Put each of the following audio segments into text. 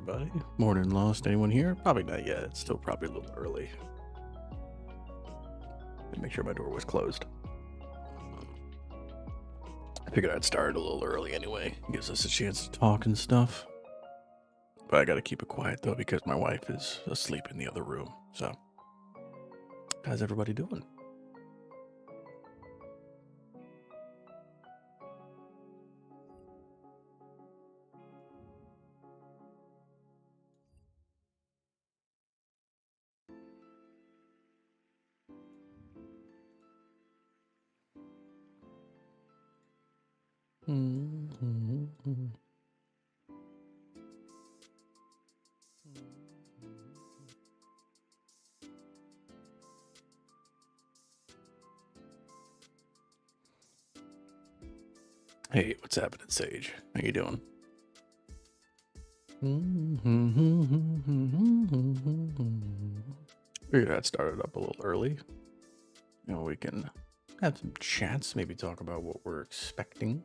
everybody. Morning Lost. Anyone here? Probably not yet. It's still probably a little early. Make sure my door was closed. I figured I'd start a little early anyway. Gives us a chance to talk and stuff. But I gotta keep it quiet though because my wife is asleep in the other room. So, how's everybody doing? Hey, what's happening, Sage? How you doing? Figured I'd start it up a little early. You know, we can have some chats, maybe talk about what we're expecting.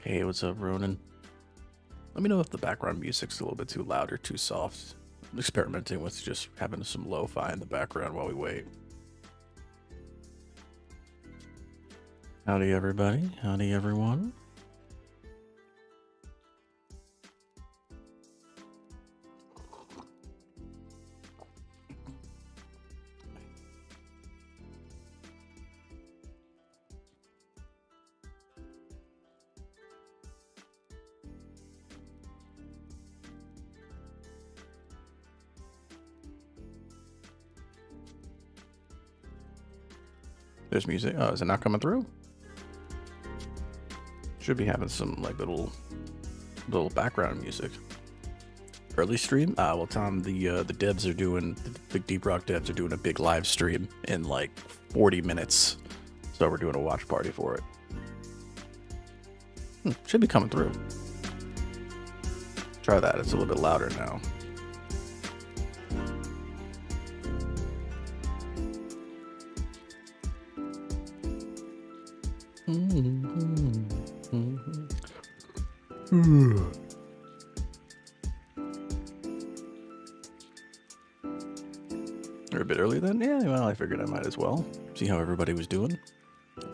Hey, what's up, Ronan? Let me know if the background music's a little bit too loud or too soft. I'm experimenting with just having some lo-fi in the background while we wait. Howdy, everybody. Howdy, everyone. There's music. Oh, is it not coming through? Should be having some like little background music. Early stream? Well, Tom, the devs are doing, the big Deep Rock devs are doing a big live stream in like 40 minutes. So we're doing a watch party for it. Should be coming through. Try that. It's a little bit louder now. You're a bit early then? Yeah, well, I figured I might as well. See how everybody was doing.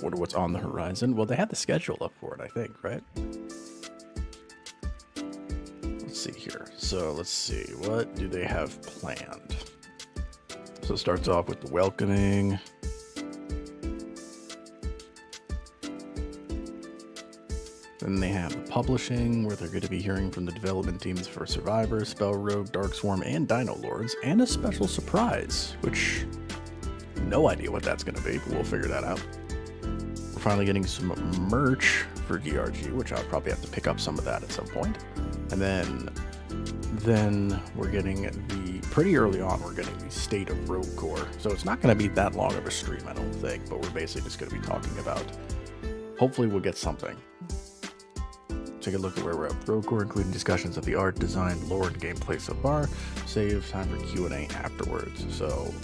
Wonder what's on the horizon. Well, they had the schedule up for it, I think, right? Let's see here. So let's see. What do they have planned? So it starts off with the welcoming. Then they have the publishing, where they're going to be hearing from the development teams for Survivor, Spell Rogue, Darkswarm, and Dino Lords, and a special surprise, which no idea what that's going to be, but we'll figure that out. We're finally getting some merch for GRG, which I'll probably have to pick up some of that at some point. And then we're getting pretty early on, we're getting the State of Rogue Core. So it's not going to be that long of a stream, I don't think, but we're basically just going to be talking about, hopefully we'll get something. Take a look at where we're at with Rogue Core, including discussions of the art, design, lore, and gameplay so far. Save time for Q&A afterwards. So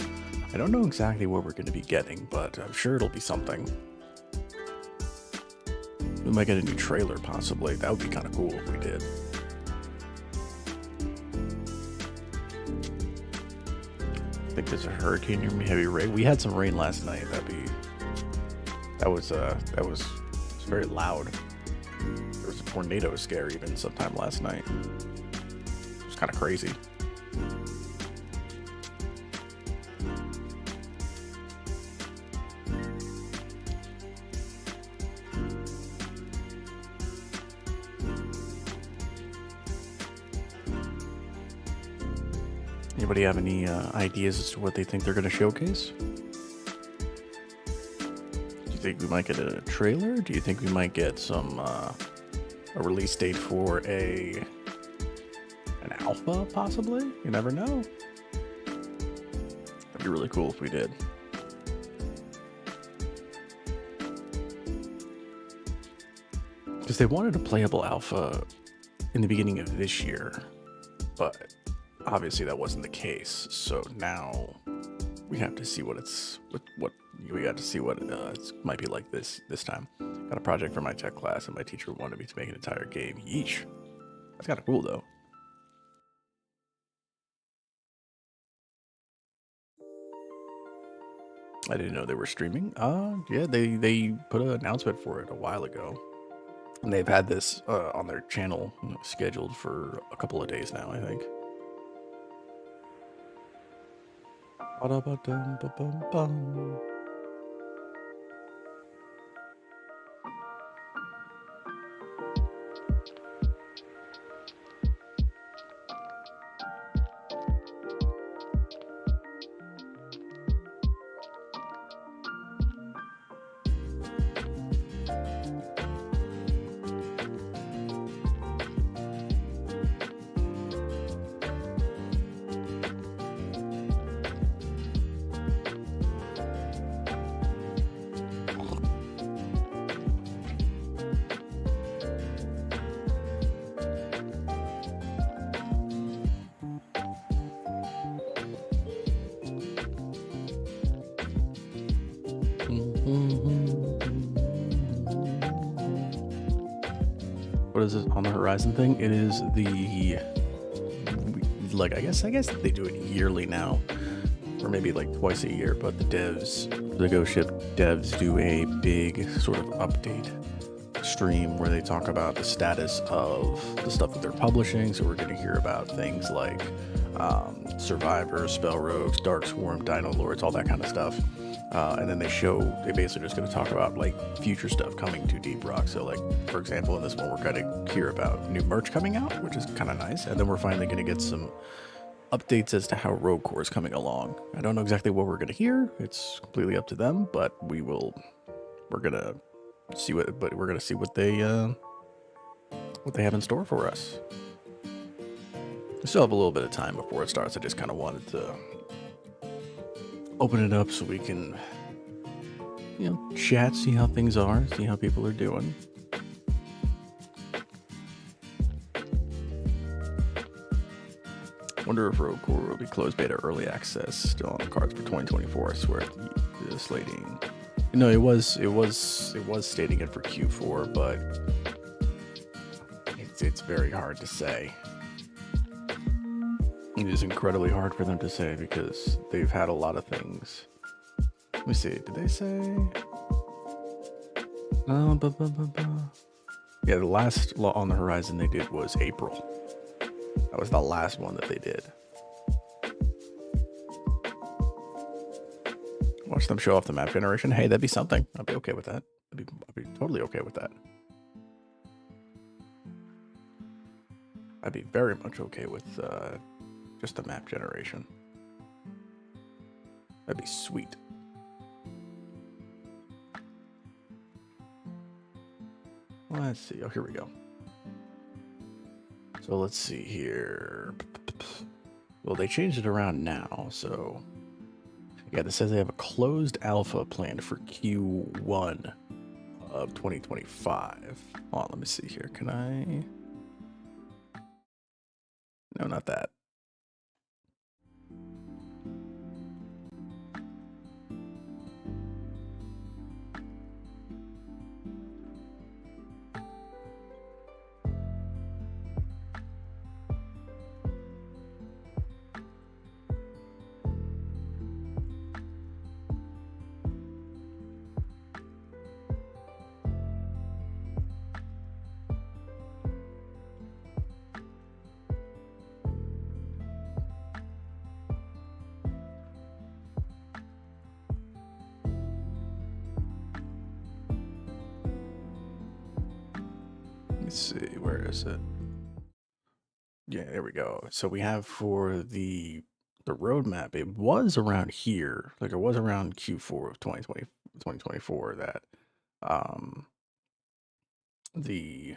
I don't know exactly what we're going to be getting, but I'm sure it'll be something. We might get a new trailer, possibly. That would be kind of cool if we did. I think there's a hurricane near me, heavy rain. We had some rain last night. That was very loud. There was a tornado scare even sometime last night. It was kind of crazy. Anybody have any ideas as to what they think they're going to showcase? Do you think we might get a trailer? Do you think we might get some a release date for an alpha, possibly? You never know. That'd be really cool if we did. Because they wanted a playable alpha in the beginning of this year, but obviously that wasn't the case. So now we have to see what it's what we got to see what it might be like this time. Got a project for my tech class, and my teacher wanted me to make an entire game. Yeesh, that's kind of cool though. I didn't know they were streaming. Yeah, they put an announcement for it a while ago, and they've had this on their channel scheduled for a couple of days now, I think. Ba-da-ba-dum-ba-bum-bum. What is it on the horizon thing? It is the like I guess they do it yearly now, or maybe like twice a year. But the Ghost Ship devs do a big sort of update stream where they talk about the status of the stuff that they're publishing. So we're going to hear about things like Survivors, Spell Rogues, Dark Swarm, Dino Lords, all that kind of stuff. And then they basically just going to talk about like future stuff coming to Deep Rock. So like, for example, in this one, we're going to hear about new merch coming out, which is kind of nice. And then we're finally going to get some updates as to how Rogue Core is coming along. I don't know exactly what we're going to hear. It's completely up to them, but we're going to see what they have in store for us. We still have a little bit of time before it starts. I just kind of wanted to open it up so we can, chat, see how things are, see how people are doing. Wonder if Rogue Core will be closed beta early access still on the cards for 2024. I swear the slating. No, it was stating it for Q4, but it's very hard to say. It is incredibly hard for them to say because they've had a lot of things. Let me see. Did they say? Yeah, the last on the horizon they did was April. That was the last one that they did. Watch them show off the map generation. Hey, that'd be something. I'd be okay with that. I'd be totally okay with that. I'd be very much okay with just the map generation. That'd be sweet. Let's see. Oh, here we go. So let's see here. Well, they changed it around now, so yeah, this says they have a closed alpha planned for Q1 of 2025. Hold on, let me see here. Can I? No, not that. Let's see, where is it? Yeah, there we go. So we have for the roadmap, it was around here, like it was around Q4 of 2024 that the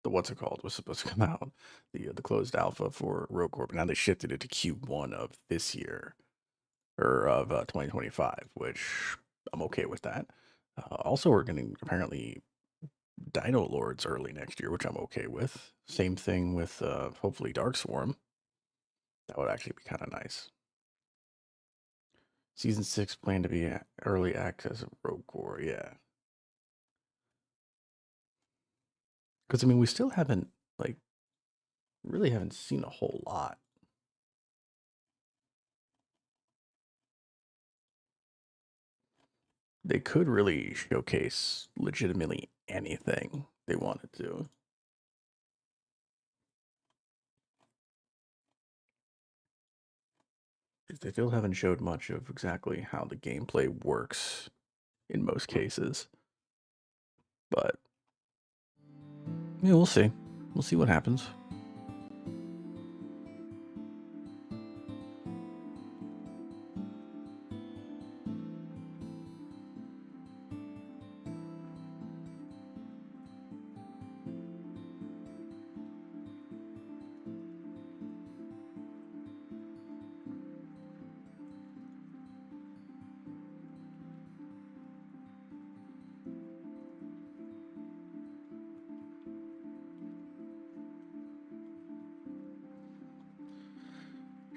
what's it called was supposed to come out, the closed alpha for Rogue Corp. Now they shifted it to Q1 of this year, or of 2025, which I'm okay with that. Also, we're getting apparently Dino Lords early next year, which I'm okay with. Same thing with hopefully Dark Swarm. That would actually be kind of nice. Season 6 planned to be early access of Rogue Core, yeah. Because, I mean, we still haven't, like, really haven't seen a whole lot. They could really showcase legitimately anything they wanted to. They still haven't showed much of exactly how the gameplay works in most cases. But, yeah, we'll see. We'll see what happens.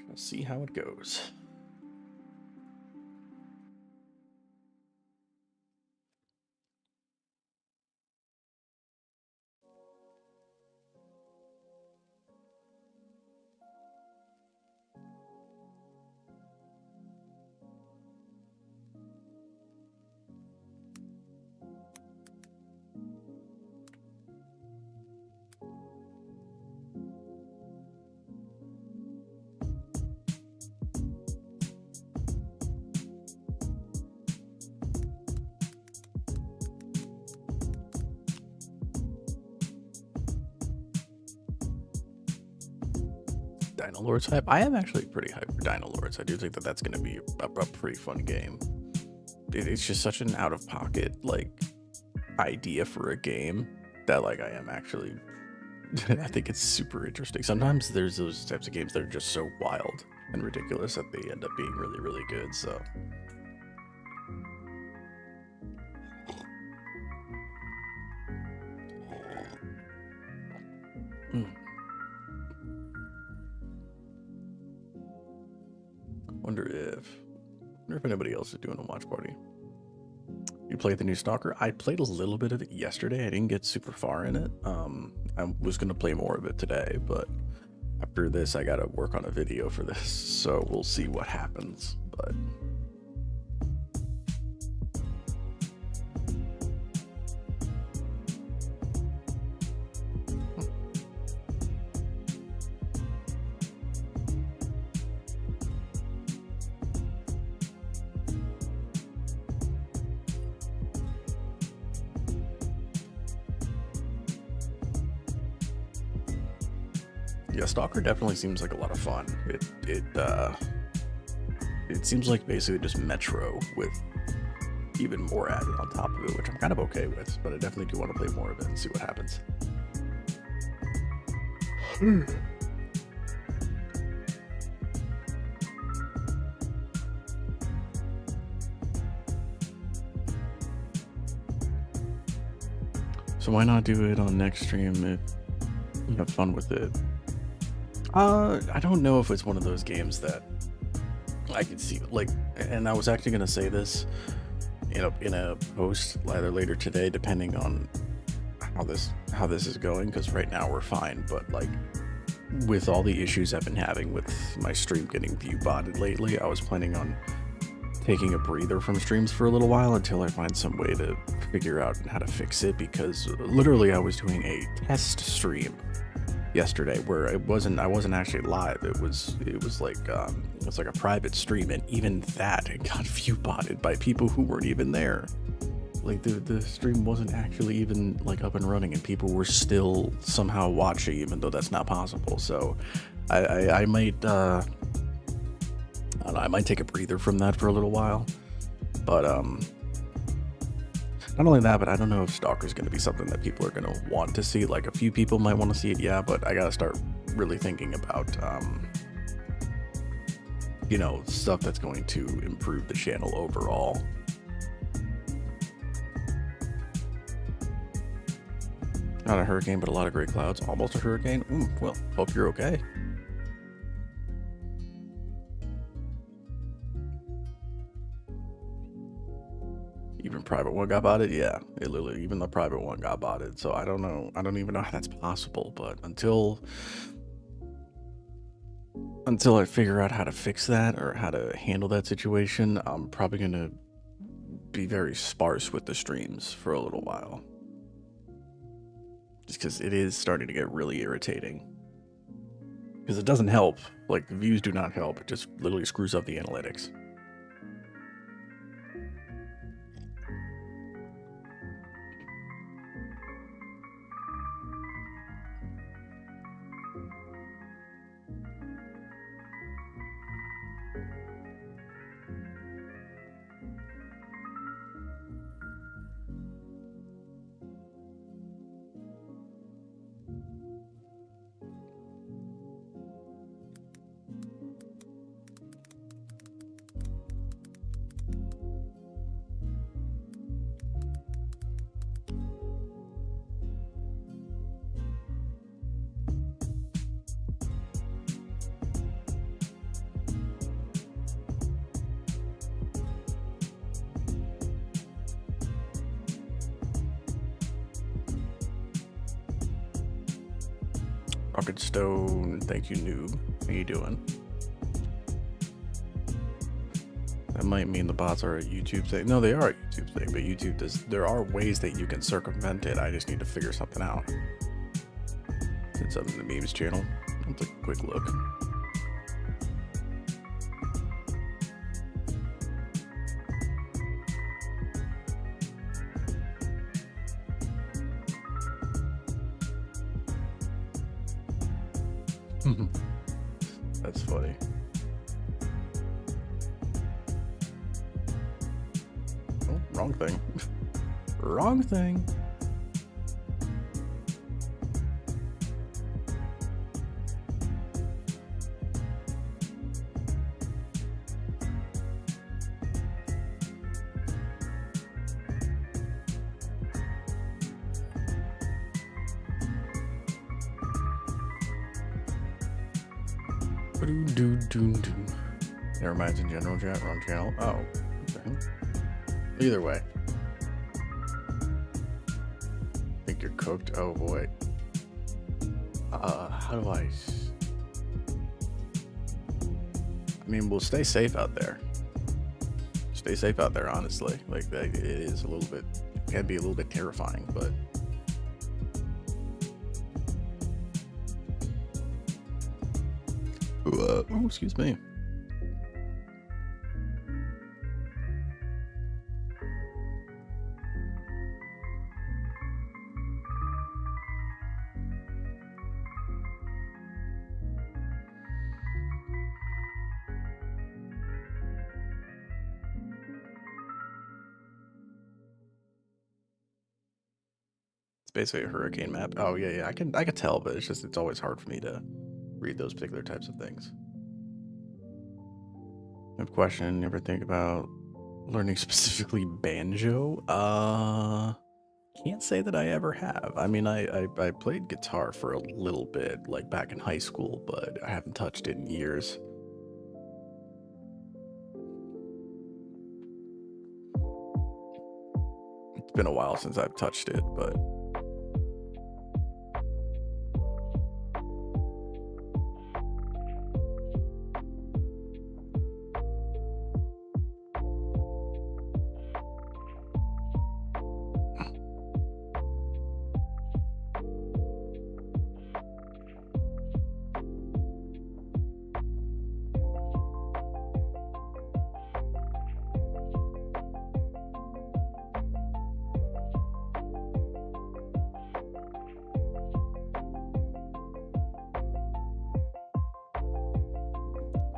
Let's see how it goes. Dino Lords hype. I am actually pretty hyped for Dino Lords. I do think that that's going to be a pretty fun game. It's just such an out of pocket like idea for a game that like I am actually. I think it's super interesting. Sometimes there's those types of games that are just so wild and ridiculous that they end up being really, really good. So. Wonder if anybody else is doing a watch party. You played the new Stalker? I played a little bit of it yesterday. I didn't get super far in it. I was gonna play more of it today, but after this, I gotta work on a video for this, so we'll see what happens. But yeah, Stalker definitely seems like a lot of fun. It seems like basically just Metro with even more added on top of it, which I'm kind of okay with, but I definitely do want to play more of it and see what happens. So why not do it on next stream if you have fun with it? I don't know if it's one of those games that I could see, like, and I was actually gonna say this in a post either later today, depending on how this is going, because right now we're fine, but like with all the issues I've been having with my stream getting view botted lately, I was planning on taking a breather from streams for a little while until I find some way to figure out how to fix it, because literally I was doing a test stream yesterday where I wasn't actually live. It was like a private stream, and even that it got view botted by people who weren't even there. Like the stream wasn't actually even like up and running, and people were still somehow watching, even though that's not possible. So I might I don't know, I might take a breather from that for a little while. But not only that, but I don't know if Stalker's going to be something that people are going to want to see. Like, a few people might want to see it, yeah, but I got to start really thinking about, stuff that's going to improve the channel overall. Not a hurricane, but a lot of gray clouds. Almost a hurricane? Well, hope you're okay. Even private one got botted? Yeah, it literally, even the private one got botted. So I don't know. I don't even know how that's possible. But until I figure out how to fix that or how to handle that situation, I'm probably going to be very sparse with the streams for a little while. Just because it is starting to get really irritating. Because it doesn't help. Like, the views do not help. It just literally screws up the analytics. Rocket Stone, thank you, noob. How you doing? That might mean the bots are a YouTube thing. No, they are a YouTube thing, but YouTube does. There are ways that you can circumvent it. I just need to figure something out. Since I'm in the memes channel, I'll take a quick look. That's funny. Oh, wrong thing. Wrong thing. Never mind, it's in general chat, wrong channel. Oh, okay. Either way. Think you're cooked? Oh boy. How do I mean, we'll stay safe out there. Stay safe out there, honestly. Like, it is a little bit, it can be a little bit terrifying, but oh, excuse me. It's basically a hurricane map. Oh yeah, I can tell, but it's always hard for me to read those particular types of things. I have a question. You ever think about learning specifically banjo? Can't say that I ever have. I mean, I played guitar for a little bit, like back in high school, but I haven't touched it in years. It's been a while since I've touched it, but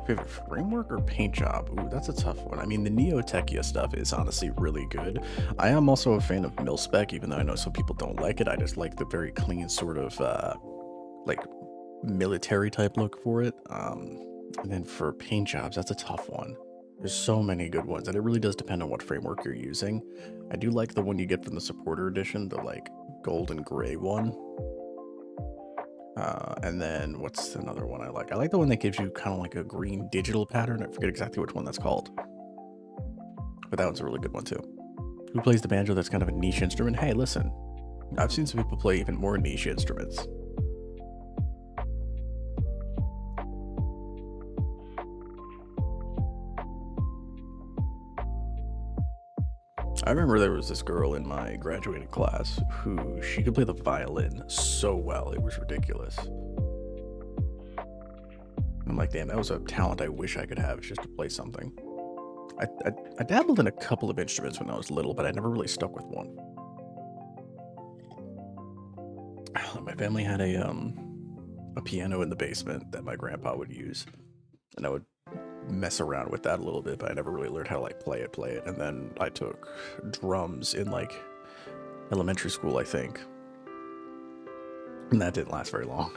favorite framework or paint job? Ooh, that's a tough one. I mean, the Neo-Techia stuff is honestly really good. I am also a fan of Mil-Spec, even though I know some people don't like it. I just like the very clean sort of like military type look for it. And then for paint jobs, that's a tough one. There's so many good ones, and it really does depend on what framework you're using. I do like the one you get from the supporter edition, the like gold and gray one. And then what's another one I like? I like the one that gives you kind of like a green digital pattern. I forget exactly which one that's called, but that one's a really good one too. Who plays the banjo? That's kind of a niche instrument. Hey, listen, I've seen some people play even more niche instruments. I remember there was this girl in my graduating class who she could play the violin so well, it was ridiculous. I'm like, damn, that was a talent I wish I could have, just to play something. I dabbled in a couple of instruments when I was little, but I never really stuck with one. My family had a piano in the basement that my grandpa would use, and I would mess around with that a little bit, but I never really learned how to like play it. And then I took drums in like elementary school, I think, and that didn't last very long.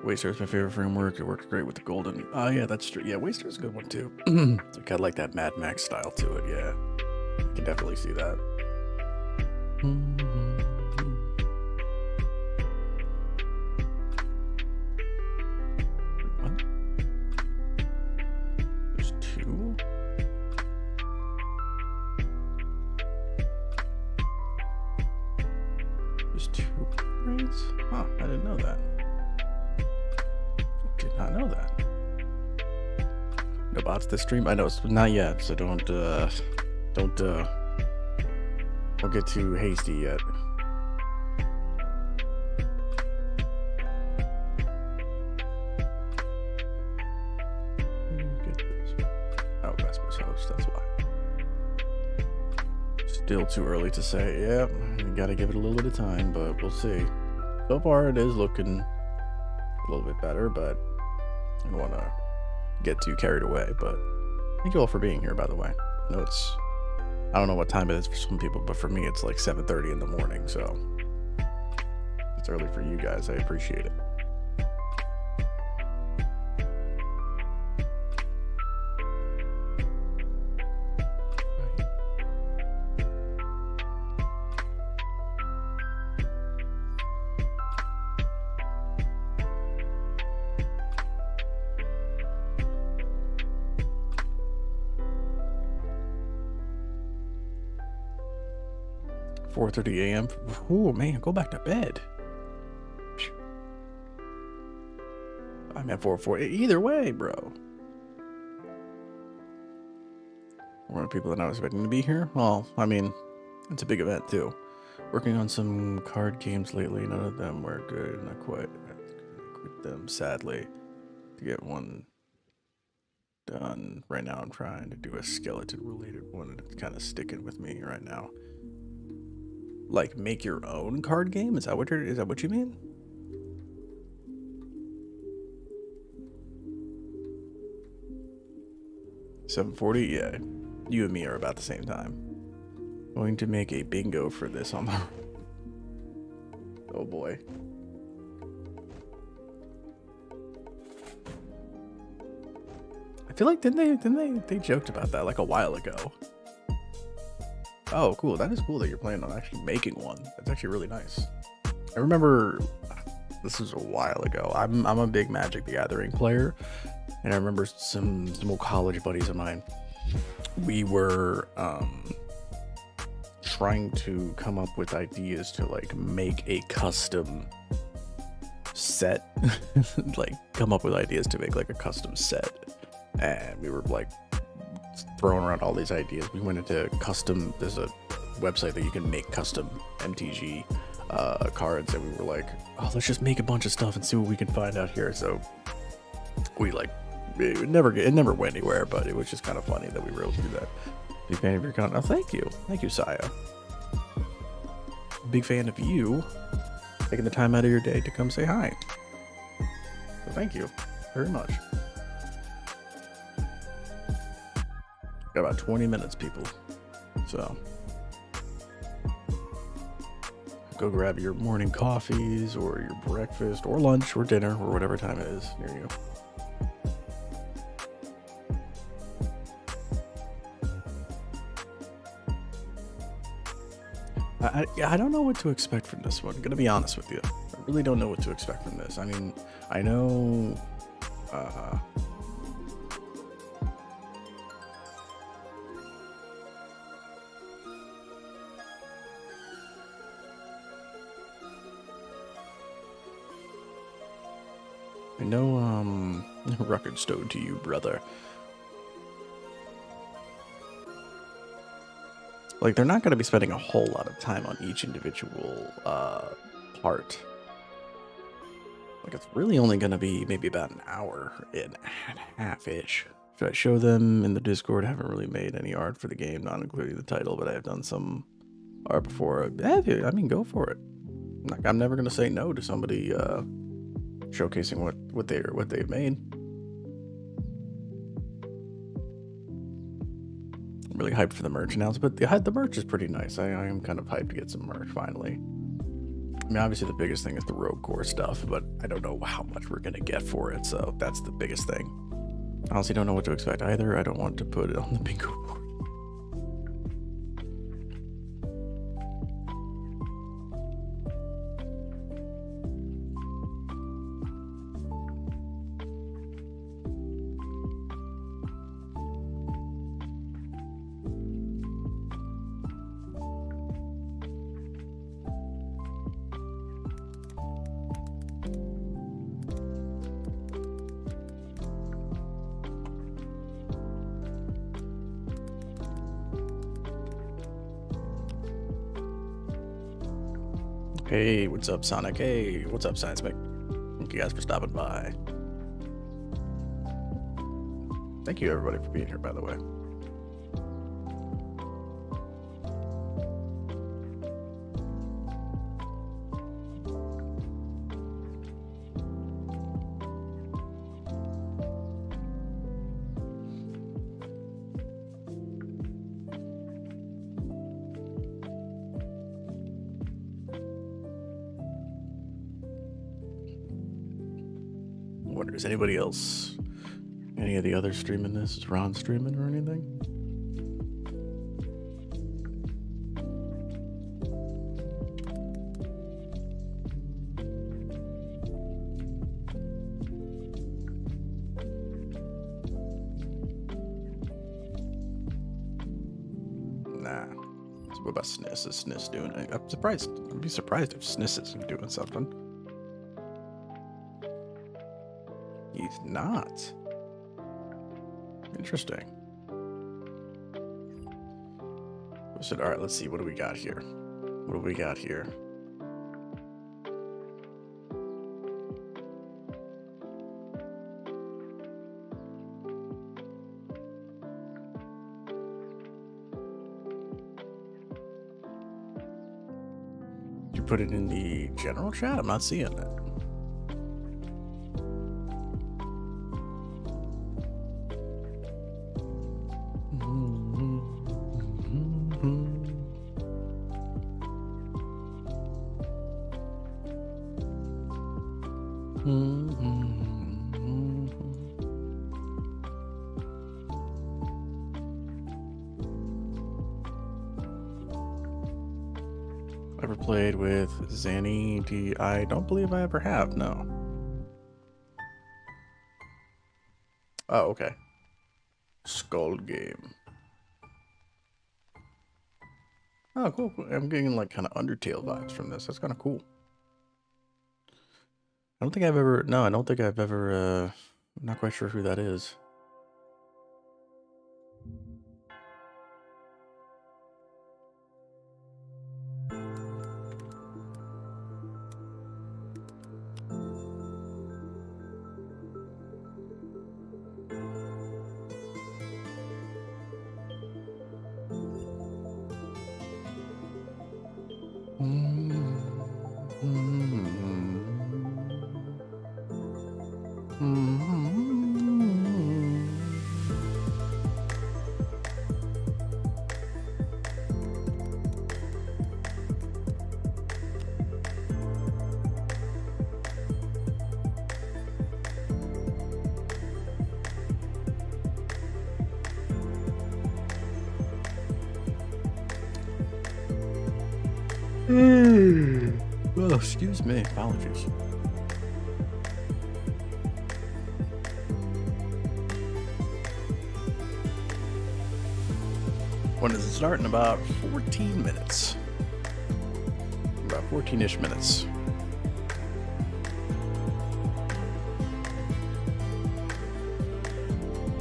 Waster is my favorite framework. It works great with the golden. Oh yeah, that's true. Yeah, Waster is a good one too. It got like that Mad Max style to it. Yeah, I can definitely see that. What? There's two? There's two upgrades? Huh, I didn't know that. Did not know that. No bots this stream? I know it's not yet, so don't get too hasty yet. Get this. Oh, Vesper's host, that's why. Still too early to say. Yeah, we gotta give it a little bit of time, but we'll see. So far it is looking a little bit better, but I don't want to get too carried away. But thank you all for being here, by the way. I know I don't know what time it is for some people, but for me it's like 7:30 in the morning, so it's early for you guys. I appreciate it. 4:30 a.m. Oh man, go back to bed. I'm at 4:40. Either way, bro. More people than I was expecting to be here. Well, I mean, it's a big event too. Working on some card games lately. None of them were good. Not quite. I quit them sadly to get one done. Right now, I'm trying to do a skeleton-related one. It's kind of sticking with me right now. Like, make your own card game? Is that what you mean? $7:40? Yeah. You and me are about the same time. Going to make a bingo for this on the... Oh boy. I feel like didn't they joked about that like a while ago. Oh, cool. That is cool that you're planning on actually making one. That's actually really nice. I remember this was a while ago. I'm a big Magic the Gathering player, and I remember some old college buddies of mine. We were trying to come up with ideas to like make a custom set, like come up with ideas to make like a custom set, and we were like throwing around all these ideas. We went into custom. There's a website that you can make custom MTG cards, and we were like, oh, let's just make a bunch of stuff and see what we can find out here. So we like it never went anywhere, but it was just kind of funny that we were able to do that. Big fan of your content. Oh, thank you, Saya. Big fan of you taking the time out of your day to come say hi. So thank you very much. Got about 20 minutes, people. So go grab your morning coffees or your breakfast or lunch or dinner or whatever time it is near you. I don't know what to expect from this one. I'm gonna be honest with you. really don't know what to expect from this. I mean, I know record stone to you, brother. Like, they're not going to be spending a whole lot of time on each individual part. Like, it's really only going to be maybe about an hour and a half-ish. Should I show them in the Discord? I haven't really made any art for the game, not including the title, but I have done some art before. I mean, go for it. Like, I'm never going to say no to somebody showcasing what they've made. I'm really hyped for the merch announcement, but the merch is pretty nice. I am kind of hyped to get some merch finally. I mean, obviously the biggest thing is the Rogue Core stuff, but I don't know how much we're gonna get for it, so that's the biggest thing. I honestly don't know what to expect either. I don't want to put it on the bingo board. Hey, what's up, Sonic? Hey, what's up, Science Mick? Thank you guys for stopping by. Thank you, everybody, for being here, by the way. Is anybody else, any of the others streaming this? Is Ron streaming or anything? Nah. So what about Sniss? Is Sniss doing it? I'm surprised. I'd be surprised if Sniss isn't doing something. He's not. Interesting. So, all right, let's see. What do we got here? What do we got here? Did you put it in the general chat? I'm not seeing it. Ever played with Zanny? I don't believe I ever have, no. Oh, okay. Skull game. Oh, cool. I'm getting like kind of Undertale vibes from this. That's kind of cool. I don't think I've ever, no, I don't think I've ever, I'm not quite sure who that is. Oh, excuse me. Apologies. When does it start? In about 14 minutes. About 14-ish minutes.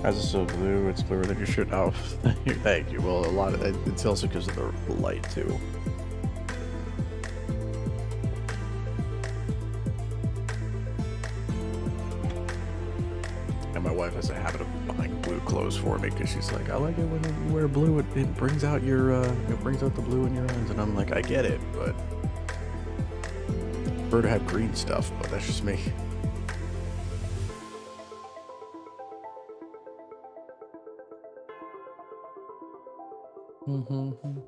As it's so blue, it's clearer than you should. Oh, thank you. Well, a lot of it's also because of the light too. And my wife has a habit of buying blue clothes for me because she's like, I like it when you wear blue. It brings out your it brings out the blue in your eyes. And I'm like, I get it, but I prefer to have green stuff. But that's just me. Mm-hmm.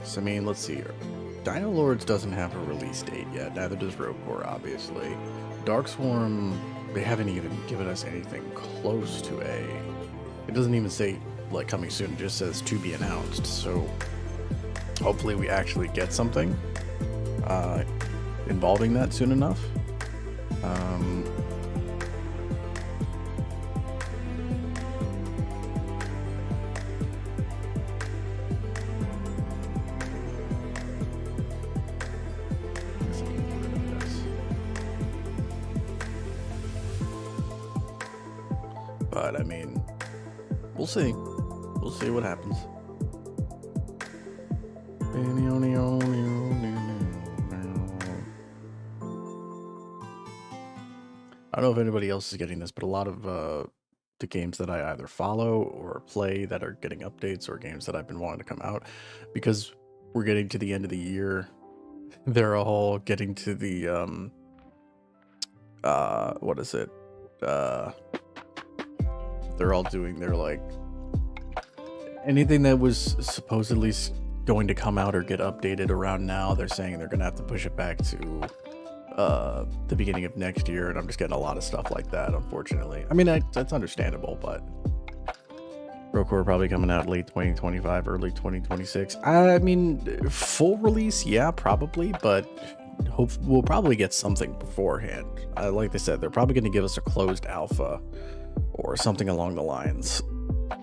So, I mean, let's see here. Dino Lords doesn't have a release date yet. Neither does Rogue Core, obviously. Dark Swarm, they haven't even given us anything close to a. It doesn't even say like coming soon. It just says to be announced. So, hopefully, we actually get something involving that soon enough. But I mean, we'll see. We'll see what happens. I don't know if anybody else is getting this, but a lot of the games that I either follow or play that are getting updates, or games that I've been wanting to come out, because we're getting to the end of the year, they're all getting to the what is it? They're all doing their like anything that was supposedly going to come out or get updated around now. They're saying they're gonna have to push it back to the beginning of next year, and I'm just getting a lot of stuff like that, unfortunately. I mean, that's understandable, but Rogue probably coming out late 2025, early 2026. I mean, full release, yeah, probably, but we'll probably get something beforehand. Like they said, they're probably going to give us a closed alpha or something along the lines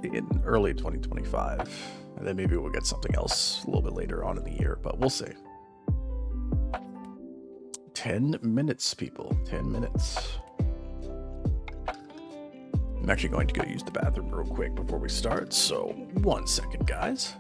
in early 2025, and then maybe we'll get something else a little bit later on in the year, but we'll see. 10 minutes, people. 10 minutes. I'm actually going to go use the bathroom real quick before we start, so 1 second, guys.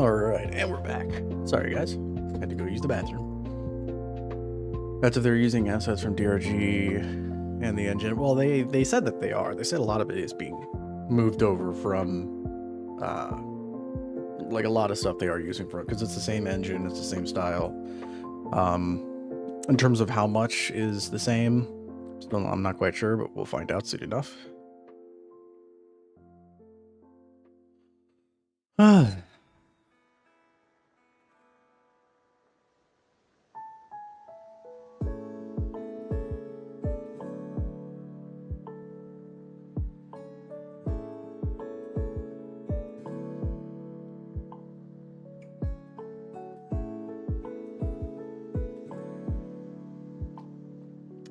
Alright, and we're back. Sorry guys, had to go use the bathroom. That's if they're using assets from DRG and the engine. Well, they said that they are. They said a lot of it is being moved over from, like a lot of stuff they are using from it, because it's the same engine, it's the same style. In terms of how much is the same, still I'm not quite sure, but we'll find out soon enough.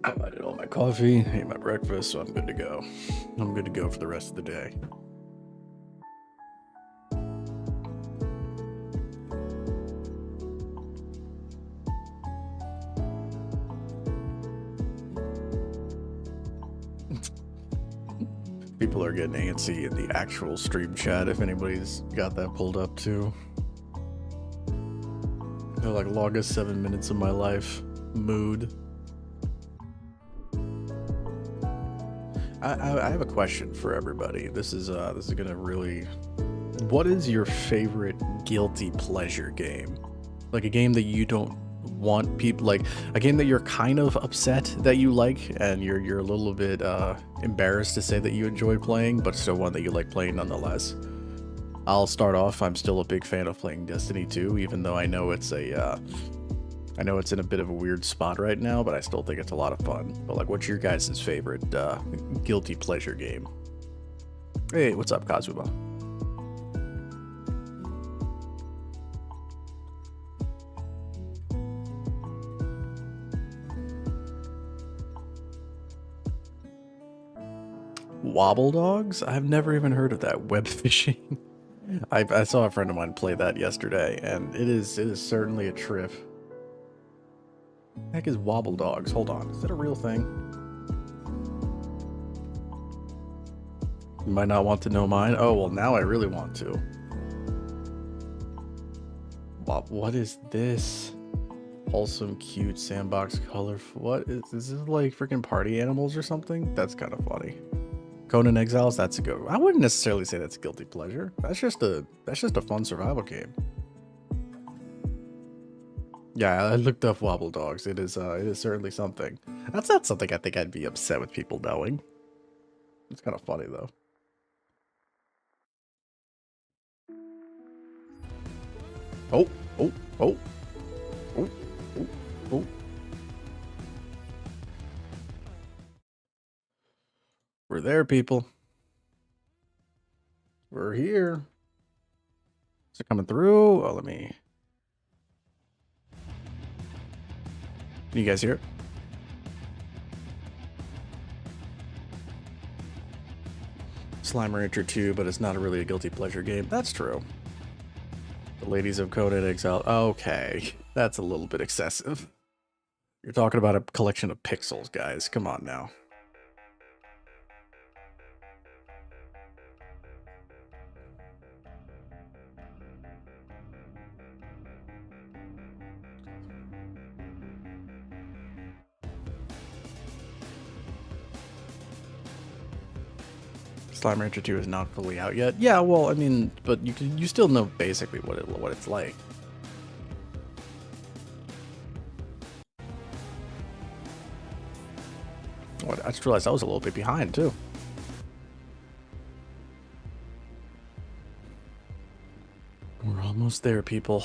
I did all my coffee, ate my breakfast, so I'm good to go. I'm good to go for the rest of the day. People are getting antsy in the actual stream chat if anybody's got that pulled up too. They're like, longest 7 minutes of my life. Mood. I have a question for everybody. This is gonna really... What is your favorite guilty pleasure game? Like a game that you don't want people... Like a game that you're kind of upset that you like, and you're a little bit embarrassed to say that you enjoy playing, but still one that you like playing nonetheless. I'll start off. I'm still a big fan of playing Destiny 2, even though I know it's a... I know it's in a bit of a weird spot right now, but I still think it's a lot of fun. But like, what's your guys' favorite guilty pleasure game? Hey, what's up, Kazuma? Wobble dogs? I've never even heard of that. Web fishing. I saw a friend of mine play that yesterday, and it is certainly a trip. The heck is wobble dogs? Hold on, is that a real thing? You might not want to know mine. Oh well, now I really want to. What is this? Wholesome, cute, sandbox, colorful. What is this? Like freaking party animals or something? That's kind of funny. Conan Exiles. That's a good one. I wouldn't necessarily say that's a guilty pleasure. That's just a fun survival game. Yeah, I looked up wobble dogs. It is certainly something. That's not something I think I'd be upset with people knowing. It's kind of funny though. Oh, oh, oh, oh, oh, oh. We're there, people. We're here. Is it coming through? Oh, let me... Can you guys hear it? Slime Rancher 2, but it's not really a guilty pleasure game. That's true. The Ladies of Conan Exile. Okay, that's a little bit excessive. You're talking about a collection of pixels, guys. Come on now. Slime Rancher 2 is not fully out yet. Yeah, well, I mean, but you still know basically what it's like. What, I just realized I was a little bit behind too. We're almost there, people.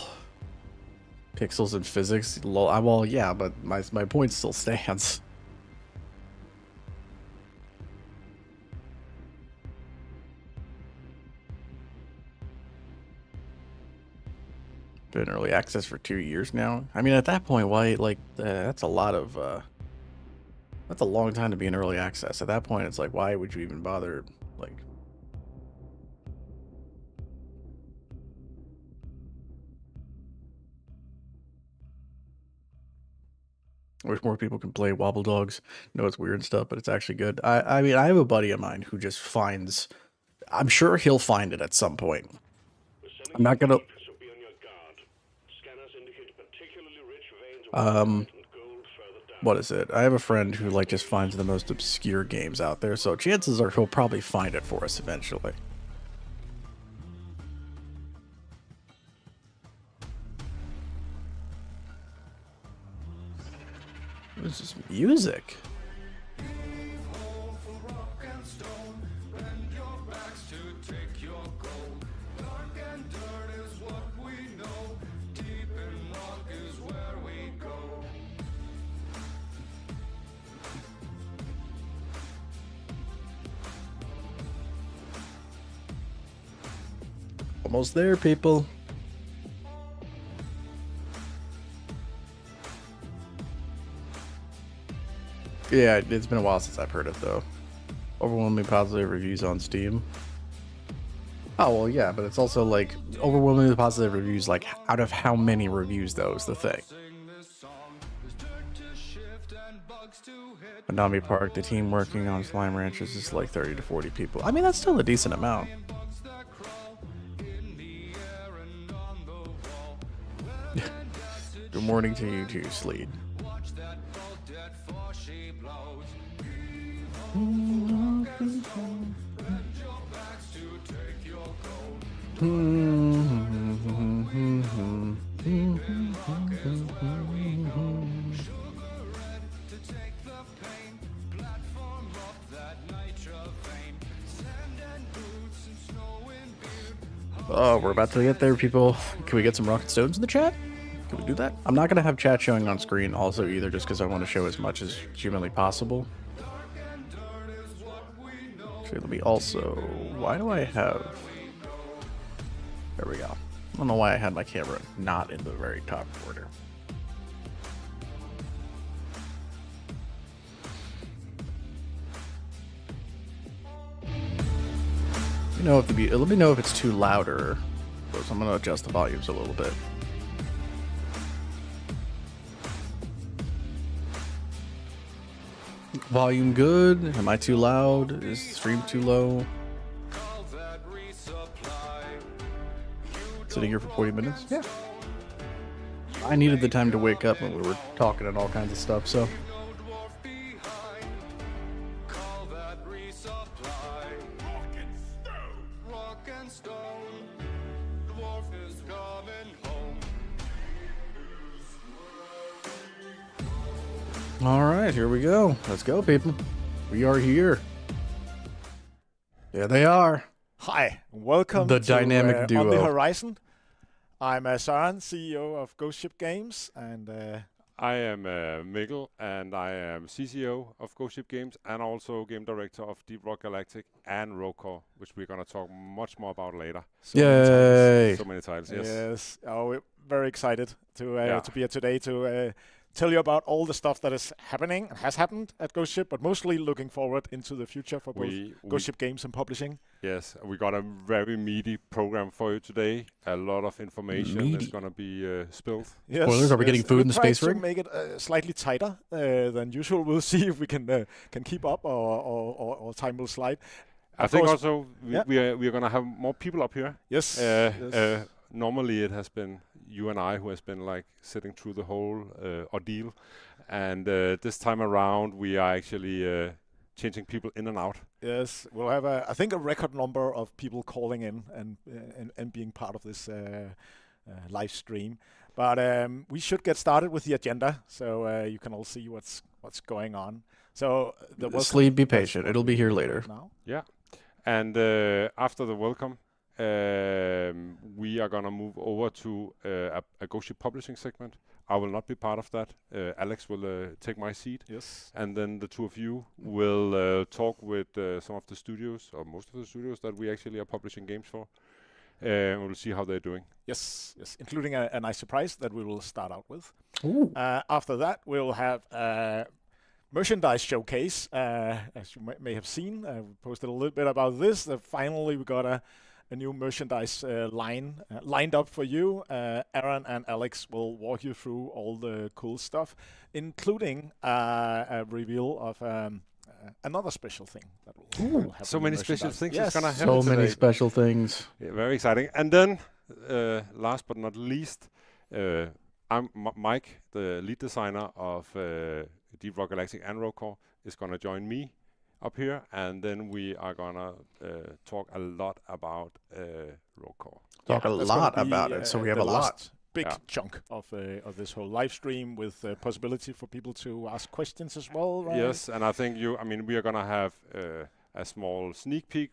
Pixels and physics. Well, yeah, but my point still stands. Been early access for 2 years now. I mean, at that point, why, like, that's a lot of, that's a long time to be in early access. At that point, it's like, why would you even bother, like... I wish more people can play Wobble Dogs. I know it's weird and stuff, but it's actually good. I mean, I have a buddy of mine who just finds... I'm sure he'll find it at some point. I'm not gonna... What is it? I have a friend who like just finds the most obscure games out there, so chances are he'll probably find it for us eventually. What is this music? Almost there, people. Yeah, it's been a while since I've heard it, though. Overwhelmingly positive reviews on Steam. Oh, well, yeah, but it's also, like, overwhelmingly positive reviews, like, out of how many reviews, though, is the thing. Konami Park, the team working on Slime Ranchers is like 30 to 40 people. I mean, that's still a decent amount. Good morning to you too, Sleed. Oh, we're about to get there, people. Can we get some rocket stones in the chat? Can we do that? I'm not going to have chat showing on screen also either, just because I want to show as much as humanly possible. Actually, let me also... Why do I have... There we go. I don't know why I had my camera not in the very top corner. Let me know if it's too louder. So I'm going to adjust the volumes a little bit. Volume good? Am I too loud? Is the stream too low? Sitting here for 40 minutes? Yeah. I needed the time to wake up when we were talking and all kinds of stuff, so... All right, here we go. Let's go, people. We are here. There they are. Hi, welcome the to dynamic duo. On the Horizon. I'm Søren, CEO of Ghost Ship Games, and I am Mikkel, and I am CCO of Ghost Ship Games, and also game director of Deep Rock Galactic and Rogue, which we're going to talk much more about later. Yay! So many titles, yes. Yes, we're very excited to be here today to tell you about all the stuff that is happening and has happened at Ghost Ship, but mostly looking forward into the future for both Ghost Ship Games and publishing. Yes, we got a very meaty program for you today. A lot of information is going to be spilled. Yes, spoilers, are we getting food in the space rig? To make it slightly tighter than usual. We'll see if we can keep up or time will slide. I think also we are going to have more people up here. Yes. Normally it has been you and I who has been like sitting through the whole ordeal, and this time around we are actually changing people in and out. Yes, we'll have I think a record number of people calling in and being part of this live stream. But we should get started with the agenda, so you can all see what's going on. So Sleep, be patient. It'll be here later. Now. Yeah, and after the welcome, we are gonna move over to a Ghost Ship publishing segment. I will not be part of that. Alex will take my seat. Yes. And then the two of you will talk with some of the studios, or most of the studios that we actually are publishing games for. We'll see how they're doing. Yes, including a nice surprise that we will start out with. After that, we'll have a merchandise showcase. As you may have seen, we posted a little bit about this. Finally, we got a new merchandise lined up for you. Aaron and Alex will walk you through all the cool stuff, including a reveal of another special thing that will happen. So many special things yes. is gonna happen So many special things. Yeah, very exciting. And then, last but not least, I'm Mike, the lead designer of Deep Rock Galactic and Rogue Core, is gonna join me up here, and then we are gonna talk a lot about Rogue Core. Talk a lot about it, so we have a lot. Big chunk of this whole live stream with possibility for people to ask questions as well, right? Yes, and I think we are gonna have a small sneak peek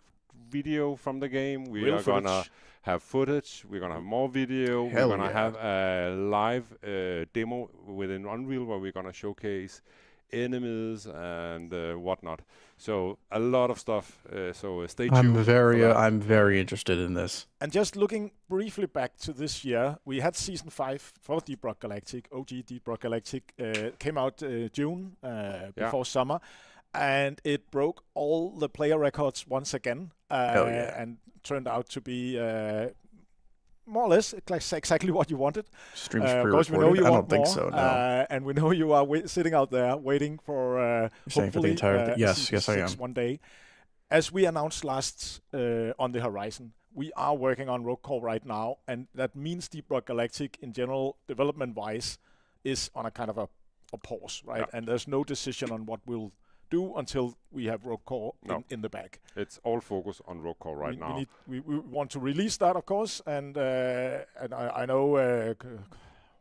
video from the game. We Real are footage. gonna have footage. We're gonna have more video. Hell we're gonna yeah. have a live demo within Unreal where we're gonna showcase enemies and whatnot. So a lot of stuff. So stay tuned. I'm very interested in this. And just looking briefly back to this year, we had Season 5 for Deep Rock Galactic. OG Deep Rock Galactic came out June before summer, and it broke all the player records once again, and turned out to be more or less exactly what you wanted. Streams Of course, we know pre-recorded? you I want don't think more, so, no. and we know you are sitting out there waiting for You're saying for the hopefully entire yes, Season I am. 6 one day. As we announced last on the horizon, we are working on Rogue Core right now, and that means Deep Rock Galactic in general, development-wise, is on a kind of a pause, right? Yeah. And there's no decision on what we'll do until we have Rogue Core in the bag. It's all focus on Rogue Core right now. We want to release that, of course, and I know.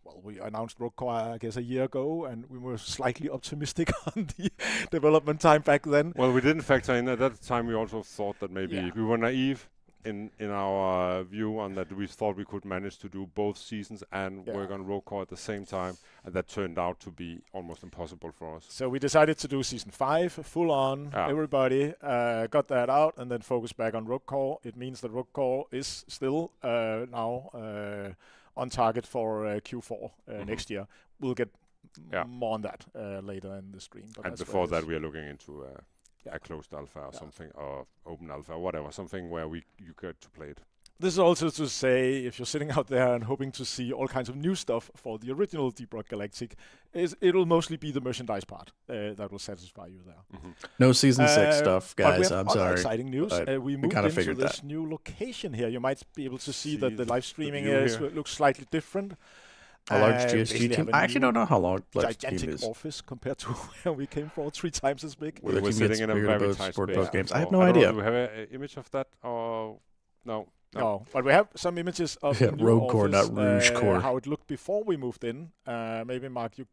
Well, we announced Rogue Core, I guess, a year ago, and we were slightly optimistic on the development time back then. Well, we didn't factor in at that time. We also thought that maybe we were naive in our view on that. We thought we could manage to do both seasons and work on Rogue Core at the same time, and that turned out to be almost impossible for us. So we decided to do Season 5 full on. Everybody got that out, and then focus back on Rogue Core. It means that Rogue Core is still now on target for Q4 next year. We'll get more on that later in the stream. But And before that, we are looking into a closed alpha or something, or open alpha, or whatever, something where you get to play it. This is also to say, if you're sitting out there and hoping to see all kinds of new stuff for the original Deep Rock Galactic, it'll mostly be the merchandise part that will satisfy you there. Mm-hmm. No Season 6 stuff, But we guys. have I'm other sorry. exciting news. We moved kinda into figured this that. new location here. You might be able to see See that the live streaming view here. looks slightly different. A large GSG basically team. have a I actually new don't know how large the team gigantic is. office compared to where we came from, 3 times as big. Where the We're team sitting gets in a bigger to very both tight support space. both games. I have So no don't know, idea. do we have an image of that, or no? No, but we have some images of the new Rogue Core, office, not Rouge Core. how it looked before we moved in. Maybe Mark, you...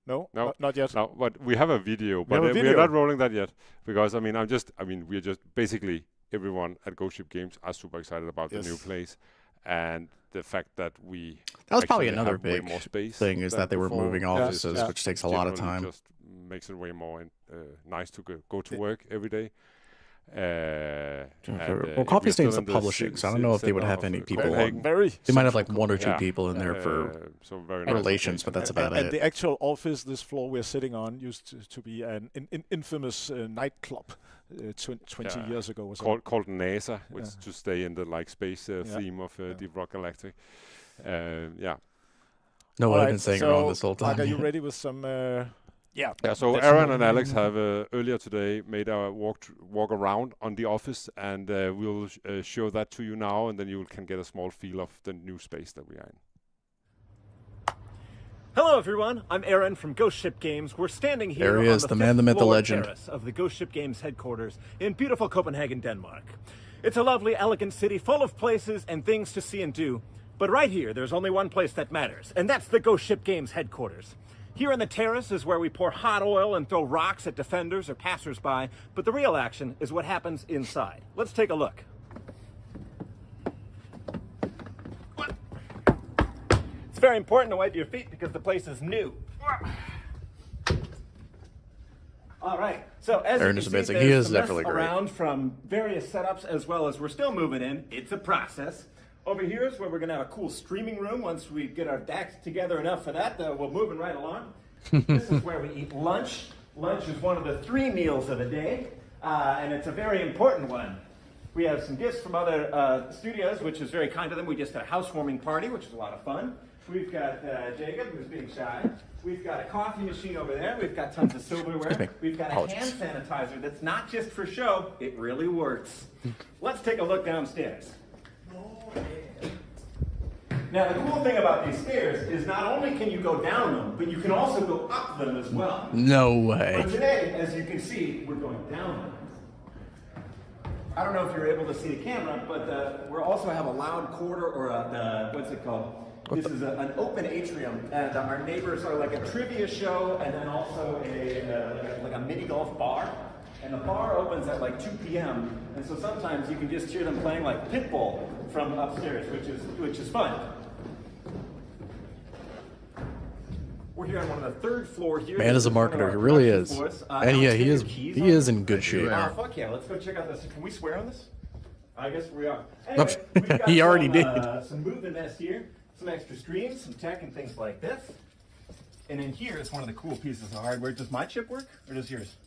No, No. Not yet. No, but we have a video, but have a we video. are not rolling that yet because we're just basically everyone at Ghost Ship Games are super excited about the new place, and the fact that we That was probably actually another have way big more space thing is than that they were before. moving offices, which takes a lot of Generally time. Just makes it way more nice to go to work every day. Well, Coffee Stain's the publishing, so I don't know if they would have any people on. They might have like 1 or 2 people in there for so very nice relations, but that's about And it. the actual office, this floor we're sitting on, used to be an infamous nightclub 20 years ago or so. called NASA, which to stay in the space theme of Deep Rock Galactic. No, All I've right, been saying so wrong this whole time. Mark, are you ready with some... Yeah, so let's Aaron move and on. Alex have earlier today made a walk around on the office, and we'll show that to you now, and then you can get a small feel of the new space that we are in. Hello, everyone. I'm Aaron from Ghost Ship Games. We're standing here There he on is, the the man, the fifth myth, the floor legend. terrace of the Ghost Ship Games headquarters in beautiful Copenhagen, Denmark. It's a lovely, elegant city full of places and things to see and do. But right here, there's only one place that matters, and that's the Ghost Ship Games headquarters. Here on the terrace is where we pour hot oil and throw rocks at defenders or passersby, but the real action is what happens inside. Let's take a look. It's very important to wipe your feet because the place is new. All right, so as Aaron you is can see, amazing. He there's is the mess definitely great. around from various setups as well as we're still moving in. It's a process. Over here is where we're going to have a cool streaming room. Once we get our decks together enough for that, we're moving right along. This is where we eat lunch. Lunch is one of the 3 meals of the day, and it's a very important one. We have some gifts from other studios, which is very kind of them. We just had a housewarming party, which is a lot of fun. We've got Jacob, who's being shy. We've got a coffee machine over there. We've got tons of silverware. We've got a hand sanitizer that's not just for show. It really works. Let's take a look downstairs. Now, the cool thing about these stairs is not only can you go down them, but you can also go up them as well. No way. But today, as you can see, we're going down them. I don't know if you're able to see the camera, but we also have a loud corridor, or a, what's it called? This is an open atrium, and our neighbors are like a trivia show, and then also like a mini golf bar. And the bar opens at like 2 p.m. And so sometimes you can just hear them playing like pitball from upstairs, which is fun. We're here on one of the third floor here. Man is a marketer, he really is. And yeah, he is in good shape. Fuck yeah, let's go check out this. Can we swear on this? I guess we are. Anyway, we've got He already some, did. Some movement nest here, some extra screens, some tech and things like this. And in here is one of the cool pieces of hardware. Does my chip work or does yours?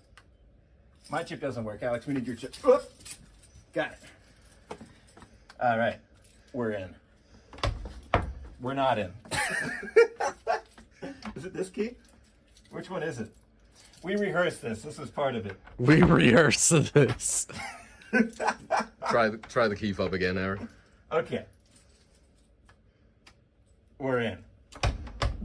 My chip doesn't work. Alex, we need your chip. Oop. Got it. All right, we're in. We're not in. Is it this key? Which one is it? We rehearsed this. This was part of it. We rehearsed this. Try the key fob again, Aaron. Okay. We're in.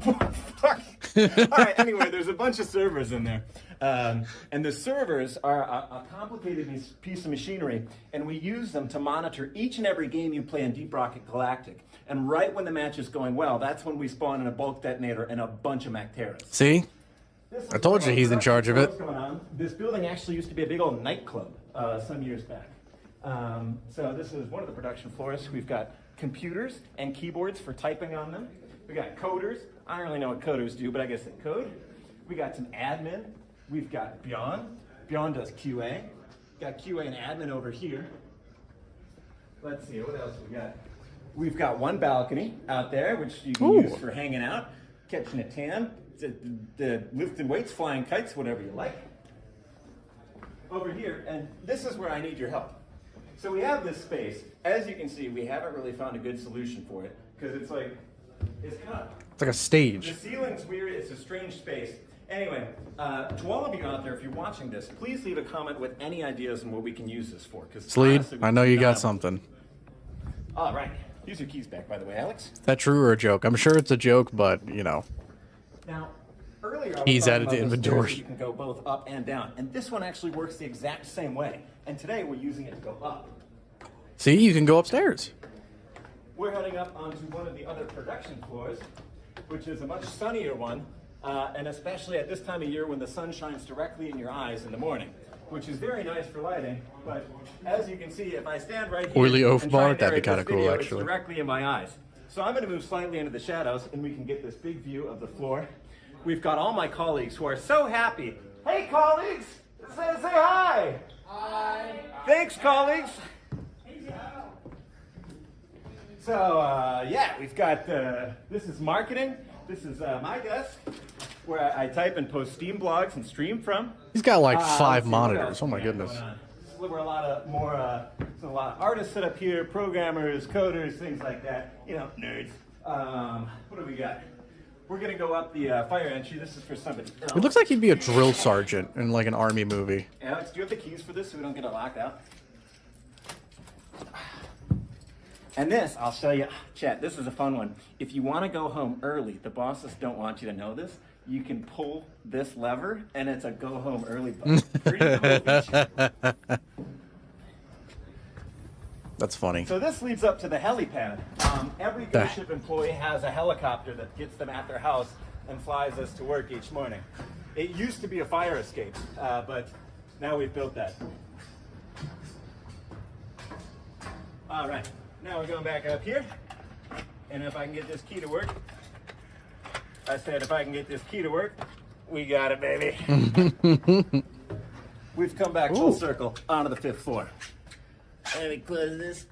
Fuck. All right, anyway, there's a bunch of servers in there. And the servers are a complicated piece of machinery, and we use them to monitor each and every game you play in Deep Rocket Galactic. And right when the match is going well, that's when we spawn in a bulk detonator and a bunch of Macteras. See? I told you he's in charge of it. What's going on? This building actually used to be a big old nightclub some years back. So this is one of the production floors. We've got computers and keyboards for typing on them. We got coders. I don't really know what coders do, but I guess they code. We got some admin. We've got Beyond. Beyond does QA. Got QA and admin over here. Let's see, what else we got? We've got one balcony out there, which you can use for hanging out, catching a tan, the lifting weights, flying kites, whatever you like. Over here, and this is where I need your help. So we have this space. As you can see, we haven't really found a good solution for it, because it's like a stage. The ceiling's weird. It's a strange space. Anyway, to all of you out there, if you're watching this, please leave a comment with any ideas on what we can use this for. Sleed, I know you got something. All right. Here's your keys back, by the way, Alex. Is that true or a joke? I'm sure it's a joke, but, you know. Now, earlier I was He's talking added about to the inventory. stairs. You can go both up and down. And this one actually works the exact same way. And today we're using it to go up. See, you can go upstairs. We're heading up onto one of the other production floors, which is a much sunnier one, and especially at this time of year when the sun shines directly in your eyes in the morning, which is very nice for lighting. But as you can see, if I stand right here Oily oaf and bar, try and that'd be narrate kinda this cool, video, actually. It's directly in my eyes. So I'm going to move slightly into the shadows, and we can get this big view of the floor. We've got all my colleagues who are so happy. Hey, colleagues! Say hi! Hi! Thanks, colleagues! So, yeah, we've got, this is marketing. This is my desk, where I type and post Steam blogs and stream from. He's got like Let's 5 see what else monitors. Oh we my got goodness. going on. This is where a lot of artists sit up here, programmers, coders, things like that. You know, nerds. What do we got? We're gonna go up the fire entry. This is for somebody else. He looks like he'd be a drill sergeant in like an army movie. Alex, do you have the keys for this so we don't get it locked out? And this, I'll show you. Chat, this is a fun one. If you want to go home early, the bosses don't want you to know this, you can pull this lever, and it's a go home early button. Pretty cool feature. That's funny. So this leads up to the helipad. Every ghost ship employee has a helicopter that gets them at their house and flies us to work each morning. It used to be a fire escape, but now we've built that. All right, now we're going back up here. And if I can get this key to work, I said if I can get this key to work, we got it, baby. We've come back full circle onto the 5th floor. Let me close this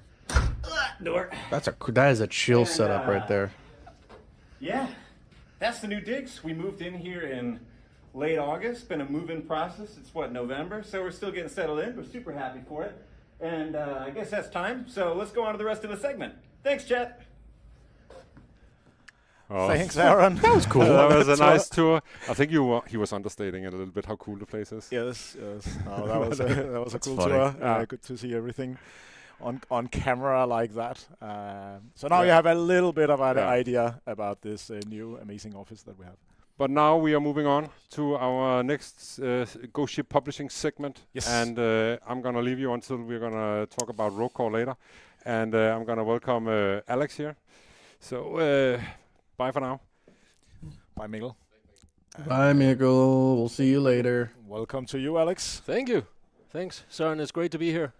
door. That is a chill setup right there. Yeah, that's the new digs. We moved in here in late August. Been a move-in process. It's what, November? So we're still getting settled in. We're super happy for it. And I guess that's time. So let's go on to the rest of the segment. Thanks, Chet. Oh. Thanks, Aaron. That was cool. That was a nice tour. I think he was understating it a little bit how cool the place is. Yes. No, that was a cool funny. tour. Good to see everything. on camera like that. So now you have a little bit of an idea about this new amazing office that we have. But now we are moving on to our next Ghost Ship Publishing segment. Yes. And I'm going to leave you until we're going to talk about Rogue Core later. And I'm going to welcome Alex here. So bye for now. Bye, Mikkel. Bye, Mikkel. We'll see you later. Welcome to you, Alex. Thank you. Thanks, Søren. It's great to be here.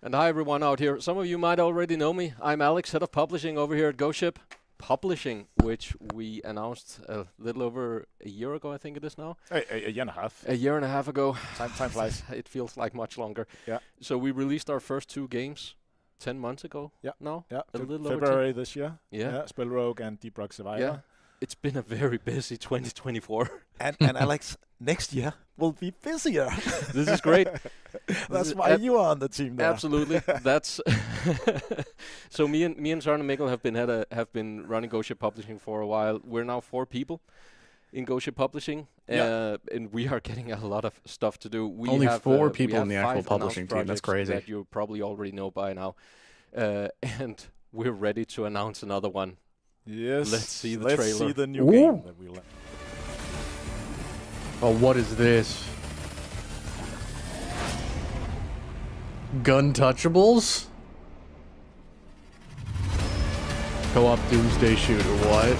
And hi, everyone out here. Some of you might already know me. I'm Alex, head of publishing over here at Ghost Ship Publishing, which we announced a little over a year ago, I think it is now. A year and a half. A year and a half ago. Time flies. It feels like much longer. Yeah. So we released our first 2 games 10 months ago. Yeah. Now. Yeah. A little over February this year. Yeah. Spell Rogue and Deep Rock Survivor. Yeah. It's been a very busy 2024. And Alex, next year will be busier. This is great. That's why you are on the team there. Absolutely. That's so me and Søren and Mikkel have been running Ghost Ship Publishing for a while. We're now 4 people in Ghost Ship Publishing, and we are getting a lot of stuff to do. We Only have, 4 people we in the have actual 5 publishing announced team. That's projects crazy. that you probably already know by now, and we're ready to announce another one. Yes. Let's see the Let's trailer. see the new game that we'll. Oh, what is this? Gun touchables? Co-op Doomsday Shooter, what?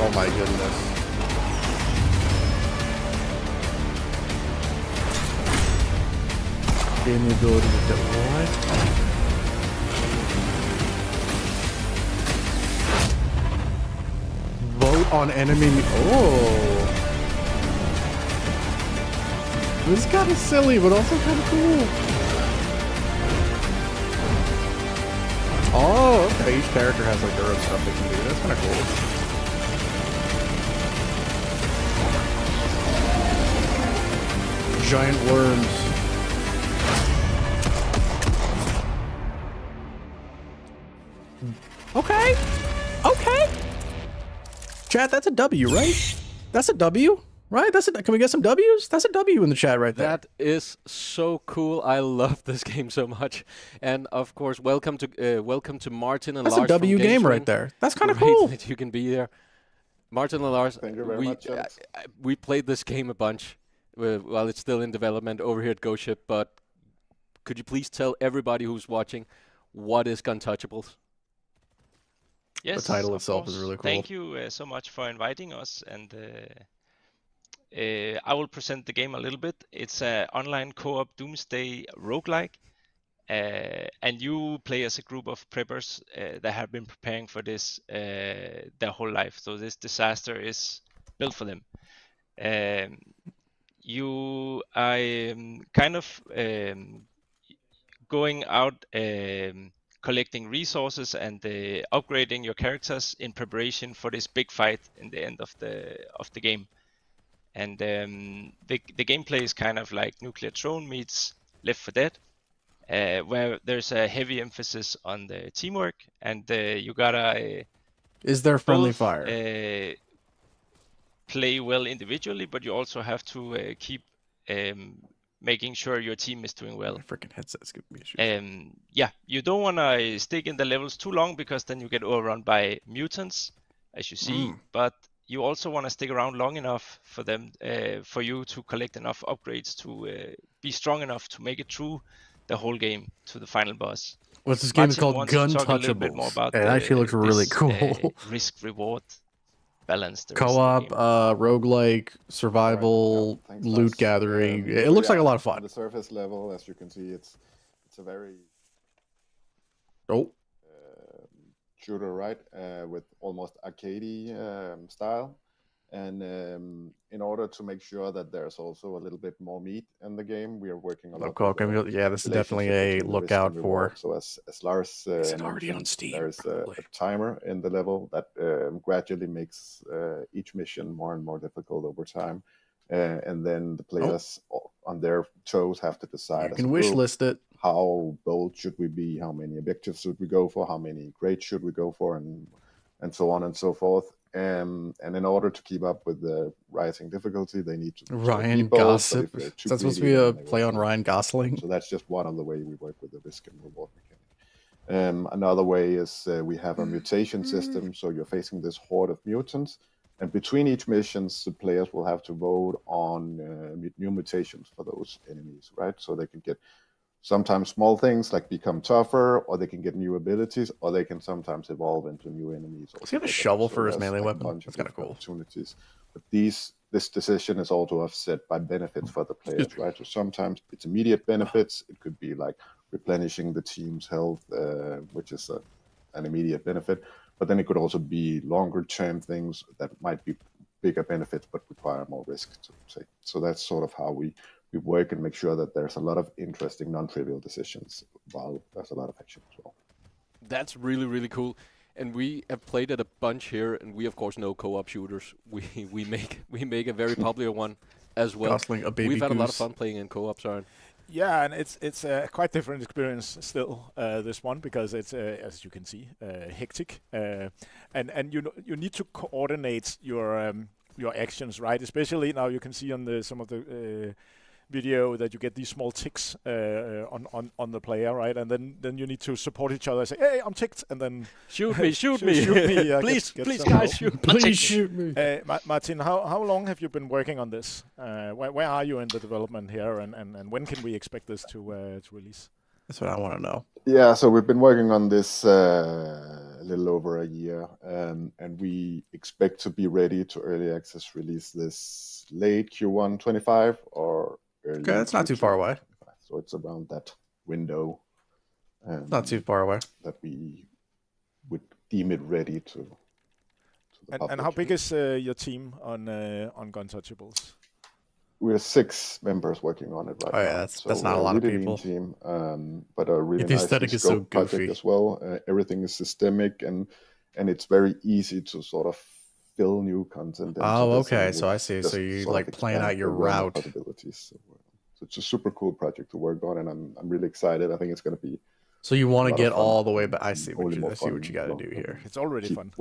Oh my goodness. Game the ability to do what? Vote on enemy. Oh. This is kind of silly, but also kind of cool. Oh, okay. Each character has like their own stuff they can do. That's kind of cool. Giant worms. Okay. Okay. Chat, that's a W, right? That's a W, right? Can we get some W's? That's a W in the chat right there. That is so cool. I love this game so much. And of course, welcome to Martin and That's Lars. a W from game GameString. right there. That's kind of Great cool. that you can be there. Martin and Lars, Thank you very much, Alex. we played this game a bunch while it's still in development over here at Ghost Ship, but could you please tell everybody who's watching what is Gun Touchables? Yes, The title of itself is course. really cool. Thank you so much for inviting us, and I will present the game a little bit. It's an online co-op Doomsday roguelike, and you play as a group of preppers that have been preparing for this their whole life. So this disaster is built for them. You are kind of going out collecting resources and upgrading your characters in preparation for this big fight in the end of the game. And the gameplay is kind of like Nuclear Throne meets Left 4 Dead, where there's a heavy emphasis on the teamwork, and you gotta Is there friendly both, fire? play well individually, but you also have to keep making sure your team is doing well. My freaking headset's giving me issues. Yeah, you don't want to stick in the levels too long because then you get overrun by mutants, as you see. But you also want to stick around long enough for them, for you to collect enough upgrades to be strong enough to make it through the whole game to the final boss. What's this game is Martin called? wants to Gun talk a little bit more Touchables. about It actually looks really this, cool. risk-reward balance. there is in the Co-op, game. roguelike, survival, Right, yeah, thanks, loot Lars. gathering. It looks like a lot of On fun. the surface level, as you can see, it's a very Oh, shooter, right? With almost arcadey style. And in order to make sure that there's also a little bit more meat in the game, we are working on. yeah, this is definitely a lookout for. So as Lars Is it already mentioned, on Steam? there's a Probably. timer in the level that gradually makes each mission more and more difficult over time. And then the players on their toes have to decide. You as can a wish group, list it. how bold should we be? How many objectives should we go for? How many grades should we go for? And so on and so forth. And in order to keep up with the rising difficulty, they need to Ryan Gossip. Is that supposed to be a play on Ryan Gosling? So that's just one of the way we work with the risk and reward mechanic. Another way is we have a mutation system. So you're facing this horde of mutants, and between each missions, the players will have to vote on new mutations for those enemies, right? So they can get sometimes small things like become tougher, or they can get new abilities, or they can sometimes evolve into new enemies. Does he have a shovel for his melee weapon? That's kind of cool. Opportunities. But this decision is also offset by benefits for the players, right? So sometimes it's immediate benefits. It could be like replenishing the team's health, which is an immediate benefit. But then it could also be longer-term things that might be bigger benefits but require more risk, to say. So that's sort of how we work and make sure that there's a lot of interesting, non-trivial decisions while there's a lot of action as well. That's really, really cool. And we have played it a bunch here, and we of course know co-op shooters. We make a very popular one as well. Gosling, a baby We've had a lot of goose. fun playing in co-op, Søren. Yeah, and it's a quite different experience still, this one, because it's as you can see, hectic, and you need to coordinate your actions, right? Especially now you can see on some of the video that you get these small ticks on the player, right? And then you need to support each other. Say, "Hey, I'm ticked," and then shoot me, shoot me, please, please, guys, shoot, please shoot me. Martin, how long have you been working on this? Where are you in the development here, and when can we expect this to release? That's what I want to know. Yeah, so we've been working on this a little over a year, and we expect to be ready to early access release this late Q1 25 or early. Okay, that's not too far away. So it's around that window. Not too far away. That we would deem it ready to the public. And how big is your team on Guntouchables? We're 6 members working on it right now. Oh yeah, that's not a lot of people. Team, but a really the nice aesthetic is so project goofy as well. Everything is systemic, and it's very easy to sort of fill new content. Oh, okay. So I see. So you like plan out your route. Possibilities. So it's a super cool project to work on, and I'm really excited. I think it's going to be. So you want to get all the way back? I see what you got to do here. It's already fun.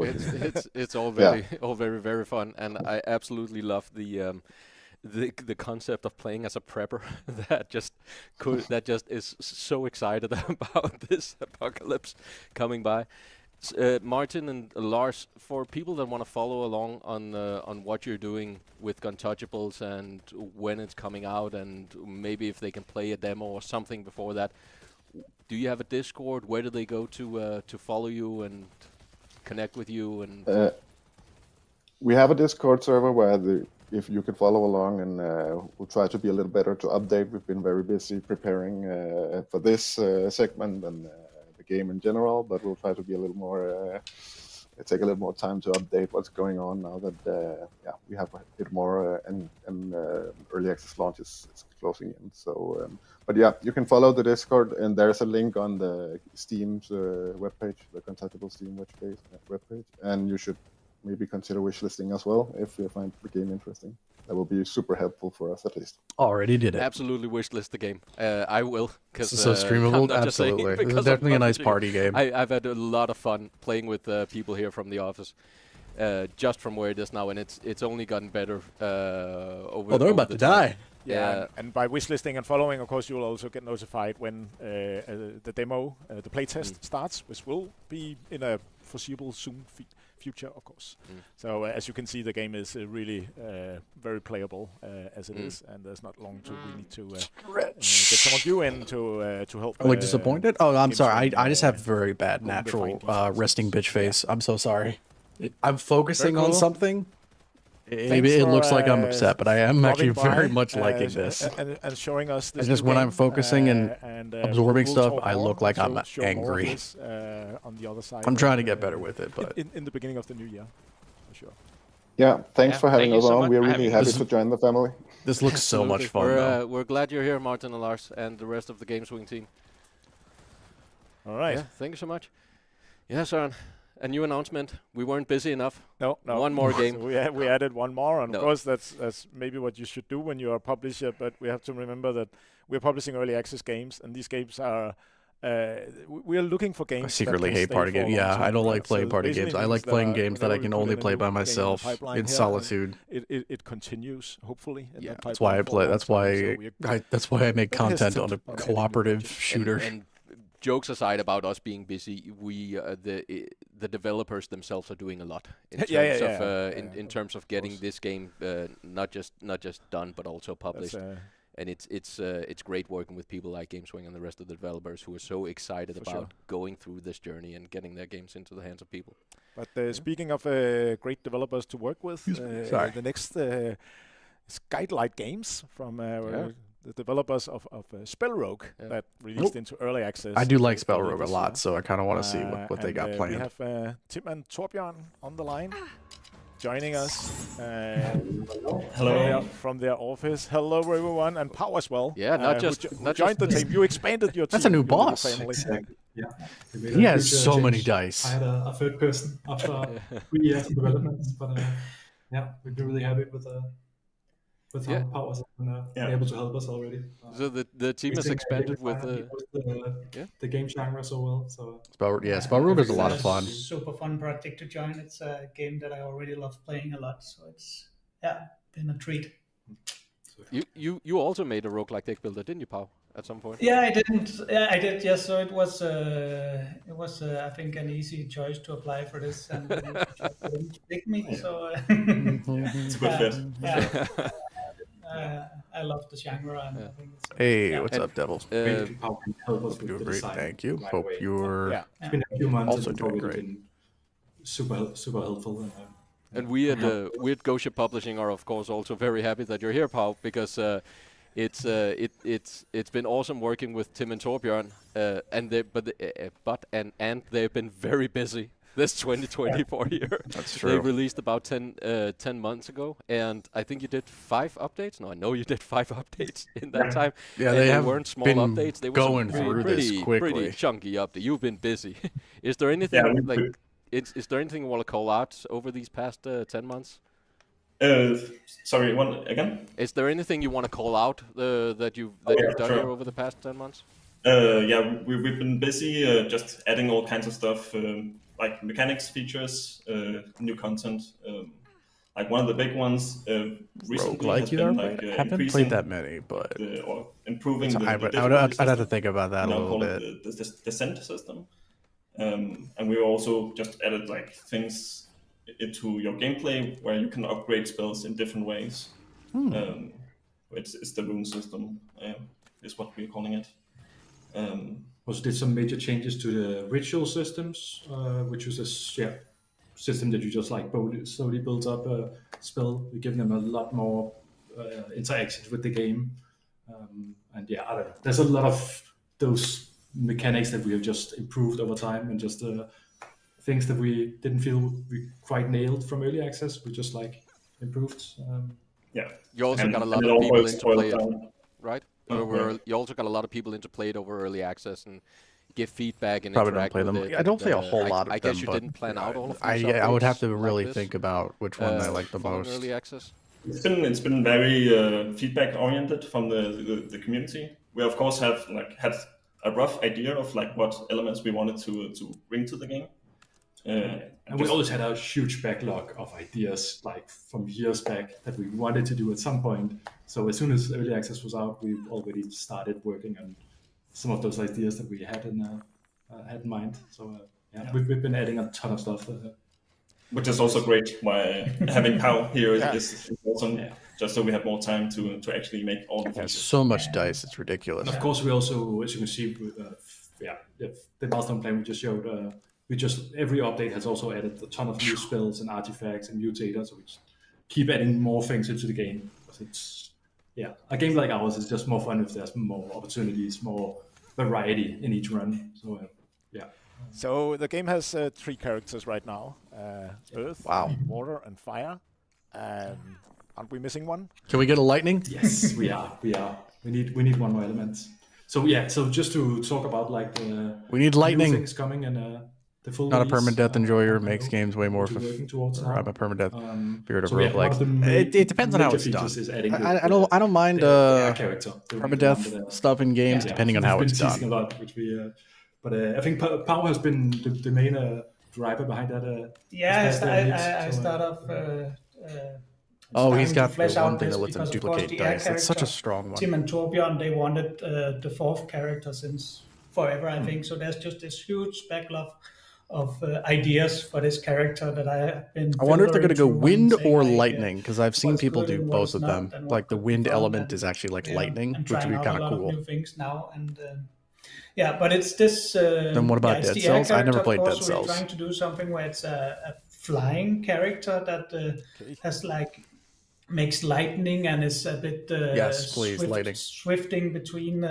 It's all very very fun, and I absolutely love the concept of playing as a prepper. that just is so excited about this apocalypse coming by. Martin and Lars, for people that want to follow along on what you're doing with Guntouchables and when it's coming out, and maybe if they can play a demo or something before that, do you have a Discord? Where do they go to follow you and connect with you? And we have a Discord server where if you can follow along, and we'll try to be a little better to update. We've been very busy preparing for this segment and the game in general, but we'll try to be a little more, take a little more time to update what's going on now that we have a bit more and early access launch is closing in. So, but yeah, you can follow the Discord, and there's a link on the Steam's webpage, the Guntouchable Steam webpage, and you should maybe consider wishlisting as well if you find the game interesting. That will be super helpful for us, at least. Already did it. Absolutely wishlist the game. I will. Cause so streamable? Absolutely. This is definitely a nice party game. I've had a lot of fun playing with people here from the office, just from where it is now, and it's only gotten better over. Oh, they're about to die. Yeah, and by wishlisting and following, of course, you will also get notified when the demo, the playtest starts, which will be in a foreseeable soon future, of course. So as you can see, the game is really very playable as it is, and there's not long to we need to get some of you in to help. Am I disappointed? Oh, I'm sorry. I just have very bad natural resting bitch face. I'm so sorry. I'm focusing on something. It looks like I'm upset, but I am actually very much liking this. And showing us this. It's just when I'm focusing and absorbing stuff, I look like I'm angry. On the other side. I'm trying to get better with it, but in the beginning of the new year, for sure. Yeah, thanks for having us on. We're really happy to join the family. This looks so much fun. We're glad you're here, Martin and Lars, and the rest of the Game Swing team. All right. Yeah, thank you so much. Yeah, Søren. A new announcement. We weren't busy enough. No. One more game. So we added one more, and of course that's maybe what you should do when you are a publisher. But we have to remember that we're publishing early access games, and these games are we are looking for games. I secretly that can hate stay party for a games. long Yeah, time, I don't right? like playing So party basically games. I means like playing that games that I whenever can we put only in a play new by game in the myself pipeline in here, solitude. it continues hopefully. In Yeah, the that's why I pipeline for a play. long That's time, why so we're that's why I make bit content on hesitant a on adding new cooperative budget. shooter. And jokes aside about us being busy, the developers themselves are doing a lot in terms of in terms of getting this game not just done but also published. And it's great working with people like GameSwing and the rest of the developers who are so excited about going through this journey and getting their games into the hands of people. But speaking of great developers to work with, the next is Guidelight Games from the developers of Spell Rogue that released into early access. I do like Spell Rogue a lot, so I kind of want to see what they got planned. We have Tim and Torbjørn on the line, joining us. Hello. From their office. Hello, everyone, and Pau as well. Yeah, not just joined the team. You expanded your team. That's a new boss. Exactly. Yeah. He has so many dice. I had a third person after 3 years of development, but we've been really happy with how Pau was able to help us already. So the team has expanded with the game genre so well. So Spell Rogue is a lot of fun. Super fun project to join. It's a game that I already love playing a lot, so it's been a treat. You also made a roguelike deck builder, didn't you, Pau? At some point? Yeah, I didn't. Yeah, I did. Yes, so it was I think an easy choice to apply for this, and it didn't pick me. So it's a good fit. I love the genre. And I think it's, hey, what's up, Devils? Pau can help us doing with great. design Thank you. right Hope away. you're It's been a few months. also and doing it's already great. been super helpful. And we at Ghost Ship Publishing are of course also very happy that you're here, Pau, because it's been awesome working with Tim and Torbjørn, and they've been very busy this 2024 year. That's true. They released about 10 months ago, and I think you did 5 updates. No, I know you did 5 updates in that time. Yeah, and they have weren't small been updates. They were going some through pretty, this quickly. pretty chunky update. You've been busy. Is there anything is there anything you want to call out over these past 10 months? Sorry, one again? Is there anything you want to call out that you've done here over the past 10 months? We've been busy just adding all kinds of stuff, like mechanics, features, new content. Like one of the big ones recently has been I haven't played that many, but or improving the I'd difficulty have to think about that a little bit. The descent system, and we also just added like things into your gameplay where you can upgrade spells in different ways. It's the rune system, is what we're calling it. Also did some major changes to the ritual systems, which was a system that you just like slowly builds up a spell. We're giving them a lot more interactions with the game. And I don't know. There's a lot of those mechanics that we have just improved over time, and just things that we didn't feel we quite nailed from early access. We just like improved. You also got a lot of people into play it, right? You also got a lot of people into play it over early access and give feedback and Probably don't interact play with them. it. I don't play a whole lot of I them. guess you but didn't plan out all of them. I would have to really think about which one I like the most. Early access. It's been very feedback oriented from the community. We of course have had a rough idea of like what elements we wanted to bring to the game. And we always had a huge backlog of ideas, like from years back, that we wanted to do at some point. So as soon as early access was out, we already started working on some of those ideas that we had in mind. So we've been adding a ton of stuff. Which is also great. Why having Pau here is awesome. Just so we have more time to actually make all the features. So much dice, it's ridiculous. And of course, we also, as you can see, with the milestone plan we just showed. Every update has also added a ton of new spells and artifacts and mutators, so we just keep adding more things into the game. It's a game like ours is just more fun if there's more opportunities, more variety in each run. So So the game has 3 characters right now: Earth, Water, and Fire. Aren't we missing one? Can we get a lightning? Yes, we are. We need one more element. So just to talk about like we need lightning. New things coming and. Not a permadeath enjoyer makes games way more. I'm a permadeath figurative roguelike. It depends on how it's done. I don't mind permadeath stuff in games depending on how it's done. About, which we But I think Pau has been the main driver behind that. I start off. He's got flesh the one out thing this that lets him because, of course, duplicate the air dice. It's such a character, strong one. Tim and Torbjorn, they wanted the fourth character since forever, I think. So there's just this huge backlog of ideas for this character that I have been. I wonder if they're going to go wind or like, lightning, because I've seen people do both of them. Like the wind element is actually like lightning, which would be kind of cool. New things now, and but it's this. Then what about Dead Cells? I never played Dead Cells. We're trying to do something where it's a flying character that has like makes lightning and is a bit yes, please, lightning swifting between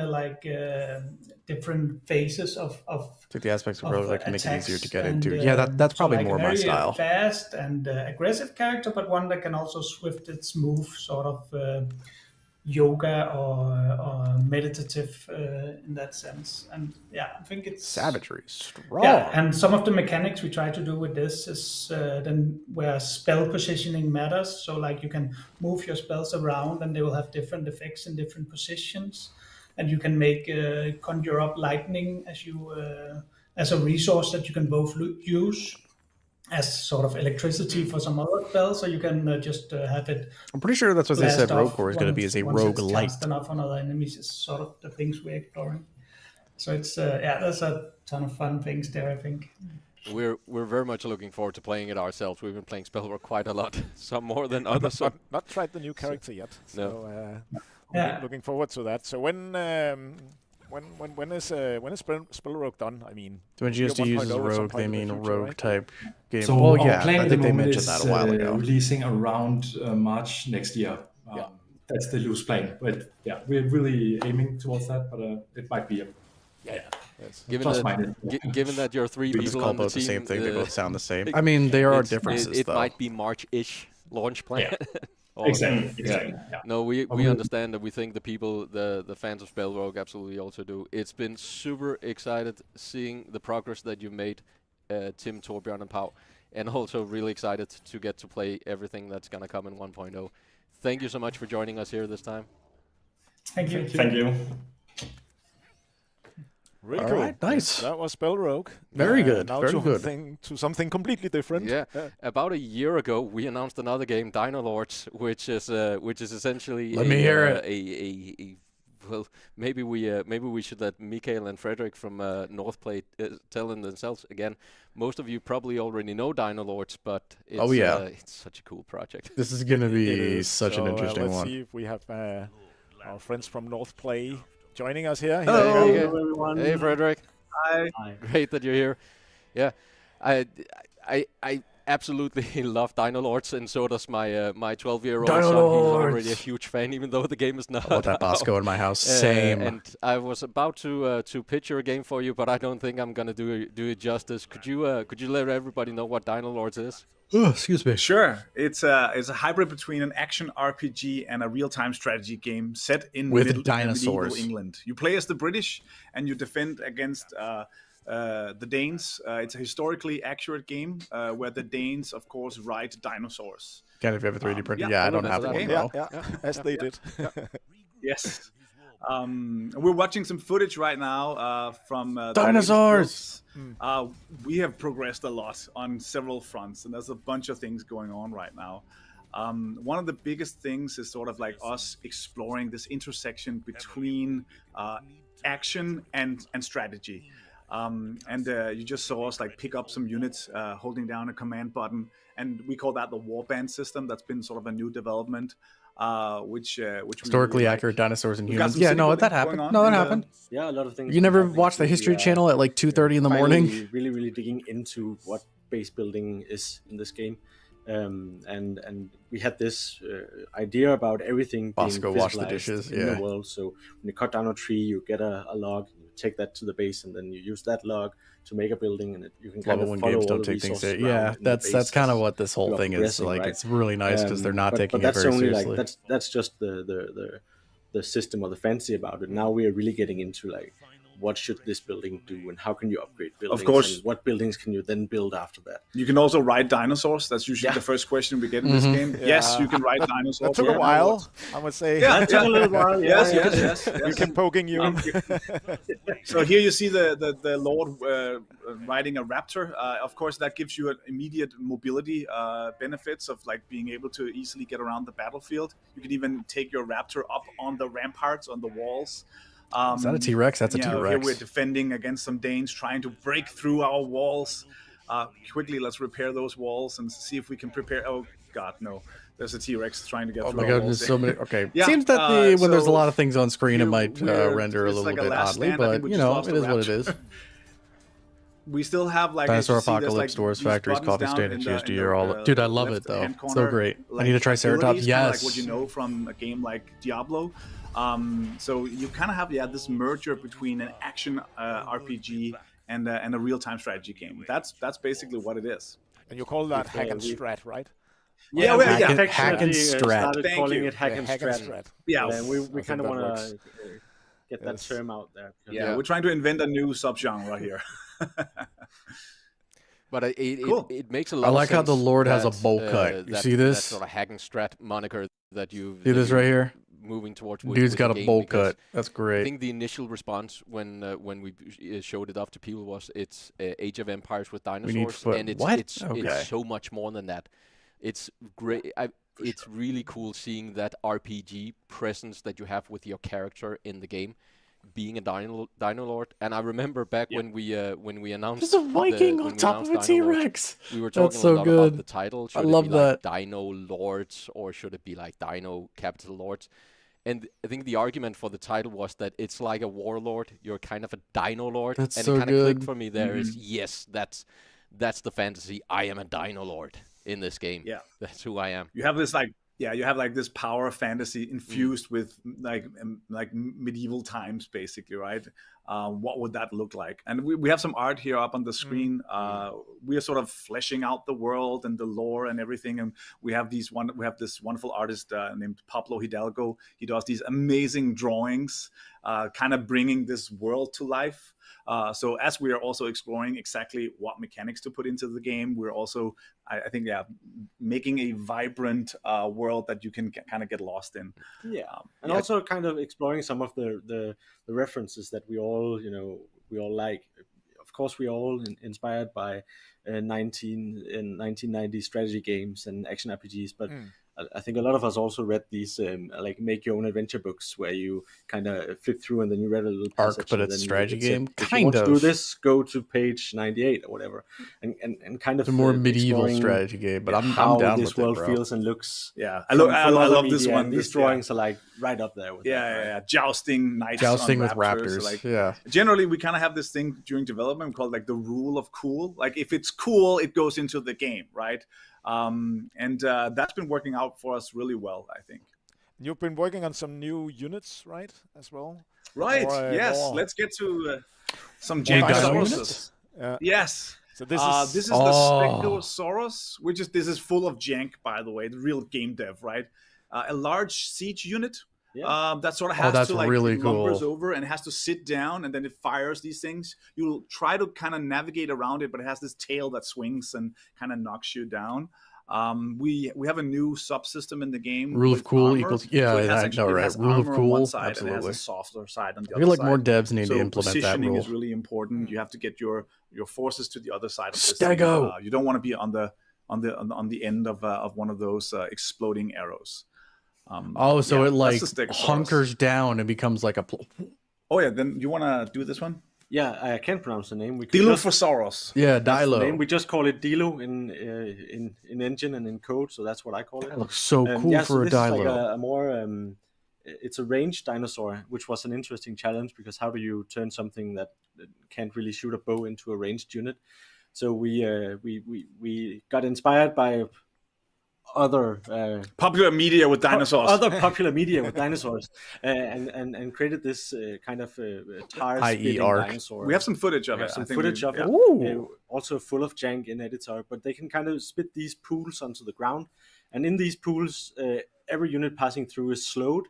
different phases of the aspects of like make it easier to get and, into. Yeah, that's probably so like more my style. Fast and aggressive character, but one that can also swift its move, sort of yoga or meditative in that sense. And I think it's savagery strong. And some of the mechanics we try to do with this is then where spell positioning matters. So like you can move your spells around and they will have different effects in different positions, and you can make conjure up lightning as a resource that you can both use as sort of electricity for some other spells, so you can just have it. I'm pretty sure that's what they said Rogue Core is going to be, as a rogue light. Enough on other enemies is sort of the things we're exploring. So it's there's a ton of fun things there, I think. We're very much looking forward to playing it ourselves. We've been playing Spellwork quite a lot, some more than others. Not tried the new character yet. No. So looking forward to that. So when is Spellrogue done? I mean, when GSG uses Rogue, they mean Rogue type game. So well, our plan I at think the they moment mentioned is that a while ago. releasing around March next year. That's the loose plan. But we're really aiming towards that. But it might be given that you're three people on the team, the same thing. They both sound the same. I mean, there are differences. It might be March-ish launch plan. Exactly. No, we understand that. We think the fans of Spellrogue absolutely also do. It's been super excited seeing the progress that you made, Tim, Torbjorn, and Pau, and also really excited to get to play everything that's going to come in 1.0. Thank you so much for joining us here this time. Thank you. Thank you. Really cool. Right, nice. That was Spellrogue. Very good. Now very good. To something completely different. Yeah. About a year ago, we announced another game, Dino Lords, which is essentially Let me hear it. Well, maybe we should let Mikael and Frederick from Northplay tell them themselves again. Most of you probably already know Dino Lords, but it's, it's such a cool project. This is going to be such an interesting one. Let's see if we have our friends from Northplay joining us here. Hello, everyone. Hey, Frederick. Hi. Great that you're here. Yeah, I absolutely love Dino Lords, and so does my 12-year-old son. He's already a huge fan, even though the game is not. I want that Bosco in my house. Same. And I was about to picture a game for you, but I don't think I'm gonna do it justice. Could you let everybody know what Dino Lords is? Oh, excuse me. Sure. It's a hybrid between an action RPG and a real-time strategy game set in with dinosaurs. Medieval England. You play as the British and you defend against the Danes. It's a historically accurate game where the Danes, of course, ride dinosaurs. Kind of have a 3D printer. I don't have one. Yeah, as they did. Yes. We're watching some footage right now from dinosaurs. We have progressed a lot on several fronts, and there's a bunch of things going on right now. One of the biggest things is sort of like us exploring this intersection between action and strategy. You just saw us like pick up some units holding down a command button, and we call that the warband system. That's been sort of a new development. Which historically accurate dinosaurs and humans. Yeah, no, that happened. No, that happened. Yeah, a lot of things. You never watched the History Channel at like 2:30 in the morning? Really digging into what base building is in this game, and we had this idea about everything. Bosco wash the dishes. In the world. So when you cut down a tree, you get a log. You take that to the base, and then you use that log to make a building, and you can kind of follow games all don't the take things. Yeah, that's kind of what this whole thing is like. Right? It's really nice because they're not taking it very seriously. Like, that's just the system or the fancy about it. Now we are really getting into like what should this building do, and how can you upgrade buildings? Of course. And what buildings can you then build after that? You can also ride dinosaurs. That's usually the first question we get in this game. Yeah. Yes, you can ride dinosaurs. That took a while, I would say. Yeah, That took a little while. Yes. We kept poking you. So here you see the Lord riding a raptor. Of course, that gives you an immediate mobility benefits of like being able to easily get around the battlefield. You can even take your raptor up on the ramparts, on the walls. Is that a T-Rex? That's a T-Rex. Here we're defending against some Danes trying to break through our walls. Quickly, let's repair those walls and see if we can prepare. Oh God, no! There's a T-Rex trying to get through. Oh my our God, walls. there's so many. Okay, Yeah, seems that when there's a so lot of things on screen, it here might render a it's little like a bit last oddly, stand. I think but we you just know, lost it the is what it raptor. is. We still have like Dinosaur as you see, there's, Apocalypse, like, stores, these factories, buttons coffee down stand, in and the- GSG in the, are all. Dude, I love it left though. hand So corner, great. I like, need to try abilities, Ceratops. kinda Yes. like what you know from a game like Diablo. So you kind of have this merger between an action RPG and a real-time strategy game. That's basically what it is. And you call that hack and strat, right? Yeah, hack and strat. Started Thank calling you. it hack Yeah, and hack and strat. strat. Yeah, And we I kind of think that want works. to get that term out there. because- Yeah, we're trying to invent a new subgenre here. But Cool. it makes a lot I of like how the sense Lord has a that, bowl cut. You that- see this? That sort of hack and strat moniker that you See this right here? moving towards. Dude's got a game, bowl because cut. That's I great. think the initial response when we showed it off to people was it's Age of Empires with dinosaurs, foot- and what? it's Okay. so much more than that. It's great. It's really cool seeing that RPG presence that you have with your character in the game, being a Dino Lord. And I remember back when we announced There's a Viking when on we top of a announced Dino Lords, T-Rex. we were That's talking so a lot good. about the title. Should I it love be like that. Dino Lords or should it be like Dino Capital Lords? And I think the argument for the title was that it's like a warlord. You're kind of a Dino Lord, That's and so it kind of clicked good. for me. There is yes, that's the fantasy. I am a Dino Lord in this game. Yeah. That's who I am. You have this this power of fantasy infused with like medieval times, basically, right? What would that look like? And we have some art here up on the screen. We are sort of fleshing out the world and the lore and everything. And we have this wonderful artist named Pablo Hidalgo. He does these amazing drawings, kind of bringing this world to life. So as we are also exploring exactly what mechanics to put into the game, we're also, I think, making a vibrant world that you can kind of get lost in. Yeah, and also kind of exploring some of the references that we all like. Of course, we all inspired by 1990 strategy games and action RPGs, but I think a lot of us also read these like make your own adventure books where you kind of flip through and then you read a little Arc, passage but and it's then strategy it said, game, if kind you want of. to do this, go to page 98 or whatever, and kind of It's a more medieval exploring strategy game, but I'm how down this with world it, bro. feels and looks. Yeah, from I other love this media, one. and these drawings are like right up there with that, right? Jousting knights, Jousting on with raptors. Like, Yeah. Generally, we kind of have this thing during development called like the rule of cool. Like if it's cool, it goes into the game, right? And that's been working out for us really well, I think. You've been working on some new units, right, as well? Right. Or, yes. more- Let's get to some More dino Jankosaurus. units? Yes. So this is the Spectrosaurus, this is full of jank, by the way, the real game dev, right? A large siege unit that sort of has that's to like really lumbers cool. over and has to sit down, and then it fires these things. You'll try to kind of navigate around it, but it has this tail that swings and kind of knocks you down. We have a new subsystem in the game. Rule of with cool armor. equals it has I know, it right? has Rule of armor on one cool, side, and it absolutely. has a softer side on the I other feel like side. more devs need So to implement that positioning rule. is really important. You have to get your forces to the other side of this. Stego. You don't want to be on the end of one of those exploding arrows. So it like that's the Stegosaurus. hunkers down and becomes like a. Oh yeah, then you want to do this one? Yeah, I can't pronounce the name. We could Dilophosaurus. Yeah, that's the name. Dilo. We just call it Dilo in engine and in code, so that's what I call it. That looks so cool yeah, for so a this is Dilo. like a more it's a ranged dinosaur, which was an interesting challenge because how do you turn something that can't really shoot a bow into a ranged unit? So we got inspired by other popular media with dinosaurs. Other popular media with dinosaurs, and created this kind of tire spitting Arc. dinosaur. We have some footage of it. Some I think footage of it. Ooh. Also full of jank in editor, but they can kind of spit these pools onto the ground, and in these pools, every unit passing through is slowed,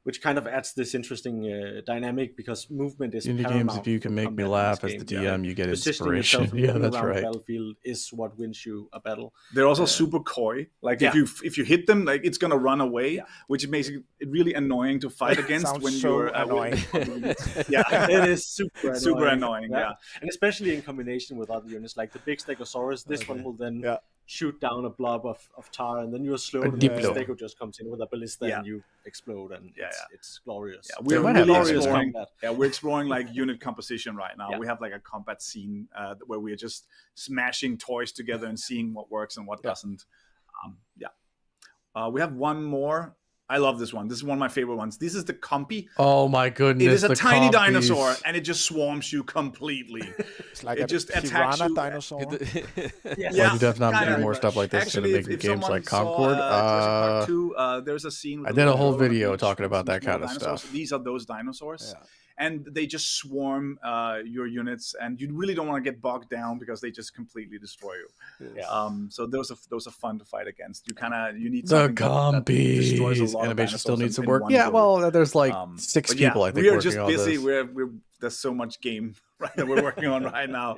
which kind of adds this interesting dynamic because movement is Indie paramount. games, if you can make me combat in laugh this as the game. DM, you get Positioning inspiration. yourself and Yeah, moving that's around the right. battlefield is what wins you a battle. They're also super coy. Like if you hit them, like it's gonna run away, which makes it really annoying to fight against Sounds when so you're annoying. Yeah, it is super annoying. Yeah, and especially in combination with other units like the big Stegosaurus. This one will then shoot down a blob of tar, and then you're slowed, and the Stego just comes in with a ballista, and you explode, and it's glorious. Yeah, we're really exploring. Yeah, we're exploring like unit composition right now. We have like a combat scene where we are just smashing toys together and seeing what works and what doesn't. We have one more. I love this one. This is one of my favorite ones. This is the Compy. Oh my goodness! It is a tiny Compies. dinosaur, and it just swarms you completely. It's like it just attacks you. Dinosaur. Why do you have not do more stuff like this Actually, instead of making games like saw, Concord? Jurassic Park 2, there's a scene. With I did a whole girl on a video beach talking with about some that kind of dinosaurs. stuff. These are those dinosaurs. And they just swarm your units, and you really don't want to get bogged down because they just completely destroy you. So those are fun to fight against. You need the something that destroys a Compies lot of animation still dinosaurs needs some in work. one Yeah, go. well, there's like 6 but people I think we are working just on busy. this. There's so much game that we're working on right now.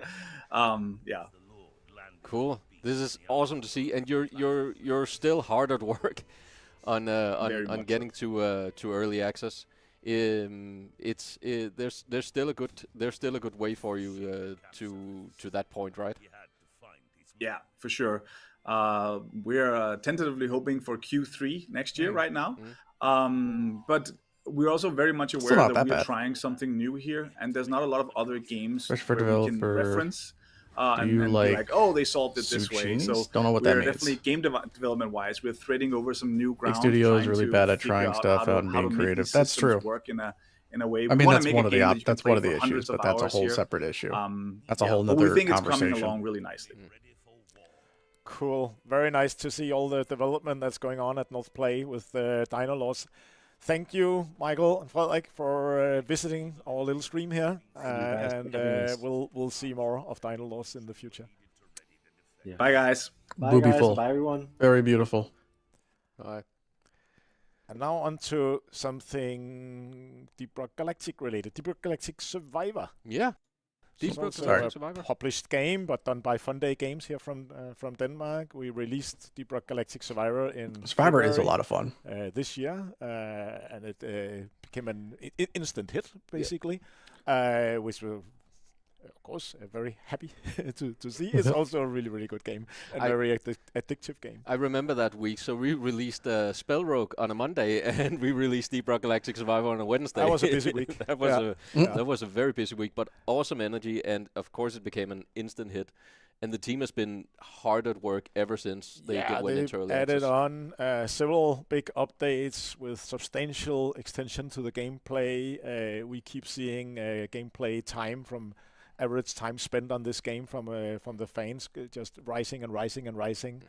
Cool. This is awesome to see, and you're still hard at work on getting to early access. There's still a good way for you to that point, right? Yeah, for sure. We're tentatively hoping for Q3 next year right now. But we're also very much aware that we're trying something new here, and there's not a lot of other games where we can reference and be like, oh, they solved it this way. So don't know what that we're means. definitely game development wise, we're threading over some new ground. Big Studio is trying really to bad at figure trying stuff how out and to being make creative. these That's systems true. Work in a way. I mean, that's make one a of the game that you can that's one of play the for hundreds issues, of but that's a hours whole here. separate issue. That's a Yeah, whole but nother we think it's conversation. coming along really nicely. Cool. Very nice to see all the development that's going on at North Play with Dino Laws. Thank you, Michael and Frederik, for visiting our little stream here, and we'll see more of Dino Laws in the future. Yeah. Bye, guys. Bye, guys. Bye, everyone. Very beautiful. Bye. And now on to something Deep Rock Galactic related. Deep Rock Galactic Survivor. Yeah. Deep Rock Survivor. Published game, but done by Funday Games here from Denmark. We released Deep Rock Galactic Survivor in Survivor is a lot of fun. This year, and it became an instant hit, basically, which we're, of course, very happy to see. It's also a really, really good game and very addictive game. I remember that week. So we released Spell Rogue on a Monday, and we released Deep Rock Galactic Survivor on a Wednesday. That was a busy week. that was a very busy week, but awesome energy, and of course it became an instant hit. And the team has been hard at work ever since they went into early added access. on several big updates with substantial extension to the gameplay. We keep seeing gameplay time from average time spent on this game from the fans just rising and rising and rising,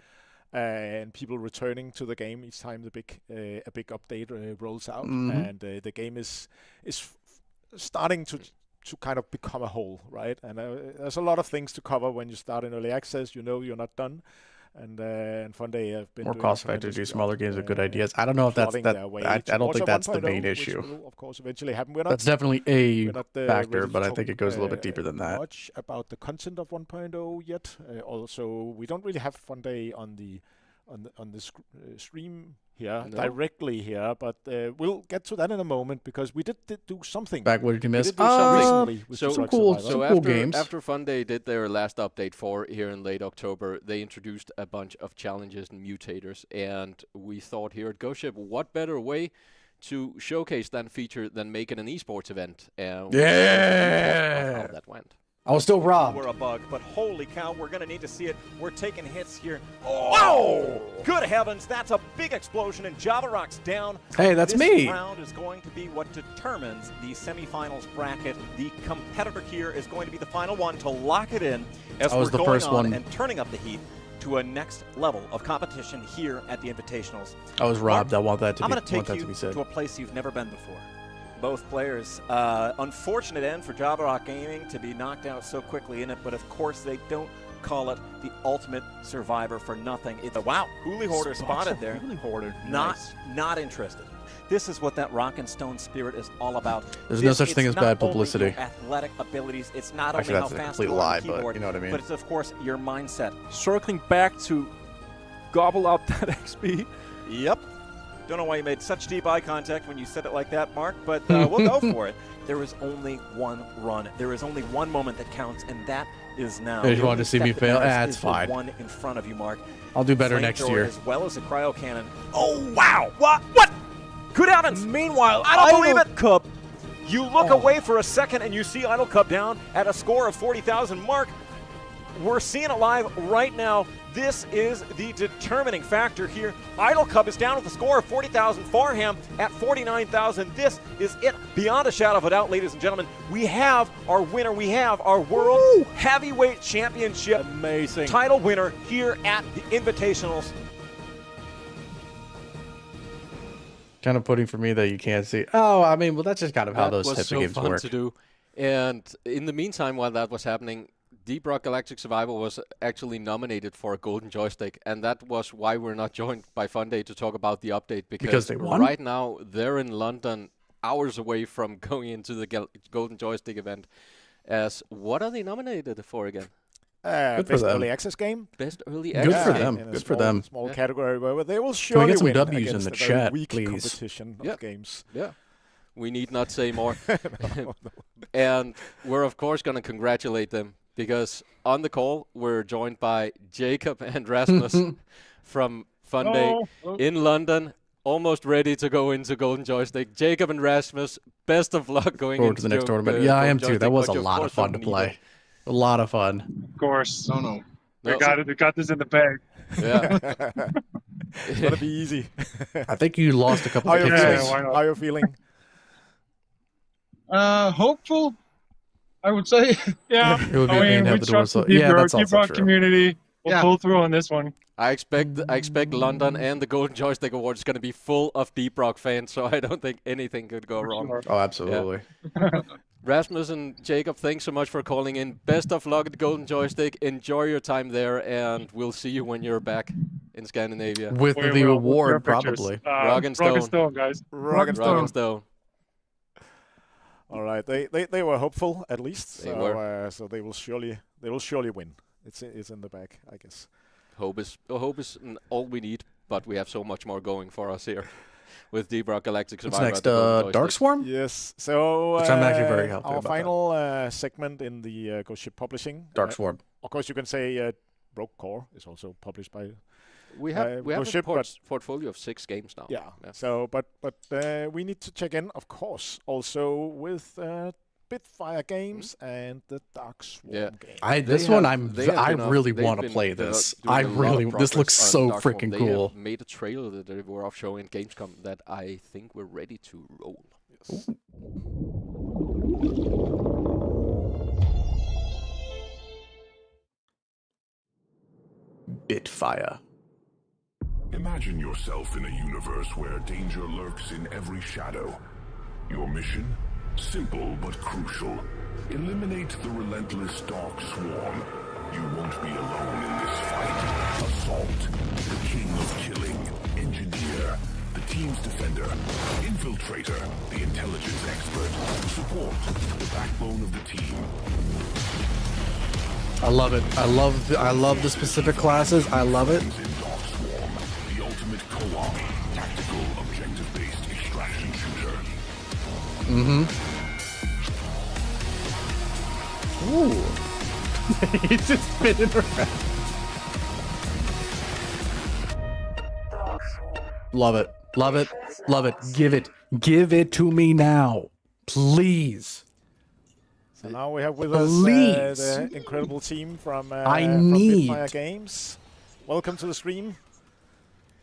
and people returning to the game each time a big update rolls out, and the game is starting to kind of become a whole, right? And there's a lot of things to cover when you start in early access. You know you're not done. And Funday have been more doing cost effective to do smaller games with good ideas. I don't know if that's that. I don't think that's the main issue. Will, of course, eventually happen. That's definitely a factor, but I think it goes a little bit deeper than that. Much about the content of 1.0 yet. Also, we don't really have Funday on the stream here directly here, but we'll get to that in a moment because we did do something. Back, what did you miss? We did do something recently with some cool games. After Funday did their last update here in late October, they introduced a bunch of challenges and mutators, and we thought here at Ghost Ship, what better way to showcase that feature than making an esports event? Yeah, how that went. I was still robbed. We're a bug, but holy cow, we're going to need to see it. We're taking hits here. Oh! Good heavens, that's a big explosion, and Java Rock's down. Hey, that's me. This round is going to be what determines the semifinals bracket. The competitor here is going to be the final one to lock it in as we're going on and turning up the heat to a next level of competition here at the Invitationals. I was robbed. I want that to I'm be going to take you said. to a place you've never been before. Both players. Unfortunate end for Java Rock Gaming to be knocked out so quickly in it, but of course they don't call it the ultimate survivor for nothing. It's a wow, Hooli Hoarder spotted there. Hooli Hoarder. Not interested. This is what that rock and stone spirit is all about. There's no such thing as bad publicity. It's not only your athletic abilities. It's not Actually, only how that's a fast complete you are on lie, the but keyboard, you know what I mean. but it's of course your mindset. Circling back to gobble up that XP. Yep. Don't know why you made such deep eye contact when you said it like that, Mark, but we'll go for it. There is only one run. There is only one moment that counts, and that is now. You wanted to see me fail? That's It's fine. The one in front of you, Mark. I'll do better next Flamethrower year. As well as a cryo cannon. Oh, wow. What? Good heavens. Meanwhile, I don't believe it. Cup. You look away for a second and you see Idle Cup down at a score of 40,000. Mark, we're seeing it live right now. This is the determining factor here. Idle Cup is down with a score of 40,000. Farham at 49,000. This is it beyond a shadow of a doubt, ladies and gentlemen. We have our winner. We have our World Heavyweight Championship title winner here at the Invitationals. Kind of putting for me that you can't see. Oh, I mean, well, that's just kind of how those types so of games fun work. to do. And in the meantime, while that was happening, Deep Rock Galactic Survival was actually nominated for a Golden Joystick, and that was why we're not joined by Funday to talk about the update, because they won? right now they're in London, hours away from going into the Golden Joystick event. As what are they nominated for again? Best early access game. Best early Good access for game. them. Good for them. Small category where they will Can we surely get some win W's in against the a very chat, weak please? competition of games. Yeah. We need not say more. And we're, of course, going to congratulate them, because on the call, we're joined by Jacob and Rasmus from Funday in London, almost ready to go into Golden Joystick. Jacob and Rasmus, best of luck going Forward into to the next tournament. Yeah, I am too. That was a lot of fun to play. A lot of fun. Of course. No. We got this in the bag. Yeah. It's going to be easy. I think you lost a couple How of you pixels. feeling? How are you feeling? Hopeful, I would say. Yeah. It would be a pain to have the doors trust so- yeah, that's Deep also Rock true. community will pull through on this one. I expect London and the Golden Joystick Awards is going to be full of Deep Rock fans, so I don't think anything could go wrong. Oh, absolutely. Yeah. Rasmus and Jacob, thanks so much for calling in. Best of luck at the Golden Joystick. Enjoy your time there, and we'll see you when you're back in Scandinavia. With the award, probably. Rock and Stone. Guys. Rock and Rock and Stone. All right, they were hopeful at least. They so, were. So they will surely win. It's in the bag, I guess. Hope is all we need, but we have so much more going for us here with Deep Rock Galactic Survivor. What's next? Dark Swarm? Yes. So Which I'm actually very happy our about final segment in the Ghost Ship Publishing. Dark Swarm. Of course, you can say Rogue Core is also published by. We have Ghost a Ship, portfolio of 6 games now. Yeah. So, but we need to check in, of course, also with Bitfire Games and the Dark Swarm game. I really want to play this. This looks so freaking cool. They have made a trailer that they were off showing Gamescom that I think we're ready to roll. Yes. Bitfire. Imagine yourself in a universe where danger lurks in every shadow. Your mission? Simple but crucial. Eliminate the relentless Dark Swarm. You won't be alone in this fight. Assault, the king of killing. Engineer, the team's defender. Infiltrator, the intelligence expert. Support, the backbone of the team. I love it. I love the specific classes. I love it. The ultimate co-op, tactical, objective-based extraction shooter. Ooh. He's just spinning around. Love it. Love it. Love it. Give it. Give it to me now. Please. So now we have with us the incredible team from Bitfire Games. Welcome to the stream.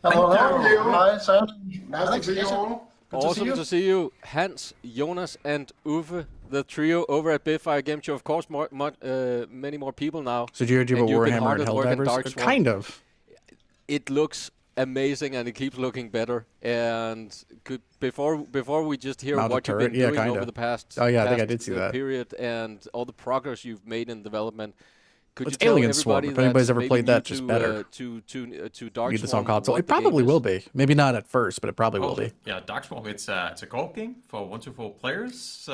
Hello, how are you? Hi, Sam. Nice to see you all. Awesome to see you, Hans, Jonas, and Uwe, the trio over at Bitfire Games. You're, of course, many more people now. So do you do Warhammer and Helldivers? Kind of. It looks amazing, and it keeps looking better. And before we just hear Mounted what you've turret, been doing over the past, I think I did see that period, and all the progress you've made in development, Could It's you tell Alien Swarm. everybody If anybody's that's ever maybe played new that, just better. to Dark Need this on Swarm, console. what It the game probably will is? be. Maybe not at first, but it probably will be. Yeah, Darkswarm, it's a co-op game for 1 to 4 players.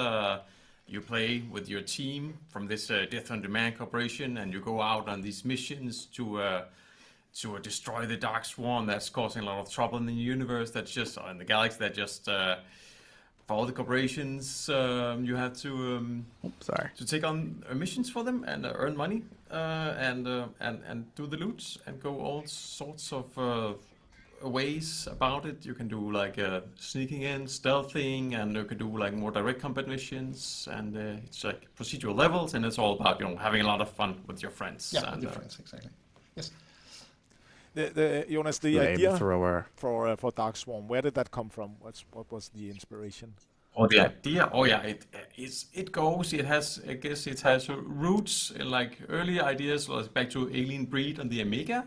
You play with your team from this Death on Demand corporation, and you go out on these missions to destroy the Dark Swarm that's causing a lot of trouble in the universe. That's just in the galaxy. That just for all the corporations, you have to to take on missions for them and earn money and do the loot and go all sorts of ways about it. You can do like sneaking in, stealthing, and you can do like more direct combat missions, and it's like procedural levels, and it's all about having a lot of fun with your friends. Yeah, and, with your friends, exactly. Yes. Jonas, the idea for Dark Swarm, where did that come from? What was the inspiration? Oh, the idea. Oh, yeah. It goes. It has. I guess it has roots in like early ideas, like back to Alien Breed on the Amiga,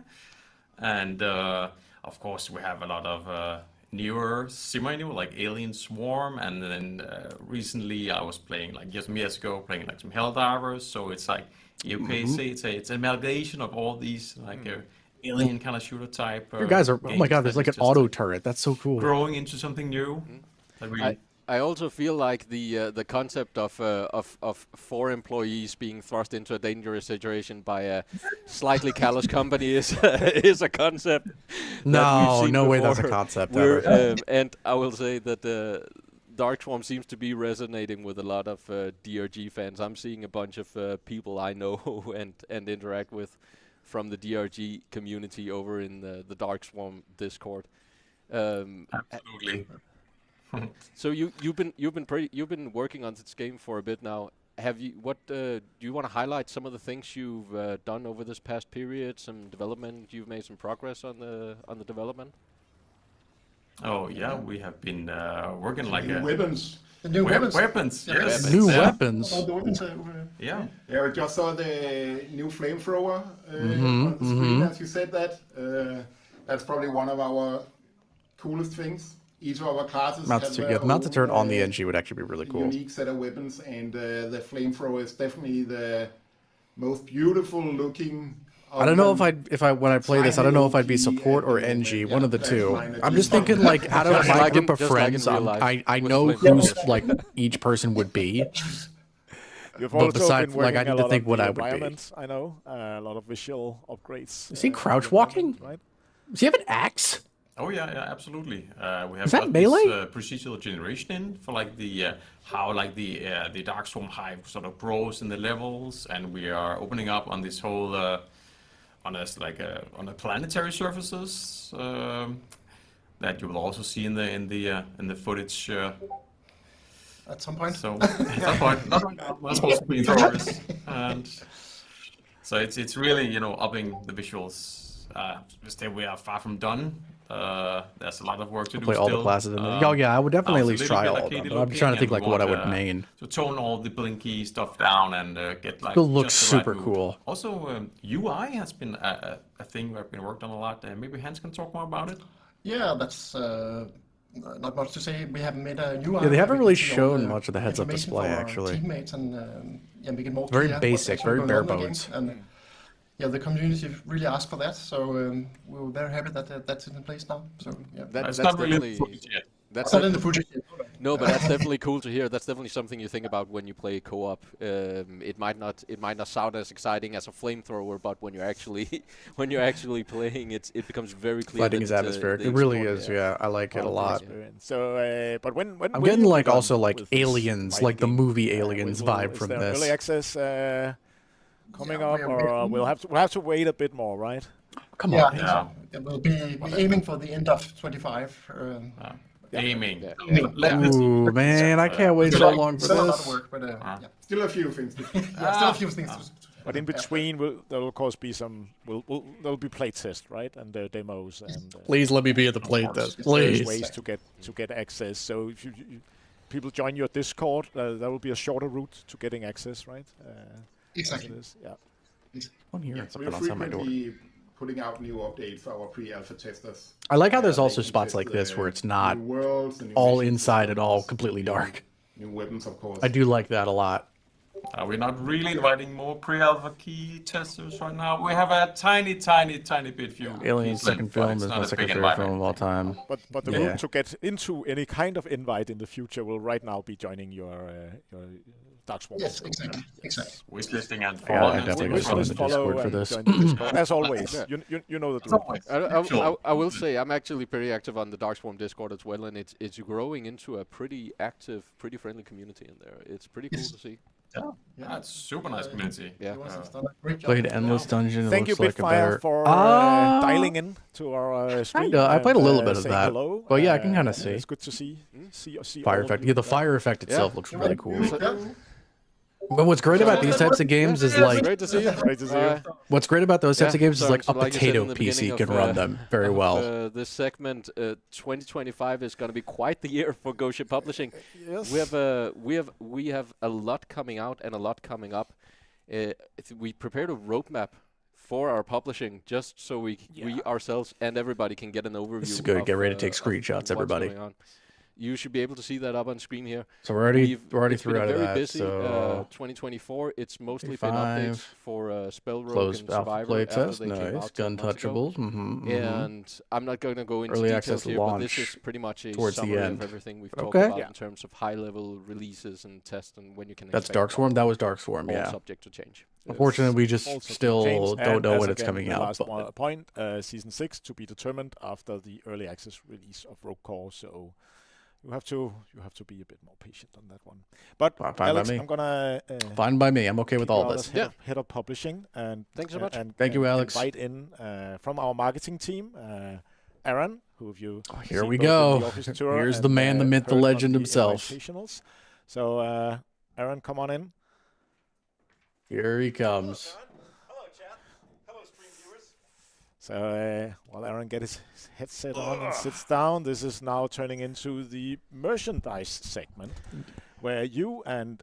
and of course we have a lot of newer, semi-new, like Alien Swarm, and then recently I was playing like years ago, playing like some Helldivers. So it's like you can say it's an amalgamation of all these like alien kind of shooter type. You guys are. Oh my god! There's like an auto turret. That's so cool. Growing into something new. I also feel like the concept of 4 employees being thrust into a dangerous situation by a slightly callous company is a concept. No way that's a concept ever. And I will say that Dark Swarm seems to be resonating with a lot of DRG fans. I'm seeing a bunch of people I know and interact with from the DRG community over in the Dark Swarm Discord. Absolutely. So you've been working on this game for a bit now. Have you? Do you want to highlight some of the things you've done over this past period? Some development you've made some progress on the development. Oh yeah, we have been working like weapons. The new weapons. Weapons. Yes. New weapons. Yeah. Yeah, I just saw the new flamethrower on the screen as you said that. That's probably one of our coolest things. Each of our classes the mounted turret on the NG would actually be really cool. Unique set of weapons, and the flamethrower is definitely the most beautiful looking. I don't know if I when I play this, I don't know if I'd be support or NG, one of the two. I'm just thinking like out of my group of friends, I know who's like each person would be. You've but also besides, been working like I need to think what I would be. I know a lot of visual upgrades. Is he crouch walking? Right? Does he have an axe? Oh yeah, absolutely. We have Is that got melee? this procedural generation in for like the how like the Dark Swarm hive sort of grows in the levels, and we are opening up on this whole on the planetary surfaces that you will also see in the footage. At some point. So at some point, not right now. We're supposed to be throwers, and so it's really upping the visuals. Still, we are far from done. There's a lot of work to do. Play all the classes in there. Oh yeah, I would definitely at least try all of them. But I'm trying to think like what I would main. To tone all the blinky stuff down and get like. It looks just the right super mood. cool. Also, UI has been a thing we've been worked on a lot. Maybe Hans can talk more about it. Yeah, that's not much to say. We haven't made a UI. Yeah, they haven't really shown much of the heads-up display actually. Teammates and make it more very clear basic, very bare bones. And yeah, the community really asked for that, so we were very happy that that's in place now. So yeah, that's not really definitely. in the footage yet. That's not in the footage yet. No, but that's definitely cool to hear. That's definitely something you think about when you play co-op. It might not sound as exciting as a flamethrower, but when you're actually playing, it becomes very clear. Lighting is atmospheric. It really is. Yeah, I like it a lot. So, but when I'm getting like also like Aliens, like the movie Aliens vibe from this. Early access coming up, or we'll have to wait a bit more, right? Come on. Yeah, we'll be aiming for the end of 25. Aiming. Ooh, man, I can't wait so long for Still a lot of this. work, but still a few things. Still a few things. But in between, there will of course be some. There'll be play test, right, and demos. And Please let me be at the play test, there's please. ways to get access. So if people join your Discord, there will be a shorter route to getting access, right? Exactly. Yeah. One here. We're Something outside my door. frequently putting out new updates for our pre-alpha testers. I like how there's also spots like this where it's not new worlds, the new all missions, inside and all completely dark. New weapons, of course. I do like that a lot. We're not really inviting more pre-alpha key testers right now. We have a tiny bit few. Alien's second film is my second favorite film of all time. But the route to get into any kind of invite in the future will right now be joining your Darkswarm. Yes, exactly. Wishlisting and I definitely got to join the Discord for this. As always, you know the drill. I will say I'm actually pretty active on the Darkswarm Discord as well, and it's growing into a pretty active, pretty friendly community in there. It's pretty cool to see. Yeah, it's super nice community. Yeah. Played Endless Dungeon. Thank you, looks like Bitfire, a better... for dialing in to our stream. I played a little bit of say that. Hello. But yeah, I can kind of see. It's good to see Fire effect. Yeah, the fire effect itself looks really cool. But what's great about these types of games is like... Great to see you. Great to see you. What's great about those types of games is like a like you said potato in the PC beginning can of, run them very well. This segment, 2025 is going to be quite the year for Ghost Ship Publishing. Yes. We have a lot coming out and a lot coming up. We prepared a roadmap for our publishing just so we ourselves and everybody can get an overview. This is good. Get ready to take screenshots, everybody. You should be able to see that up on screen here. So we're already through out of that. Busy, so 2024. It's mostly been updates for Spell Rogue and Survivor. Play test, they came nice. out Gun touchables. And I'm not going to go into early details access here, launch but this is pretty much a towards summary the end. of everything we've talked about in terms of high-level releases and tests and when you can. That's Darkswarm. That was Darkswarm. Yeah. All subject to change. Unfortunately, we just still don't know when it's coming out. Last point, season 6 to be determined after the early access release of Rogue Core. So. You have to be a bit more patient on that one. But fine Alex, by me. I'm gonna fine by me. I'm okay with all this. Head of publishing and thanks so much. Thank you, Alex. Invite in from our marketing team, Aaron, who have you? Here we go. Here's the man, the myth, the legend himself. So, Aaron, come on in. Here he comes. So while Aaron gets his headset on and sits down, this is now turning into the merchandise segment, where you and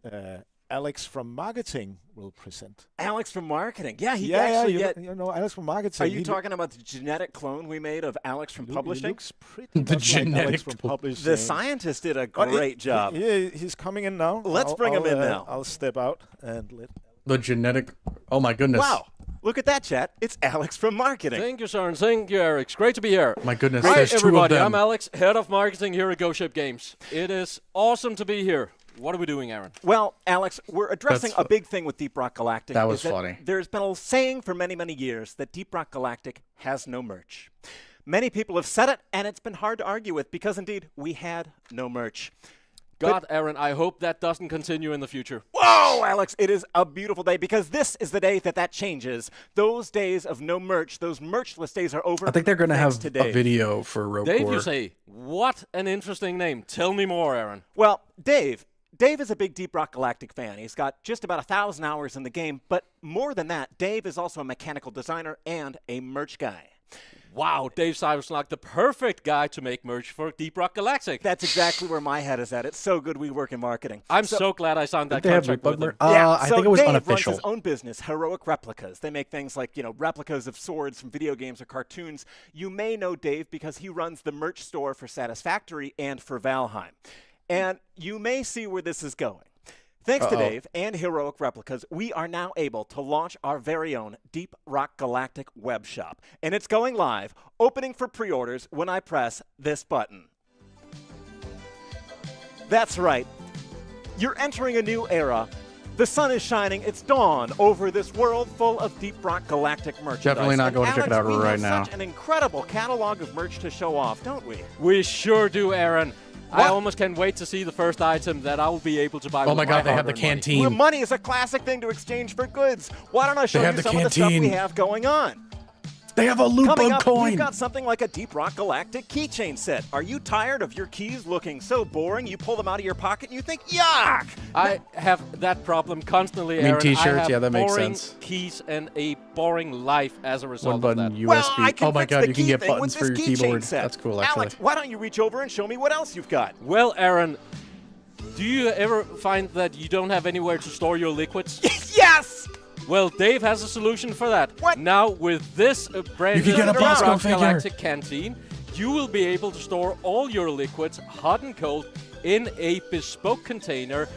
Alex from marketing will present. Alex from marketing, yeah, you know Alex from marketing. Are you talking about the genetic clone we made of Alex from publishing? He looks pretty much like Alex from publishing. The scientist did a great job. Yeah, he's coming in now. Let's bring him in now. I'll step out and let. The genetic. Oh my goodness! Wow. Look at that, chat. It's Alex from marketing. Thank you, Søren. Thank you, Eric. It's great to be here. My goodness, Hi, there's everybody. 2 of them. I'm Alex, head of marketing here at Ghost Ship Games. It is awesome to be here. What are we doing, Aaron? Well, Alex, we're addressing a big thing with Deep Rock Galactic. That was funny. There's been a saying for many, many years that Deep Rock Galactic has no merch. Many people have said it, and it's been hard to argue with because, indeed, we had no merch. God, Aaron, I hope that doesn't continue in the future. Whoa, Alex, it is a beautiful day because this is the day that changes. Those days of no merch, those merchless days are over. I think they're going to have a video for Rogue Dave, Core. you say, what an interesting name. Tell me more, Aaron. Well, Dave is a big Deep Rock Galactic fan. He's got just about 1,000 hours in the game, but more than that, Dave is also a mechanical designer and a merch guy. Wow, Dave Cyberslock, the perfect guy to make merch for Deep Rock Galactic. That's exactly where my head is at. It's so good we work in marketing. I'm so glad I signed that They have contract with him. I think it was Dave unofficial. runs his own business, Heroic Replicas. They make things like, replicas of swords from video games or cartoons. You may know Dave because he runs the merch store for Satisfactory and for Valheim. And you may see where this is going. Thanks to Dave and Heroic Replicas, we are now able to launch our very own Deep Rock Galactic web shop. And it's going live, opening for pre-orders when I press this button. That's right. You're entering a new era. The sun is shining. It's dawn over this world full of Deep Rock Galactic merchandise. Definitely not going to check it out right now. We have such an incredible catalog of merch to show off, don't we? We sure do, Aaron. I almost can't wait to see the first item that I will be able to buy. Oh my God, they have the canteen. Well, money is a classic thing to exchange for goods. Why don't I show you some of the stuff we have going on? They have a loot Coming bug up, coin. We've got something like a Deep Rock Galactic keychain set. Are you tired of your keys looking so boring you pull them out of your pocket and you think, yuck? I have that problem constantly, I mean, Aaron. T-shirts, I have that makes boring sense. keys and a boring life as a result One button of that. USB. Well, I can oh my fix God, the you can key get thing buttons with for your this keychain keyboard. set. That's cool, actually. Alex, why don't you reach over and show me what else you've got? Well, Aaron, do you ever find that you don't have anywhere to store your liquids? Yes! Well, Dave has a solution for that. What? Now, with this brand You can get a Bosco figure. Galactic canteen, you will be able to store all your liquids, hot and cold, in a bespoke container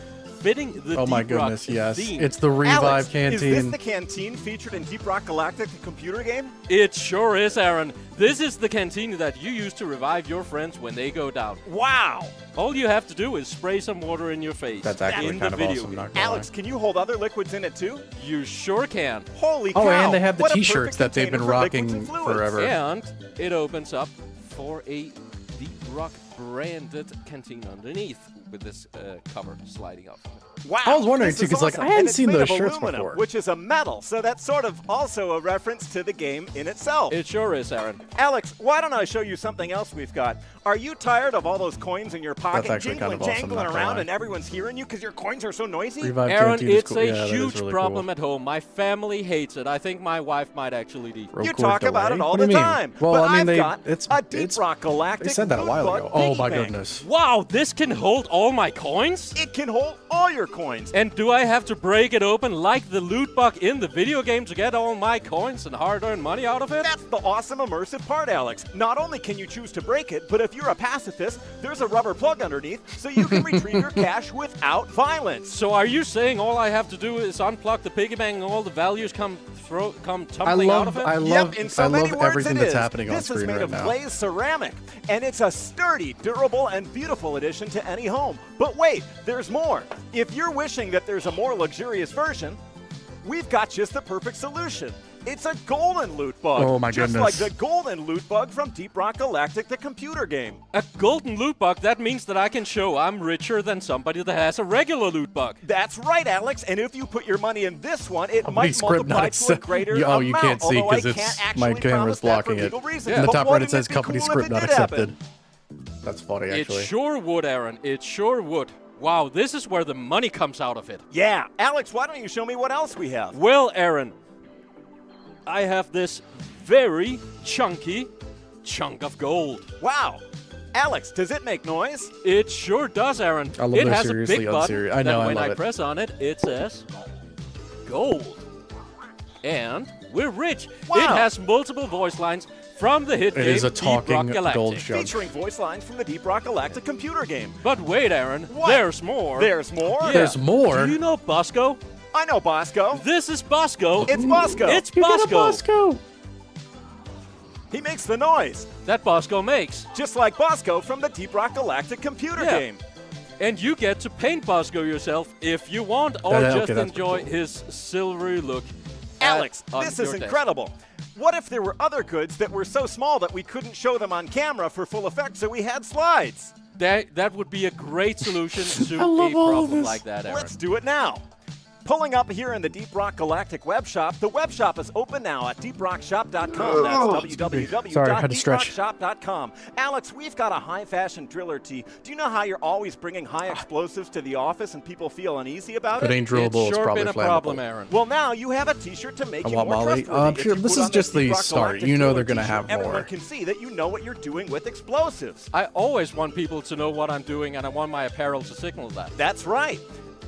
fitting the Oh my Deep Rock goodness, yes. theme. It's the Revive Alex, canteen. is this the canteen featured in Deep Rock Galactic, the computer game? It sure is, Aaron. This is the canteen that you use to revive your friends when they go down. Wow. All you have to do is spray some water in your face. That's actually in kind the of video awesome, game. not gonna Alex, can you hold other liquids in it too? You sure can. Holy cow. Oh, and they have the What a T-shirts perfect that they've been container for liquids rocking and fluids. forever. And it opens up for a Deep Rock branded canteen underneath with this cover sliding up. Wow. I was wondering this too, is because like awesome. I hadn't And it's seen made those of shirts aluminum, before. which is a metal, so that's sort of also a reference to the game in itself. It sure is, Aaron. Alex, why don't I show you something else we've got? Are you tired of all those coins in your pocket That's actually jingling, kind of awesome, jangling not gonna around lie. and everyone's hearing you because your coins are so noisy? Revive Aaron, canteen is it's cool. a Yeah, that is huge really problem cool. at home. My family hates it. I think my wife might actually leave. You Record talk about delay? it all What do the you mean? time. Well, but I mean, I've got it's a Deep Rock Galactic They said that a while Loot ago. Bug Oh piggy my bank. goodness. Wow, this can hold all my coins? It can hold all your coins. And do I have to break it open like the loot bug in the video game to get all my coins and hard-earned money out of it? That's the awesome immersive part, Alex. Not only can you choose to break it, but if you're a pacifist, there's a rubber plug underneath so you can retrieve your cash without violence. So are you saying all I have to do is unplug the piggy bank and all the values come tumbling out of it? I love, Yep, in so I many love words everything it that's is. happening on This screen is made right of now. glazed ceramic, and it's a sturdy, durable, and beautiful addition to any home. But wait, there's more. If you're wishing that there's a more luxurious version, we've got just the perfect solution. It's a golden loot bug. Oh my just goodness. like the golden loot bug from Deep Rock Galactic, the computer game. A golden loot bug, that means that I can show I'm richer than somebody that has a regular loot bug. That's right, Alex. And if you put your money in this one, it Company might script multiply not to a accept- greater Oh, amount. you can't see although I because can't it's actually my camera's promise that for blocking it. legal reasons. In the But top right, wouldn't it says be company cool if script it not did happen? accepted. That's funny, actually. It sure would, Aaron. It sure would. Wow, this is where the money comes out of it. Yeah. Alex, why don't you show me what else we have? Well, Aaron, I have this very chunky chunk of gold. Wow. Alex, does it make noise? It sure does, Aaron. I love it those has a seriously big button unserious. I know, that I when love I it. press on it, it says gold. And we're rich. Wow. It has multiple voice lines from the hit It game is a Deep talking Rock Galactic. gold jug. Featuring voice lines from the Deep Rock Galactic computer game. But wait, Aaron, What? there's more. There's more? Yeah. There's more? Do you know Bosco? I know Bosco. This is Bosco. It's Bosco. It's You get a Bosco. Bosco. He makes the noise. That Bosco makes. Just like Bosco from the Deep Rock Galactic computer Yeah. game. And you get to paint Bosco yourself if you want, or Okay, just that's enjoy cool. his silvery look. Alex, on this your is desk. incredible. What if there were other goods that were so small that we couldn't show them on camera for full effect, so we had slides? That would be a great solution to I love a all of problem this. like that, Aaron. Let's do it now. Pulling up here in the Deep Rock Galactic web shop. The web shop is open now at deeprockshop.com. That's Sorry, I had to stretch. www.deeprockshop.com. Alex, we've got a high-fashion driller tee. Do you know how you're always bringing high explosives to the office and people feel uneasy about If it it? ain't drillable, It's it's sure probably been a flammable. problem, Aaron. Well, now you have a T-shirt to make I you want more Molly. trustworthy. If Sure, you this put is on just Deep the Rock start. Galactic You know driller they're gonna t-shirt, have everyone more. can see that you know what you're doing with explosives. I always want people to know what I'm doing, and I want my apparel to signal that. That's right.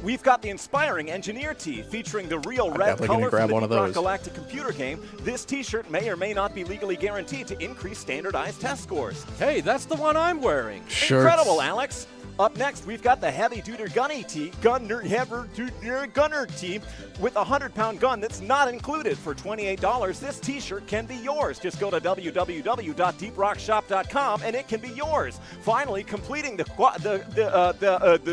We've got the inspiring engineer tee featuring the real red definitely gonna color grab from one the of Deep Rock those. Galactic computer game. This t-shirt may or may not be legally guaranteed to increase standardized test scores. Hey, that's the one I'm wearing. Shirts. Incredible, Alex. Up next, we've got the Heavy Duty Gunny tee, Gunner tee, with a 100-pound gun that's not included. For $28, this t-shirt can be yours. Just go to www.deeprockshop.com and it can be yours. Finally, completing the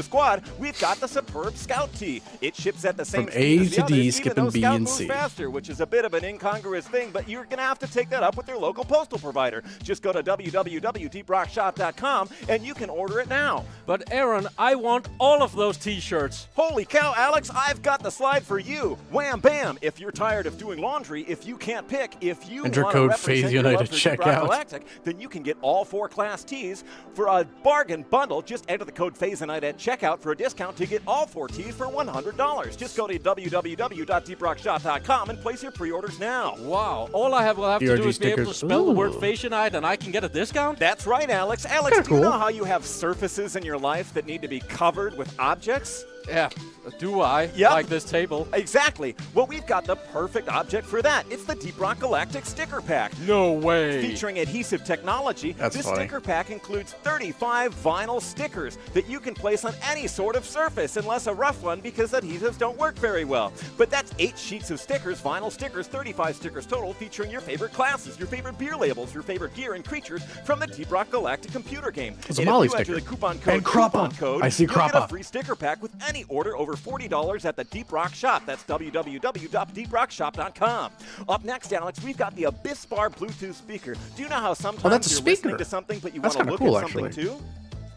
squad, we've got the superb Scout tee. It ships at the same From speed A as the to D, others, even skipping though B Scout and moves C. faster, which is a bit of an incongruous thing, but you're going to have to take that up with your local postal provider. Just go to www.deeprockshop.com and you can order it now. But Aaron, I want all of those t-shirts. Holy cow, Alex, I've got the slide for you. Wham bam. If you're tired of doing laundry, if you can't pick, if you Enter want to code represent Faith your United love for Deep Rock checkout. Galactic, then you can get all 4 class tees for a bargain bundle. Just enter the code FAZENIGHT at checkout for a discount to get all 4 tees for $100. Just go to www.deeprockshop.com and place your pre-orders now. Wow, all I will have to DRG do is be able to stickers. spell the word Ooh. Facianite and I can get a discount? That's right, Alex. Alex, Kinda do you know cool. how you have surfaces in your life that need to be covered with objects? Yeah, do I? Yep. Like this table? Exactly. Well, we've got the perfect object for that. It's the Deep Rock Galactic Sticker Pack. No way. Featuring adhesive technology, this sticker pack includes 35 vinyl stickers that you can place on any sort of surface, unless a rough one, because adhesives don't work very well. But that's 8 sheets of stickers, vinyl stickers, 35 stickers total, featuring your favorite classes, your favorite beer labels, your favorite gear and creatures from the Deep Rock Galactic computer game. It's a Molly if you sticker. enter the coupon code, And Crappa. I see you'll get a Crappa. free sticker pack with any order over $40 at the Deep Rock Shop. That's www.deeprockshop.com. Up next, Alex, we've got the Abyss Bar Bluetooth speaker. Do you know how sometimes that's a you're speaker. listening to something but you That's want to look kinda cool, at something actually. too?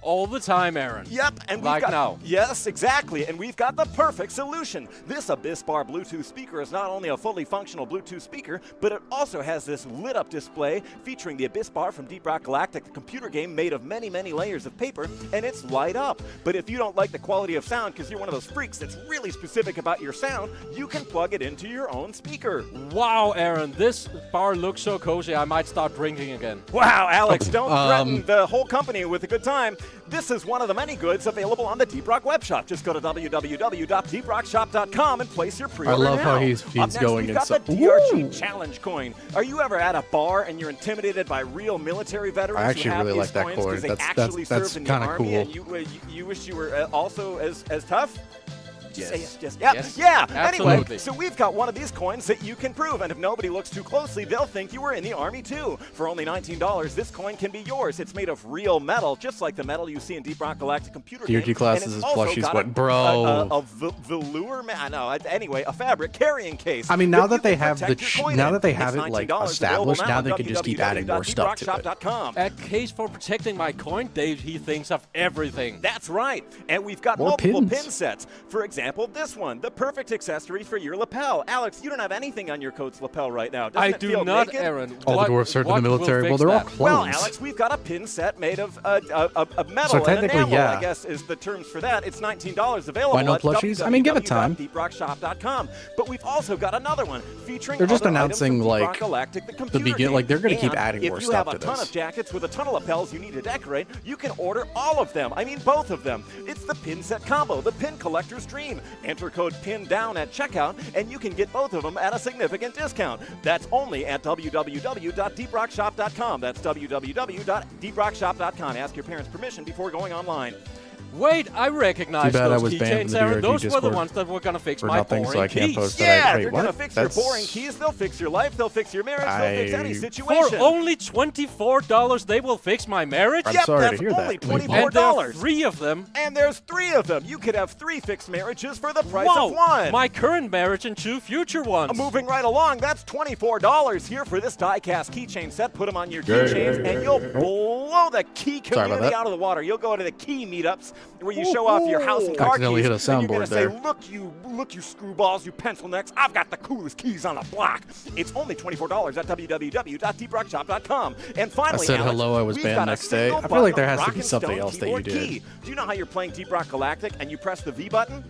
All the time, Aaron. Yep, and we've like got now. Yes, exactly, and we've got the perfect solution. This Abyss Bar Bluetooth speaker is not only a fully functional Bluetooth speaker, but it also has this lit-up display featuring the Abyss Bar from Deep Rock Galactic, the computer game made of many, many layers of paper, and it's light up. But if you don't like the quality of sound because you're one of those freaks that's really specific about your sound, you can plug it into your own speaker. Wow, Aaron, this bar looks so cozy, I might start drinking again. Wow, Alex, don't threaten the whole company with a good time. This is one of the many goods available on the Deep Rock web shop. Just go to www.deeprockshop.com and place your pre-order I love now. how he's Up next, going we've got the DRG Challenge coin. Are you ever at a bar and you're intimidated by real military veterans I actually who have really these like that coins coin. 'cause they That's actually served in the kinda army cool. and you wish you were also as tough? Yes. Say yes. Yeah. Yes. Yeah. Absolutely. Anyway, so we've got one of these coins that you can prove, and if nobody looks too closely, they'll think you were in the Army too. For only $19, this coin can be yours. It's made of real metal, just like the metal you see in Deep Rock Galactic computer DRG game. classes and is it's also plushies, got what, bro? A velour, anyway, a fabric carrying case. I mean, now that they you can have the protect your coin now in. that they It's have it like $19 established, available now they at can just keep adding more stuff to it. www.deeprockshop.com. A case for protecting my coin, Dave, he thinks of everything. That's right. And we've got More multiple pins. pin sets. For example, this one, the perfect accessory for your lapel. Alex, you don't have anything on your coat's lapel right now. Doesn't I it do feel not, naked? Aaron. All the dwarves served in the military. Well, they're all clones. Well, Alex, we've got a pin set made of metal So and technically, enamel, yeah. I guess is the terms for that. It's $19 available Why no at plushies? I mean, give it time. www.deeprockshop.com. But we've also got another one featuring They're just other items announcing, from Deep like, Rock Galactic, the the computer begin- game. like, they're gonna keep And adding more if stuff you to have a ton this. of jackets with a ton of lapels you need to decorate, you can order all of them. I mean, both of them. It's the pin set combo, the pin collector's dream. Enter code PIN-DOWN at checkout, and you can get both of them at a significant discount. That's only at www.deeprockshop.com. That's www.deeprockshop.com. Ask your parents' permission before going online. Wait, I recognize Too bad I those was banned keychains, from the Aaron. DRG Those were the Discord ones that were gonna fix for my nothing, boring so I can't keys. post that. Yeah, Wait, they're what? going to fix That's- your boring keys. They'll fix your life. They'll fix your marriage. They'll fix any situation. For only $24, they will fix my marriage? I'm Yep, sorry to that's hear only that. $24. And there are 3 of them. And there's 3 of them. You could have 3 fixed marriages for the price Wow, of 1. my current marriage and 2 future ones. Moving right along, that's $24 here for this die-cast keychain set. Put them on your keychains, and you'll blow the key Sorry about community that. out of the water. You'll go to the key meetups where you show off your house and car Accidentally keys. hit a and you're soundboard gonna say, there. look you screwballs, you pencil necks. I've got the coolest keys on the block. It's only $24 at www.deeprockshop.com. And finally, I said Alex, hello, I was we've banned got a next day. single I feel like there button has to be Rock and something Stone else that you keyboard did. key. Do you know how you're playing Deep Rock Galactic and you press the V button?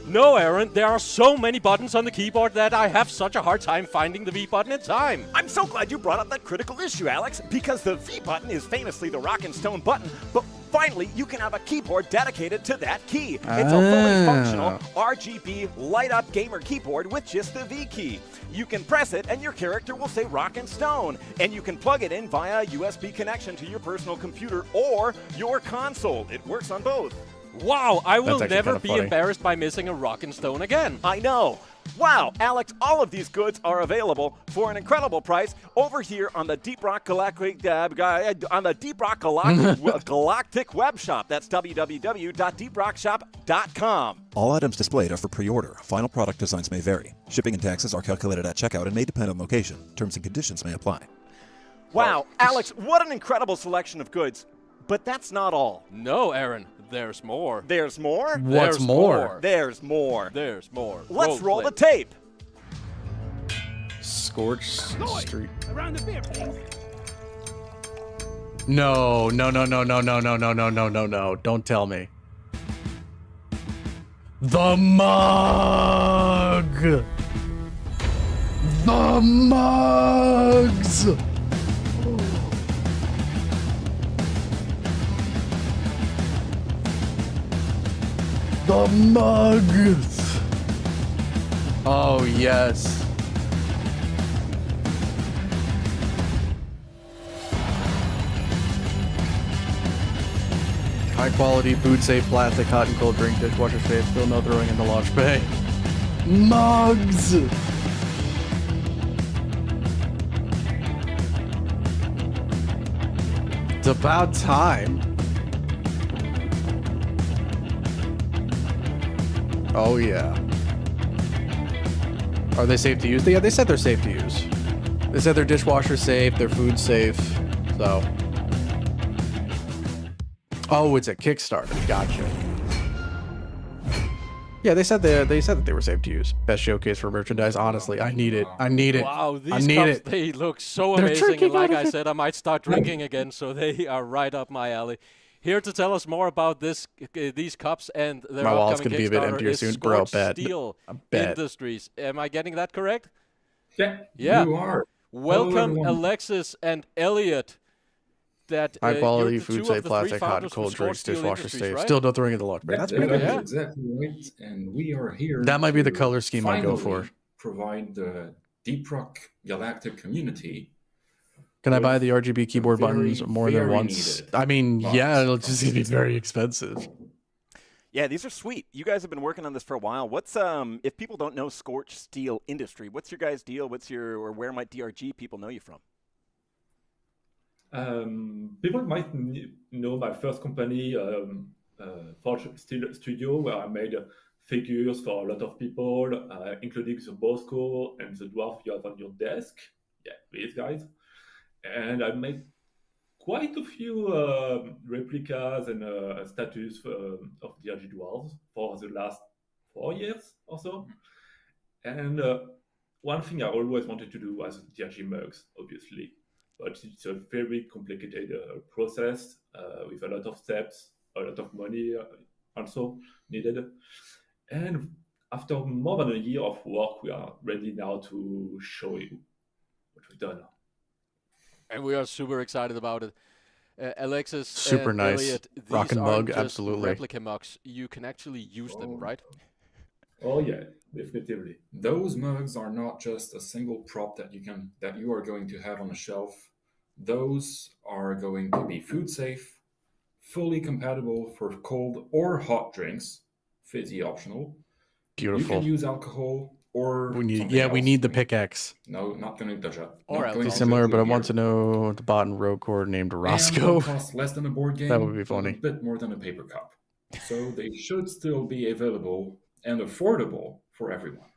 No, Aaron, there are so many buttons on the keyboard that I have such a hard time finding the V button in time. I'm so glad you brought up that critical issue, Alex, because the V button is famously the rock and stone button, but finally you can have a keyboard dedicated to that key. It's a fully functional RGB light-up gamer keyboard with just the V key. You can press it and your character will say rock and stone, and you can plug it in via a USB connection to your personal computer or your console. It works on both. Wow, I will actually never kinda be funny. embarrassed by missing a rock and stone again. I know. Wow, Alex, all of these goods are available for an incredible price over here on the Deep Rock Galactic Galactic web shop. That's www.deeprockshop.com. All items displayed are for pre-order. Final product designs may vary. Shipping and taxes are calculated at checkout and may depend on location. Terms and conditions may apply. Wow, Alex, what an incredible selection of goods. But that's not all. No, Aaron, there's more. There's more? What's more? There's more. There's more. Let's roll the tape. Scorch Street. Around the beer, please. No. Don't tell me. The mug! The mugs! The The mugs! Oh, yes. High quality, food safe, plastic, hot and cold drink, dishwasher safe, still no throwing in the launch bay. Mugs! It's about time. Oh yeah. Are they safe to use? Yeah, they said they're safe to use. They said their dishwasher safe, their food safe, so. Oh, it's a Kickstarter. Gotcha. Yeah, they said that they were safe to use. Best showcase for merchandise. Honestly, I need it. I need it. Wow, these I need cups, it. they look so They're amazing. drinking And like out of I it. said, I might start drinking again, so they are right up my alley. Here to tell us more about these cups and their My wallet's upcoming gonna be a bit Kickstarter emptier is soon, bro. Scorched Bet. Steel I bet. Industries. Am I getting that correct? Yeah, Yeah. you are. Welcome, Hello, everyone. Alexis and Elliot. That High quality, you're the food two safe, of the plastic, three hot and founders cold from drinks, Scorched Steel dishwasher Industries, safe. right? Still no throwing in the launch bay. That's pretty good. That's exactly right. And we are here. That might be the to color scheme I go finally for. Provide the Deep Rock Galactic community. Can I with buy the RGB keyboard very, buttons more than very once? needed I mean, box yeah, it'll from just be very expensive. Yeah, these are sweet. You guys have been working on this for a while. What's if people don't know Scorched Steel Industry, what's your guys' deal? Or where might DRG people know you from? People might know my first company, Forge Steel Studio, where I made figures for a lot of people, including the Bosco and the dwarf you have on your desk. Yeah, these guys. And I made quite a few replicas and statues of DRG dwarves for the last 4 years or so. And one thing I always wanted to do was DRG mugs, obviously. But it's a very complicated process with a lot of steps, a lot of money also needed. And after more than a year of work, we are ready now to show you what we've done. And we are super excited about it. Alexis, Super and nice. Elliot, these Rockin' aren't mug, just absolutely. replica mugs. You can actually use them, right? Oh yeah, definitively. Those mugs are not just a single prop that you are going to have on a shelf. Those are going to be food safe, fully compatible for cold or hot drinks, fizzy optional. Beautiful. You can use alcohol or We need, something yeah, we else. need the pickaxe. No, not going to touch it. Or Not going It's to similar, but I do want here. to know the bot and rogue core named And Roscoe. they'll cost less than a board game. That would be but funny. A bit more than a paper cup. So they should still be available and affordable for everyone.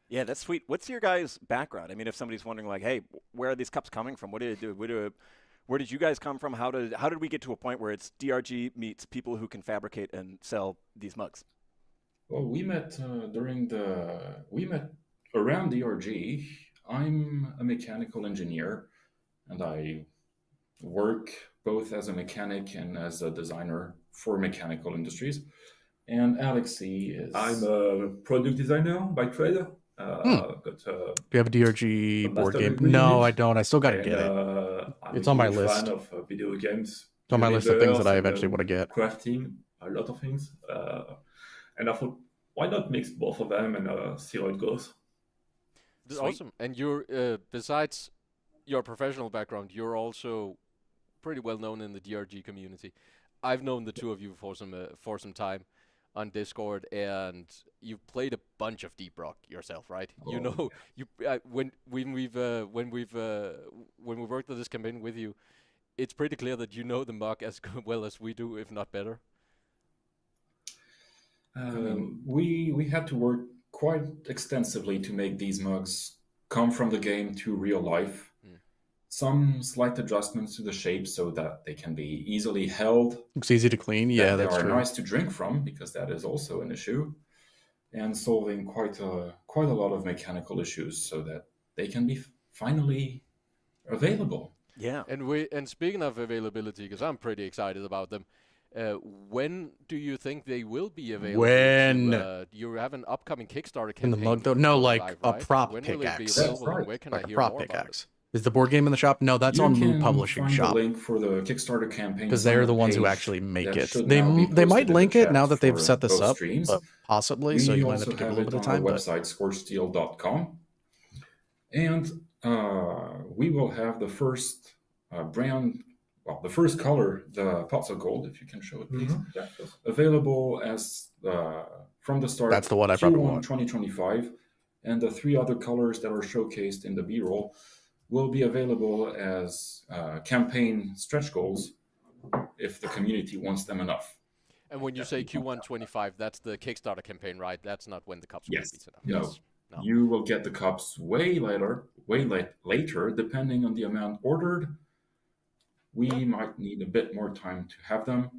Yeah, that's sweet. What's your guys' background? I mean, if somebody's wondering, like, hey, where are these cups coming from? What did you do? Where did you guys come from? How did we get to a point where it's DRG meets people who can fabricate and sell these mugs? Well, we met around DRG. I'm a mechanical engineer, and I work both as a mechanic and as a designer for mechanical industries. And Alexei is... I'm a product designer by trade. Got, Do you have a DRG board master game? degree in No, it. I don't. I still got to And, get it. I'm It's a on my huge list. fan of video games. It's on my list of things that I universe, eventually and, want to get. Crafting, a lot of things. And I thought, why not mix both of them and see how it goes? That's awesome. And you're, besides your professional background, you're also pretty well known in the DRG community. I've known the two of you for some time on Discord, and you've played a bunch of Deep Rock yourself, right? Oh, You know, when we worked on this campaign with you, it's pretty clear that you know the mug as well as we do, if not better. We had to work quite extensively to make these mugs come from the game to real life. Some slight adjustments to the shape so that they can be easily held. Looks easy to clean. Yeah, They that's are true. nice to drink from, because that is also an issue, and solving quite a lot of mechanical issues so that they can be finally available. Yeah. And speaking of availability, because I'm pretty excited about them, when do you think they will be available? When? You have an upcoming Kickstarter In the campaign. mug, though? No, going like live, a right? prop When will it be pickaxe. available, That's and right. where can Like I a hear prop more about it? pickaxe. Is the board game in the shop? No, that's on Mood Publishing find shop. the link for the Kickstarter campaign Because they're the ones who actually make it. They might link it now that they've set this up, but possibly. So you might have to give it a little bit of time. We also have it on our website, scorchsteel.com. And we will have the first the first color, the Pots of Gold, if you can show it, please. Yeah, available as from the start. That's the one I probably Q1 want. 2025, and the 3 other colors that are showcased in the B-roll will be available as campaign stretch goals if the community wants them enough. And when you say Q1 25, that's the Kickstarter campaign, right? That's not when the cups will be set up. No. You will get the cups way later, depending on the amount ordered. We might need a bit more time to have them.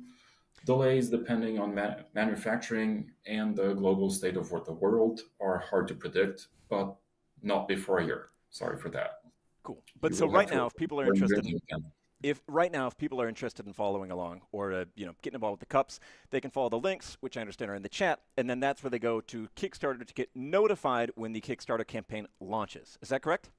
Delays depending on manufacturing and the global state of the world are hard to predict, but not before a year. Sorry for that. Cool. But so right now, if people are interested, if people are interested in following along or getting involved with the cups, they can follow the links, which I understand are in the chat, and then that's where they go to Kickstarter to get notified when the Kickstarter campaign launches. Is that correct?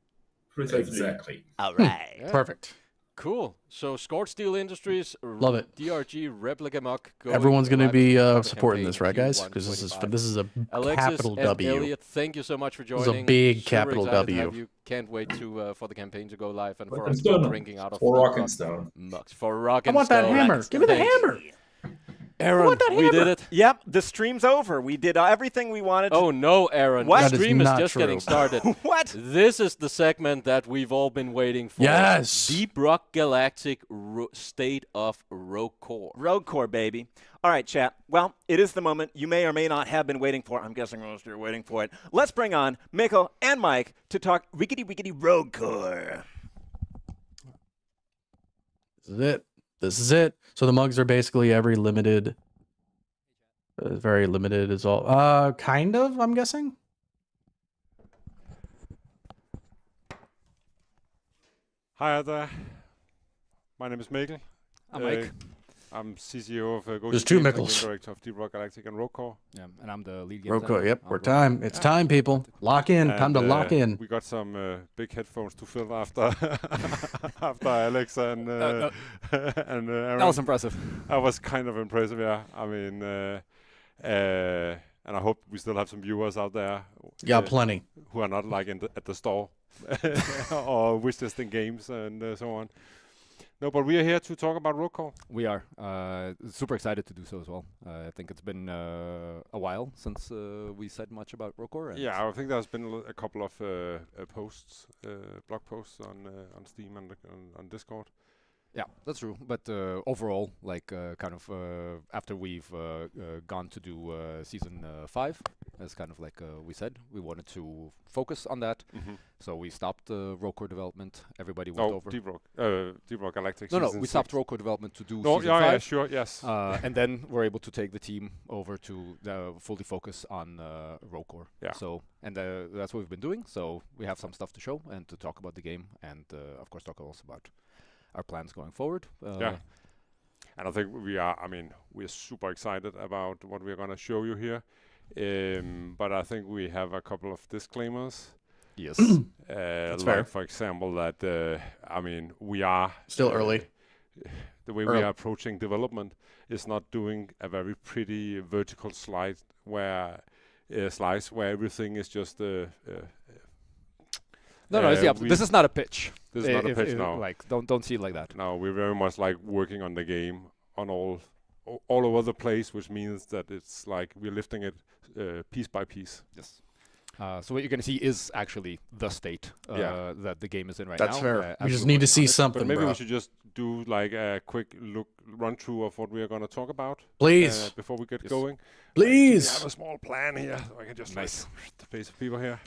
Exactly. All right. Yeah. Perfect. Cool. So Scorched Steel Industries, love it. DRG, Replica Muck. Everyone's going to be supporting this, right, guys? Because this is a Alexis capital and W. Elliot, thank you so much for joining. This is a big Super capital excited to W. have you. Can't wait for the campaign to go live and for Rock us and to Stone. go drinking out of For Rock and Stone. mucks. For Rock I and want that Stone. hammer. Give me the Thanks. hammer. Aaron, we did it. Yep, the stream's over. We did everything we wanted. Oh no, Aaron! What? The stream is just getting started. What? This is the segment that we've all been waiting for. Yes. Deep Rock Galactic State of Rogue Core. Rogue Core, baby. All right, chat. Well, it is the moment you may or may not have been waiting for. I'm guessing most of you are waiting for it. Let's bring on Mikkel and Mike to talk rickety Rogue Core. This is it. So the mugs are basically every limited. Very limited is all. Kind of, I'm guessing. Hi there. My name is Mikkel. I'm Mike. I'm CCO of There's two Mikkels. Director of Deep Rock Galactic and Rogue Core. Yeah, and I'm the lead game Rogue Core, designer. yep. It's time, people. Lock in. Time to lock in. We got some big headphones to fill after after Alex and Aaron. That was impressive. That was kind of impressive, yeah. I mean, and I hope we still have some viewers out there. Yeah, plenty. Who are not like at the store or wishlisting games and so on. No, but we are here to talk about Rogue Core. We are super excited to do so as well. I think it's been a while since we said much about Rogue Core. Yeah, I think there's been a couple of posts, blog posts on Steam and on Discord. Yeah, that's true. But overall, like after we've gone to do season 5, as kind of like we said, we wanted to focus on that. Mm-hmm. So we stopped Rogue Core development. Everybody went over. Deep Rock Galactic. No, we stopped Rogue Core development to do season 5. Yeah, sure, yes. And then we're able to take the team over to fully focus on Rogue Core. Yeah. So that's what we've been doing. So we have some stuff to show and to talk about the game, and of course talk also about our plans going forward. Yeah. And I think we're super excited about what we're going to show you here. But I think we have a couple of disclaimers. Yes. That's like fair. For example, that we are still early. The way we are approaching development is not doing a very pretty vertical slice where everything is just No, it's the opposite. This is not a pitch. This is not a pitch now. Like, don't see it like that. No, we're very much like working on the game on all over the place, which means that it's like we're lifting it piece by piece. Yes. So what you're going to see is actually the state that the game is in right now. That's fair. We just need to see something, But maybe bro. we should just do like a quick run through of what we are going to talk about. Please. Before we get going. Please. I have a small plan here, so I can just the piece of paper here.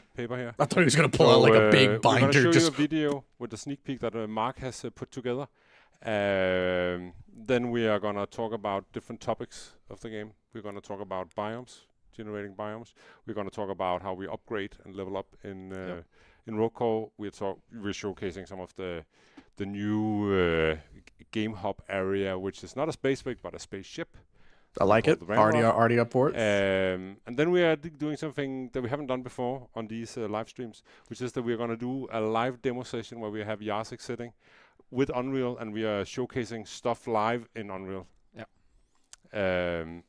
I thought he was going to pull out like a big binder. We're going to show just you a video with the sneak peek that Mark has put together. Then we are going to talk about different topics of the game. We're going to talk about biomes, generating biomes. We're going to talk about how we upgrade and level up in Rogue Core. We're showcasing some of the new game hub area, which is not a space rig but a spaceship. I like it. Already up for it. And then we are doing something that we haven't done before on these live streams, which is that we're going to do a live demo session where we have Jacek sitting with Unreal, and we are showcasing stuff live in Unreal. Yeah.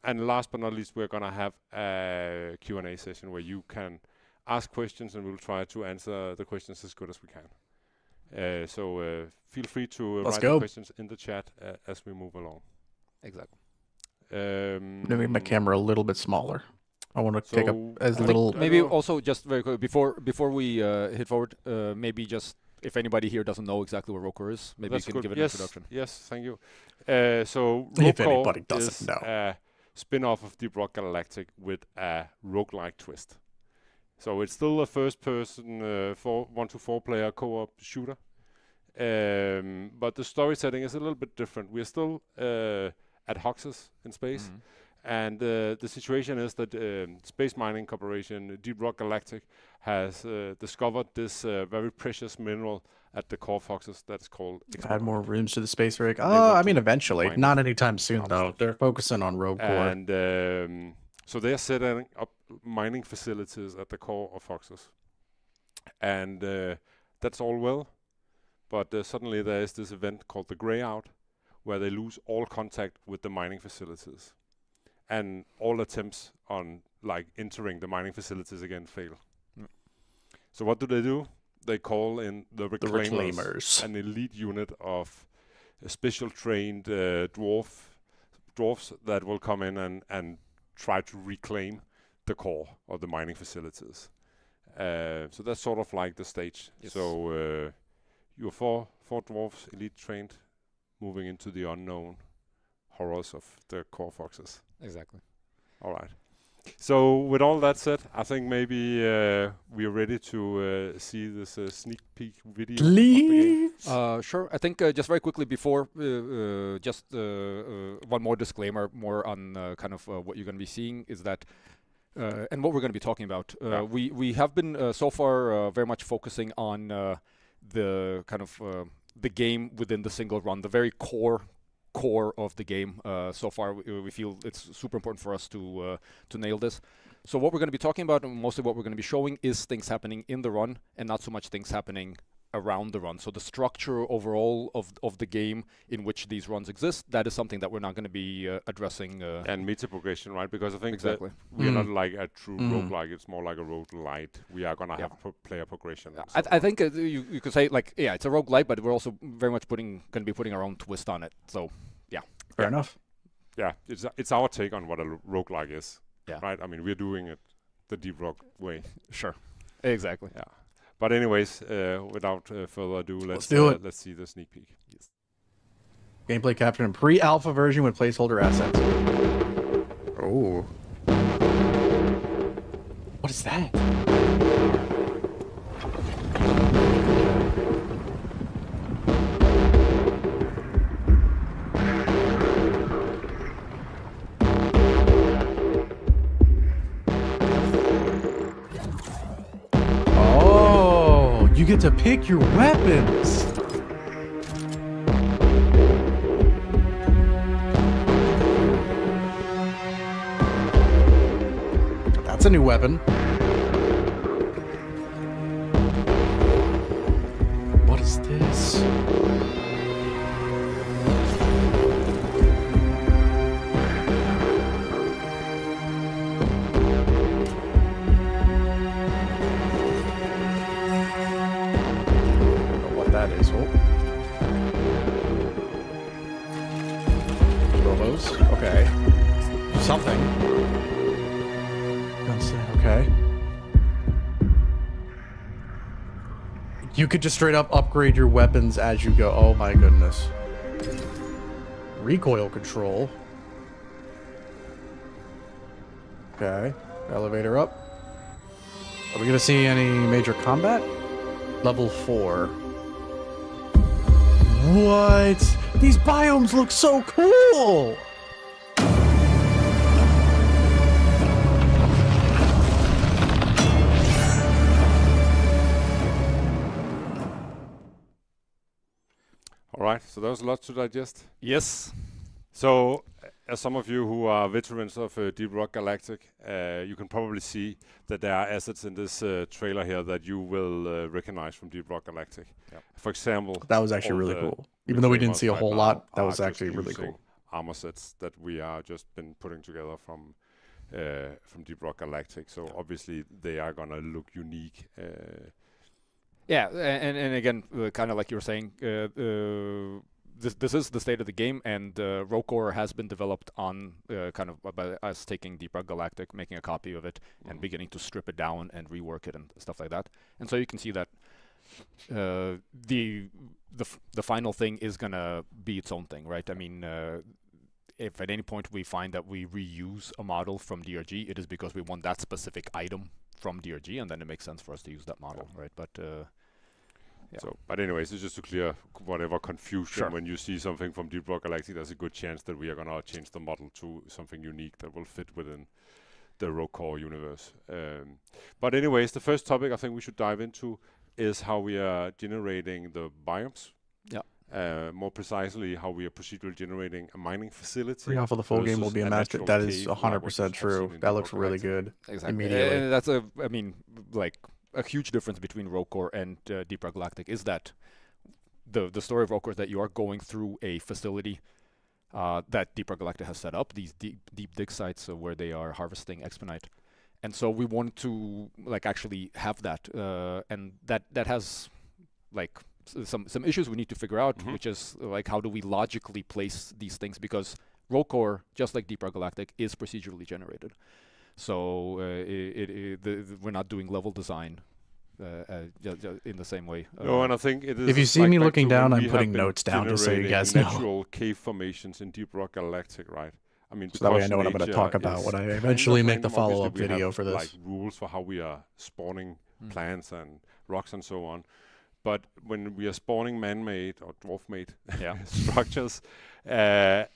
And last but not least, we're going to have a Q&A session where you can ask questions, and we'll try to answer the questions as good as we can. So feel free to write the questions in the chat as we move along. Exactly. I'm gonna make my camera a little bit smaller. I want to take up as little. Maybe also just very quick before we hit forward. Maybe just if anybody here doesn't know exactly what Roker is, maybe you can give it an introduction. Yes, thank you. So if anybody doesn't know, a spin-off of Deep Rock Galactic with a roguelike twist. So it's still a first-person 1-to-4 player co-op shooter, but the story setting is a little bit different. We're still at Hoxus in space, and the situation is that Space Mining Corporation, Deep Rock Galactic, has discovered this very precious mineral at the core of Hoxus that's called... Add more rooms to the space rig. I mean, eventually. Not anytime soon, though. They're focusing on rogue core. And so they're setting up mining facilities at the core of Hoxus. And that's all well, but suddenly there is this event called the Grey Out, where they lose all contact with the mining facilities, and all attempts on entering the mining facilities again fail. So what do? They call in the Reclaimers, an elite unit of special trained dwarfs that will come in and try to reclaim the core of the mining facilities. So that's sort of like the stage. Yes. So you're four dwarfs, elite trained, moving into the unknown horrors of the core foxes. Exactly. All right. So with all that said, I think maybe we are ready to see this sneak peek video. Please. Sure. I think just very quickly before, just one more disclaimer, more on kind of what you're going to be seeing is that, and what we're going to be talking about. We have been so far very much focusing on the kind of the game within the single run, the very core of the game. So far, we feel it's super important for us to nail this. So what we're going to be talking about, and mostly what we're going to be showing, is things happening in the run, and not so much things happening around the run. So the structure overall of the game in which these runs exist, that is something that we're not going to be addressing. And meta progression, right? Because I think that we are not like a true roguelike, it's more like a roguelite. We are going to have player progression. I think you could say, like, yeah, it's a roguelite, but we're also very much going to be putting our own twist on it. So, yeah. Fair enough. Yeah, it's our take on what a roguelike is. Yeah. Right? I mean, we're doing it the Deep Rock way. Sure. Exactly. Yeah. But anyways, without further ado, let's do it. Let's see the sneak peek. Yes. Gameplay captured in pre-alpha version with placeholder assets. Oh. What is that? You get to pick your weapons. That's a new weapon. What is this? That is. Okay. Something. Okay. You could just straight up upgrade your weapons as you go. Oh my goodness. Recoil control. Okay. Elevator up. Are we gonna see any major combat? Level 4. What? These biomes look so cool! All right, so there was a lot to digest. Yes. So as some of you who are veterans of Deep Rock Galactic, you can probably see that there are assets in this trailer here that you will recognize from Deep Rock Galactic. Yep. For example, that was actually really cool. Even though we didn't see a whole lot, that was actually really cool. Armor sets that we are just been putting together from Deep Rock Galactic. So obviously they are gonna look unique. Yeah, and again, kind of like you were saying, this is the state of the game, and Rocore has been developed on kind of by us taking Deep Rock Galactic, making a copy of it, and beginning to strip it down and rework it and stuff like that. And so you can see that the final thing is gonna be its own thing, right? I mean, if at any point we find that we reuse a model from DRG, it is because we want that specific item from DRG, and then it makes sense for us to use that model, right? But yeah. So, but anyways, it's just to clear whatever confusion. When you see something from Deep Rock Galactic, there's a good chance that we are gonna change the model to something unique that will fit within the Rocore universe. But anyways, the first topic I think we should dive into is how we are generating the biomes. Yeah. More precisely, how we are procedurally generating a mining facility. 3 off of the full game will be a master. That is 100% true. That looks really good. Exactly. Immediately. And that's I mean, like a huge difference between Rocore and Deep Rock Galactic is that the story of Rocore is that you are going through a facility that Deep Rock Galactic has set up, these deep dig sites where they are harvesting Exponite. And so we want to like actually have that, and that has like some issues we need to figure out, which is like how do we logically place these things, because Rocore, just like Deep Rock Galactic, is procedurally generated. So we're not doing level design in the same way. No, and I think it is. If you see me looking down, I'm putting notes down just so you guys know. Natural cave formations in Deep Rock Galactic, right? I mean, so that way I know what I'm going to talk about when I eventually make the follow-up video for this. Like rules for how we are spawning plants and rocks and so on. But when we are spawning man-made or dwarf-made structures, I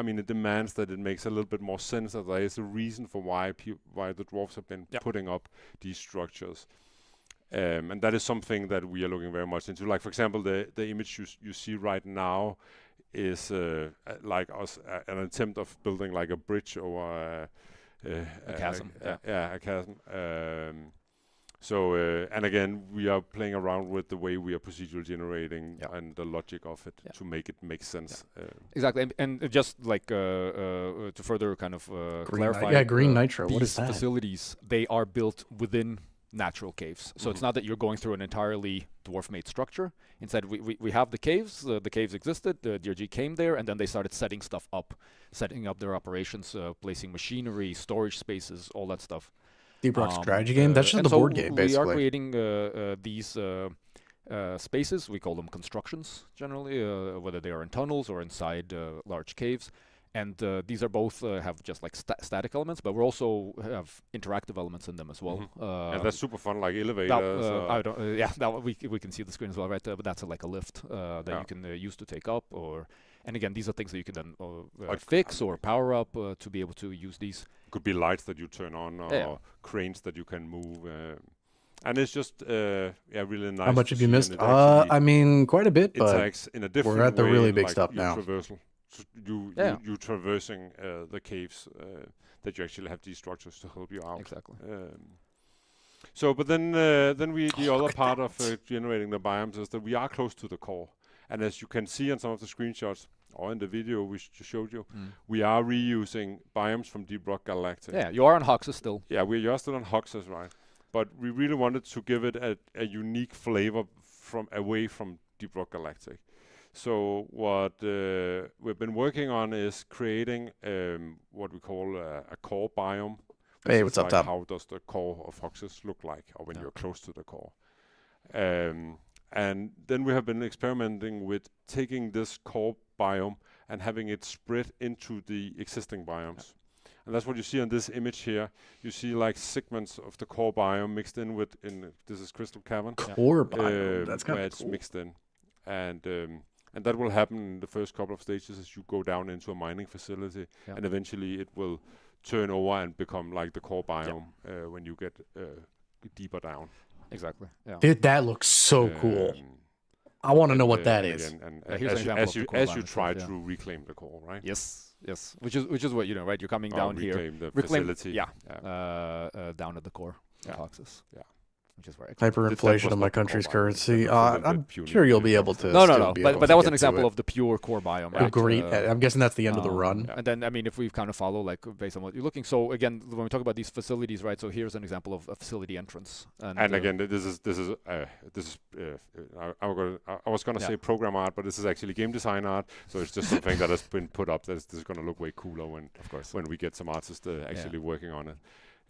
mean, it demands that it makes a little bit more sense that there is a reason for why the dwarves have been putting up these structures. And that is something that we are looking very much into. Like, for example, the image you see right now is like an attempt of building like a bridge over a chasm. A chasm. So, and again, we are playing around with the way we are procedurally generating and the logic of it to make it make sense. Exactly, and just like to further kind of clarify, green nitro. What is that? These facilities, they are built within natural caves. So it's not that you're going through an entirely dwarf-made structure. Instead, we have the caves. The caves existed. The DRG came there, and then they started setting stuff up, setting up their operations, placing machinery, storage spaces, all that stuff. Deep Rock strategy game? That's just the board game, basically. We are creating these spaces. We call them constructions, generally, whether they are in tunnels or inside large caves. And these are both have just like static elements, but we also have interactive elements in them as well. And that's super fun, like elevators. I don't. We can see the screen as well, right? But that's like a lift that you can use to take up, and again, these are things that you can then fix or power up to be able to use these. Could be lights that you turn on, or cranes that you can move. And it's just really nice. How much have you missed? I mean, quite a bit, but in a different we're at the really big like stuff now. You traversing the caves that you actually have these structures to help you out. Exactly. So, but then the other part of generating the biomes is that we are close to the core, and as you can see on some of the screenshots or in the video we showed you, we are reusing biomes from Deep Rock Galactic. Yeah, you are on Hoxus still. Yeah, you're still on Hoxus, right? But we really wanted to give it a unique flavor away from Deep Rock Galactic. So what we've been working on is creating what we call a core biome. Hey, what's up, Tom? How does the core of Hoxus look like, or when you're close to the core? And then we have been experimenting with taking this core biome and having it spread into the existing biomes. And that's what you see on this image here. You see like segments of the core biome mixed in with, this is Crystal Cavern. Core biome, that's kind of cool. It's mixed in. And that will happen in the first couple of stages as you go down into a mining facility. And eventually it will turn over and become like the core biome when you get deeper down. Exactly. Yeah. Dude, that looks so cool. I want to know what that is. And here's an example of the core as you environment try stuff, to reclaim the core, right? Yes, which is what right. You're coming down here, reclaim the facility. Down at the core boxes. Yeah. Which is very hyperinflation of my country's currency. I'm sure you'll be able to. No. But that was an example of the pure core biome. Right? Agreed. I'm guessing that's the end of the run. And then, I mean, if we kind of follow, like, based on what you're looking. So again, when we talk about these facilities, right? So here's an example of a facility entrance. And again, this is. I was gonna say program art, but this is actually game design art. So it's just something that has been put up. This is gonna look way cooler when we get some artists actually working on it.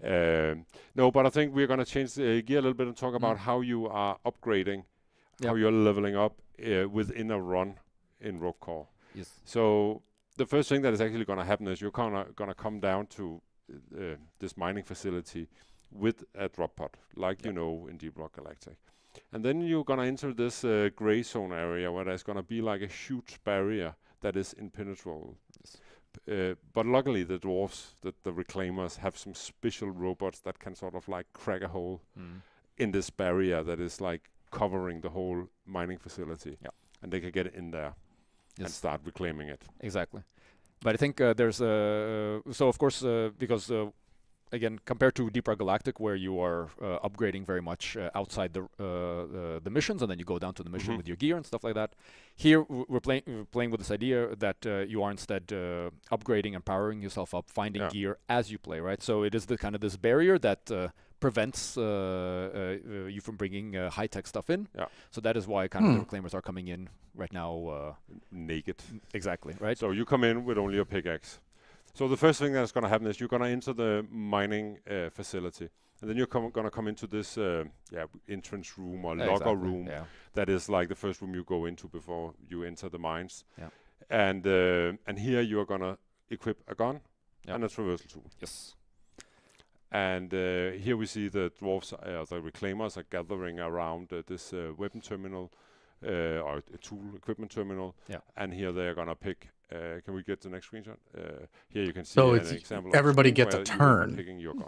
No, but I think we're going to change the gear a little bit and talk about how you are upgrading, how you're leveling up within a run in Rogue Core. Yes. So the first thing that is actually going to happen is you're going to come down to this mining facility with a drop pod, like you know in Deep Rock Galactic. And then you're going to enter this gray zone area where there's going to be like a huge barrier that is impenetrable. Yes. But luckily the dwarves, the reclaimers, have some special robots that can sort of like crack a hole in this barrier that is like covering the whole mining facility. Yeah. And they can get in there and start reclaiming it. Exactly. But I think there's so of course because again, compared to Deep Rock Galactic, where you are upgrading very much outside the missions, and then you go down to the mission with your gear and stuff like that. Here, we're playing with this idea that you are instead upgrading and powering yourself up, finding gear as you play, right? So it is the kind of this barrier that prevents you from bringing high-tech stuff in. Yeah. So that is why kind of the reclaimers are coming in right now naked. Exactly, right? So you come in with only your pickaxe. So the first thing that's going to happen is you're going to enter the mining facility, and then you're going to come into this entrance room or logger room that is like the first room you go into before you enter the mines. Yeah. And here you are going to equip a gun and a traversal tool. Yes. And here we see the dwarves, the reclaimers, are gathering around this weapon terminal or a tool equipment terminal. Yeah. And here they are going to pick. Can we get the next screenshot? Here you can see so an example. Everybody gets a turn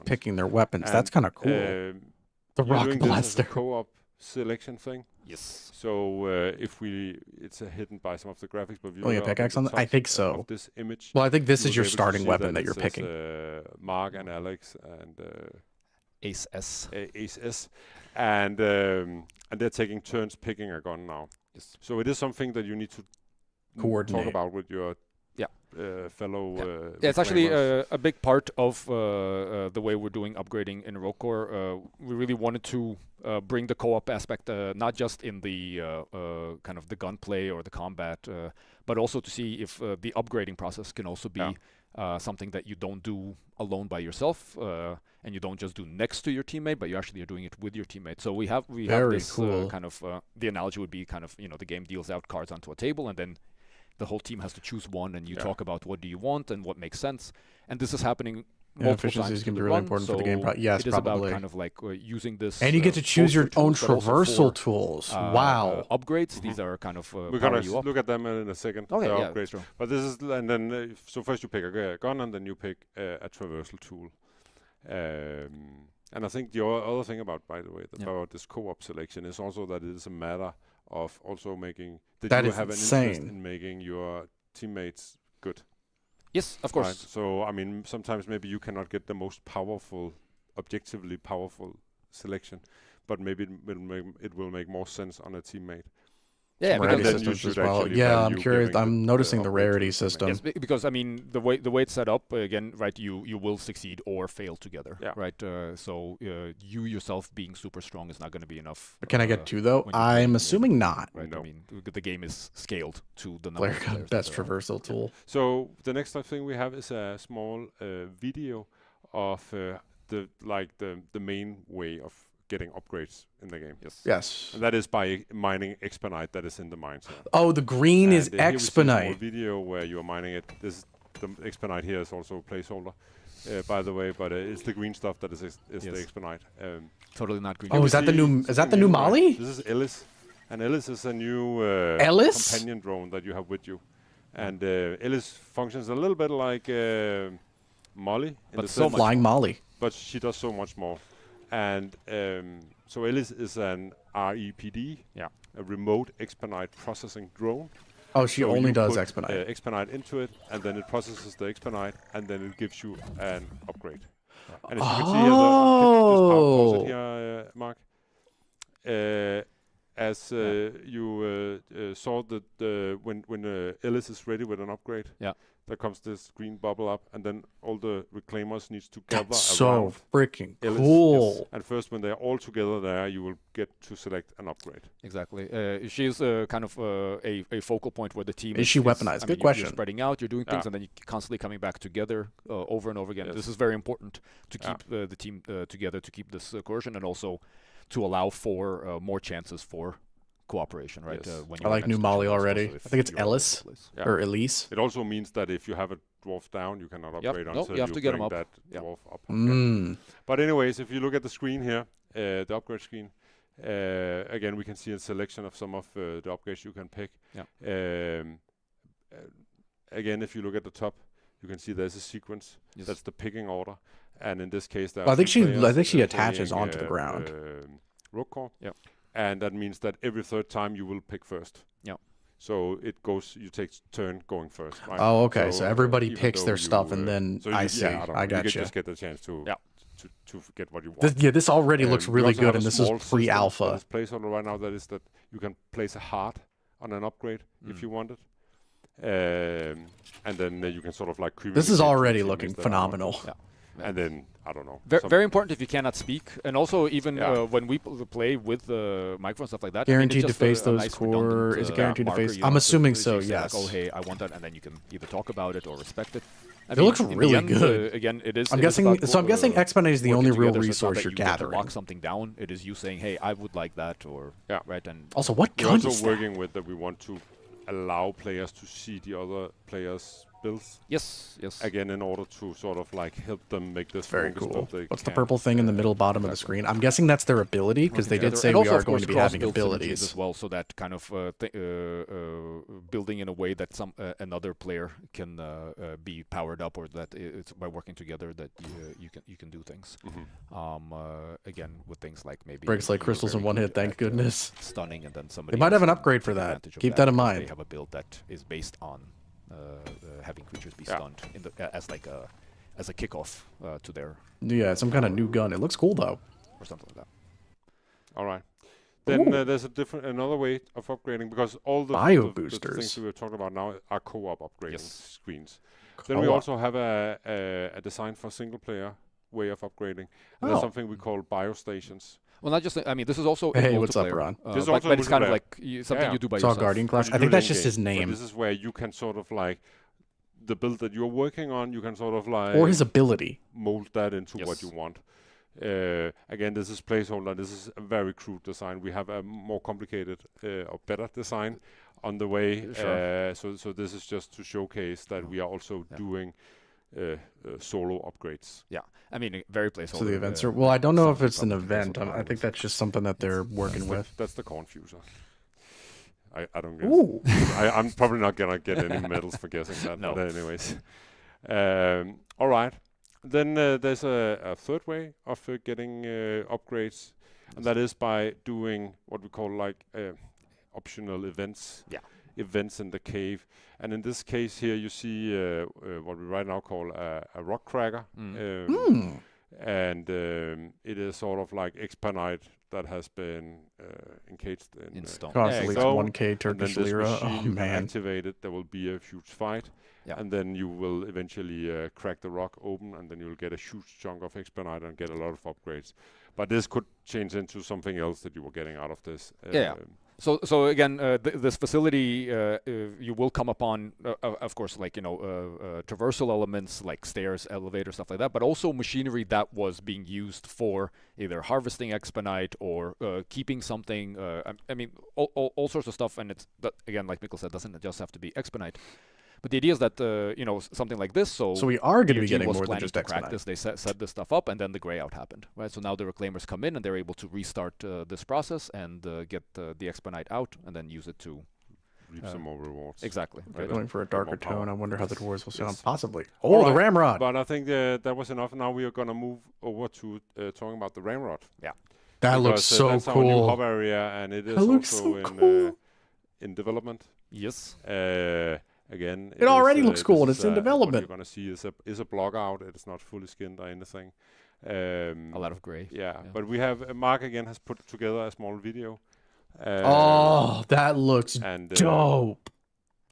picking their weapons. And that's kind of cool. The rock blaster. Co-op selection thing. Yes. So it's hidden by some of the graphics, but you a pickaxe on that? I think so. Of this image. Well, I think this is your starting weapon that you're picking. Mark and Alex and Ace S. Ace S, and they're taking turns picking a gun now. Yes. So it is something that you need to coordinate. Talk about with your fellow. It's actually a big part of the way we're doing upgrading in Rogue Core. We really wanted to bring the co-op aspect, not just in the kind of the gunplay or the combat, but also to see if the upgrading process can also be something that you don't do alone by yourself, and you don't just do next to your teammate, but you actually are doing it with your teammate. So we have this kind of the analogy would be kind of the game deals out cards onto a table, and then the whole team has to choose one, and you talk about what do you want and what makes sense. And this is happening multiple times. Efficiency is going to be really important for the game. Yes, it is probably. about kind of like using this. And you get to choose your own traversal tools. Wow. Upgrades. These are kind of. We're going to look at them in a second. Okay, the yeah, upgrades. true. But this is, and then so first you pick a gun, and then you pick a traversal tool. And I think the other thing about this co-op selection is also that it is a matter of also making that you have an interest in making your teammates good. Yes, of course. Right? So I mean, sometimes maybe you cannot get the most powerful, objectively powerful selection, but maybe it will make more sense on a teammate. Yeah, rarity systems as well. Yeah, I'm curious. I'm noticing the rarity system. Yes, because I mean the way it's set up again, right? You will succeed or fail together, right? So you yourself being super strong is not going to be enough. But can I get two though? I'm assuming not. Right. No. I mean the game is scaled to the number. Player got best traversal tool. So the next thing we have is a small video of the main way of getting upgrades in the game. Yes. And that is by mining Exponite that is in the mines. Oh, the green is Exponite. Here we see a video where you are mining it. This the Exponite here is also a placeholder, by the way, but it's the green stuff that is the Exponite. Totally not green. Oh, is that the new? Is that the new Molly? This is Ellis, and Ellis is a new companion drone that you have with you, and Ellis functions a little bit like Molly, but so flying Molly. But she does so much more. And so Ellis is an REPD a remote expedite processing drone. Oh, she only you does put, expedite. Expedite into it, and then it processes the expedite, and then it gives you an upgrade. And as you can see here, just pause it here, Mark. As you saw that when Ellis is ready with an upgrade, there comes this green bubble up, and then all the reclaimers needs to gather That's around so freaking Ellis. cool. Yes. And first, when they're all together there, you will get to select an upgrade. Exactly. She's kind of a focal point where the team is she weaponized? Good question. You're spreading out, you're doing things, and then you're constantly coming back together over and over again. Yes. This is very important to keep the team together, to keep this cohesion, and also to allow for more chances for cooperation, right? Yes. I like new Molly already. I think it's Ellis or Elise. It also means that if you have a dwarf down, you cannot upgrade until you have to get him up. that dwarf up. Okay. But anyways, if you look at the screen here, the upgrade screen, again, we can see a selection of some of the upgrades you can pick. Again, if you look at the top, you can see there's a sequence. Yes. That's the picking order, and in this case, there I think she attaches onto the ground. Rogue Core. And that means that every third time you will pick first. Yeah. So it goes. You take turn going first. Right? Oh, okay. So everybody picks their stuff, and then I see. I got you. Just get the chance to get what you want. This already looks really good, and this is pre-alpha. This placeholder right now that is that you can place a heart on an upgrade if you want it, and then you can sort of like. This is already looking phenomenal. And then I don't know. Very important if you cannot speak, and also even when we play with the microphone stuff like that. Guaranteed to face those core. Is it guaranteed to face? I'm assuming so. Yes. Like, oh hey, I want that, and then you can either talk about it or respect it. It looks really good. Again, it is. I'm guessing. So I'm guessing expedite is the only real resource you're gathering. Lock something down. It is you saying, hey, I would like that, or right. And also, what gun is that? We're also working with that. We want to allow players to see the other players' builds. Yes. Again, in order to sort of like help them make this very cool. What's the purple thing in the middle bottom of the screen? I'm guessing that's their ability, because they did say we are going to be having abilities as well. So that kind of building in a way that another player can be powered up, or that it's by working together that you can do things. Again, with things like maybe breaks like crystals in one hit. Thank goodness. Stunning, and then somebody. They might have an upgrade for that. Keep that in mind. They have a build that is based on. Having creatures be stunned as a kickoff to their some kind of new gun. It looks cool though, or something like that. All right, then there's another way of upgrading, because all the bio the boosters things we were talking about now are co-op upgrading screens. Then we also have a design for single player way of upgrading. And there's something we call biostations. Well, not just. I mean, this is also. Hey, what's up, Ron? But it's kind of like something you do by yourself. Guardian Clash. I think that's just his name. But this is where you can sort of like the build that you're working on. You can sort of like or his ability mold that into what you want. Again, this is placeholder. This is a very crude design. We have a more complicated or better design on the way. Sure. So this is just to showcase that we are also doing. Solo upgrades. Yeah, I mean, very placeholder. So the events are. Well, I don't know if it's an event. I think that's just something that they're working with. That's the confuser. I don't guess. I'm probably not gonna get any medals for guessing that. No. But anyways, all right. Then there's a third way of getting upgrades, and that is by doing what we call like optional events. Yeah. Events in the cave, and in this case here you see what we right now call a rock cracker, and it is sort of like expedite that has been encased in stone. Constantly 1K Turkish lira. Oh man! Activated, there will be a huge fight, and then you will eventually crack the rock open, and then you will get a huge chunk of expedite and get a lot of upgrades. But this could change into something else that you were getting out of this. So again, this facility, you will come upon, of course, like, traversal elements like stairs, elevators, stuff like that, but also machinery that was being used for either harvesting expedite or keeping something. I mean, all sorts of stuff. And it's, again, like Mikkel said, doesn't just have to be expedite. But the idea is that, something like this, so we are going to be getting more than just expedite. Practice, they set this stuff up, and then the gray out happened, right? So now the reclaimers come in, and they're able to restart this process and get the expedite out, and then use it to reap some more rewards. Exactly. Right? Going for a darker tone. I wonder how the dwarves will sound. Possibly. Oh, the ramrod! But I think that was enough. Now we are going to move over to talking about the ramrod. Yeah. That looks so that's cool. our new hub area, and it is also in development. Yes. Again, it already looks cool, and it's in development. What you're going to see is a block out. It's not fully skinned or anything. A lot of gray. Yeah, but we have Mark again has put together a small video. That looks dope.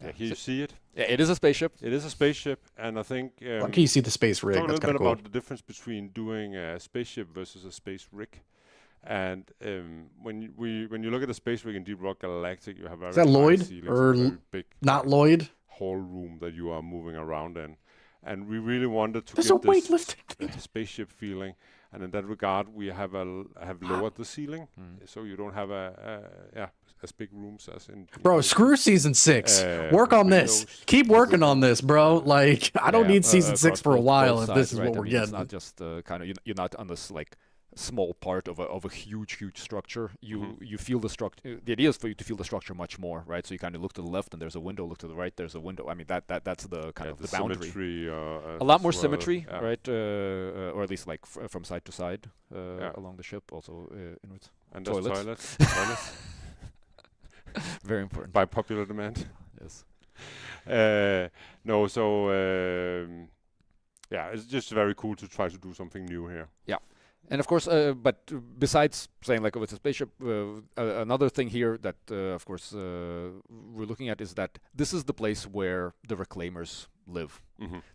Yeah, here you see it. Yeah, it is a spaceship. It is a spaceship, and I think lucky you see the space rig. Talk a That's little bit cool. about the difference between doing a spaceship versus a space rig. And when you look at the space rig in Deep Rock Galactic, you have a is that Lloyd or big not Lloyd hall room that you are moving around in, and we really wanted to There's get a weightlifting spaceship feeling. And in that regard, we have lowered the ceiling, so you don't have as big rooms as in. Bro, screw season 6. Work on this. Keep working on this, bro. Like I don't need season 6 for a while if this is what we're getting. It's not just kind of you're not on this like small part of a huge structure. You feel the structure. The idea is for you to feel the structure much more, right? So you kind of look to the left and there's a window. Look to the right, there's a window. I mean that's the kind of the boundary. Symmetry, a lot more symmetry, right? Or at least like from side to side along the ship. Also inwards. And toilets. Toilets. Very important. By popular demand. Yes. No, so it's just very cool to try to do something new here. Yeah. And of course, but besides saying like with a spaceship, another thing here that of course we're looking at is that this is the place where the Reclaimers live.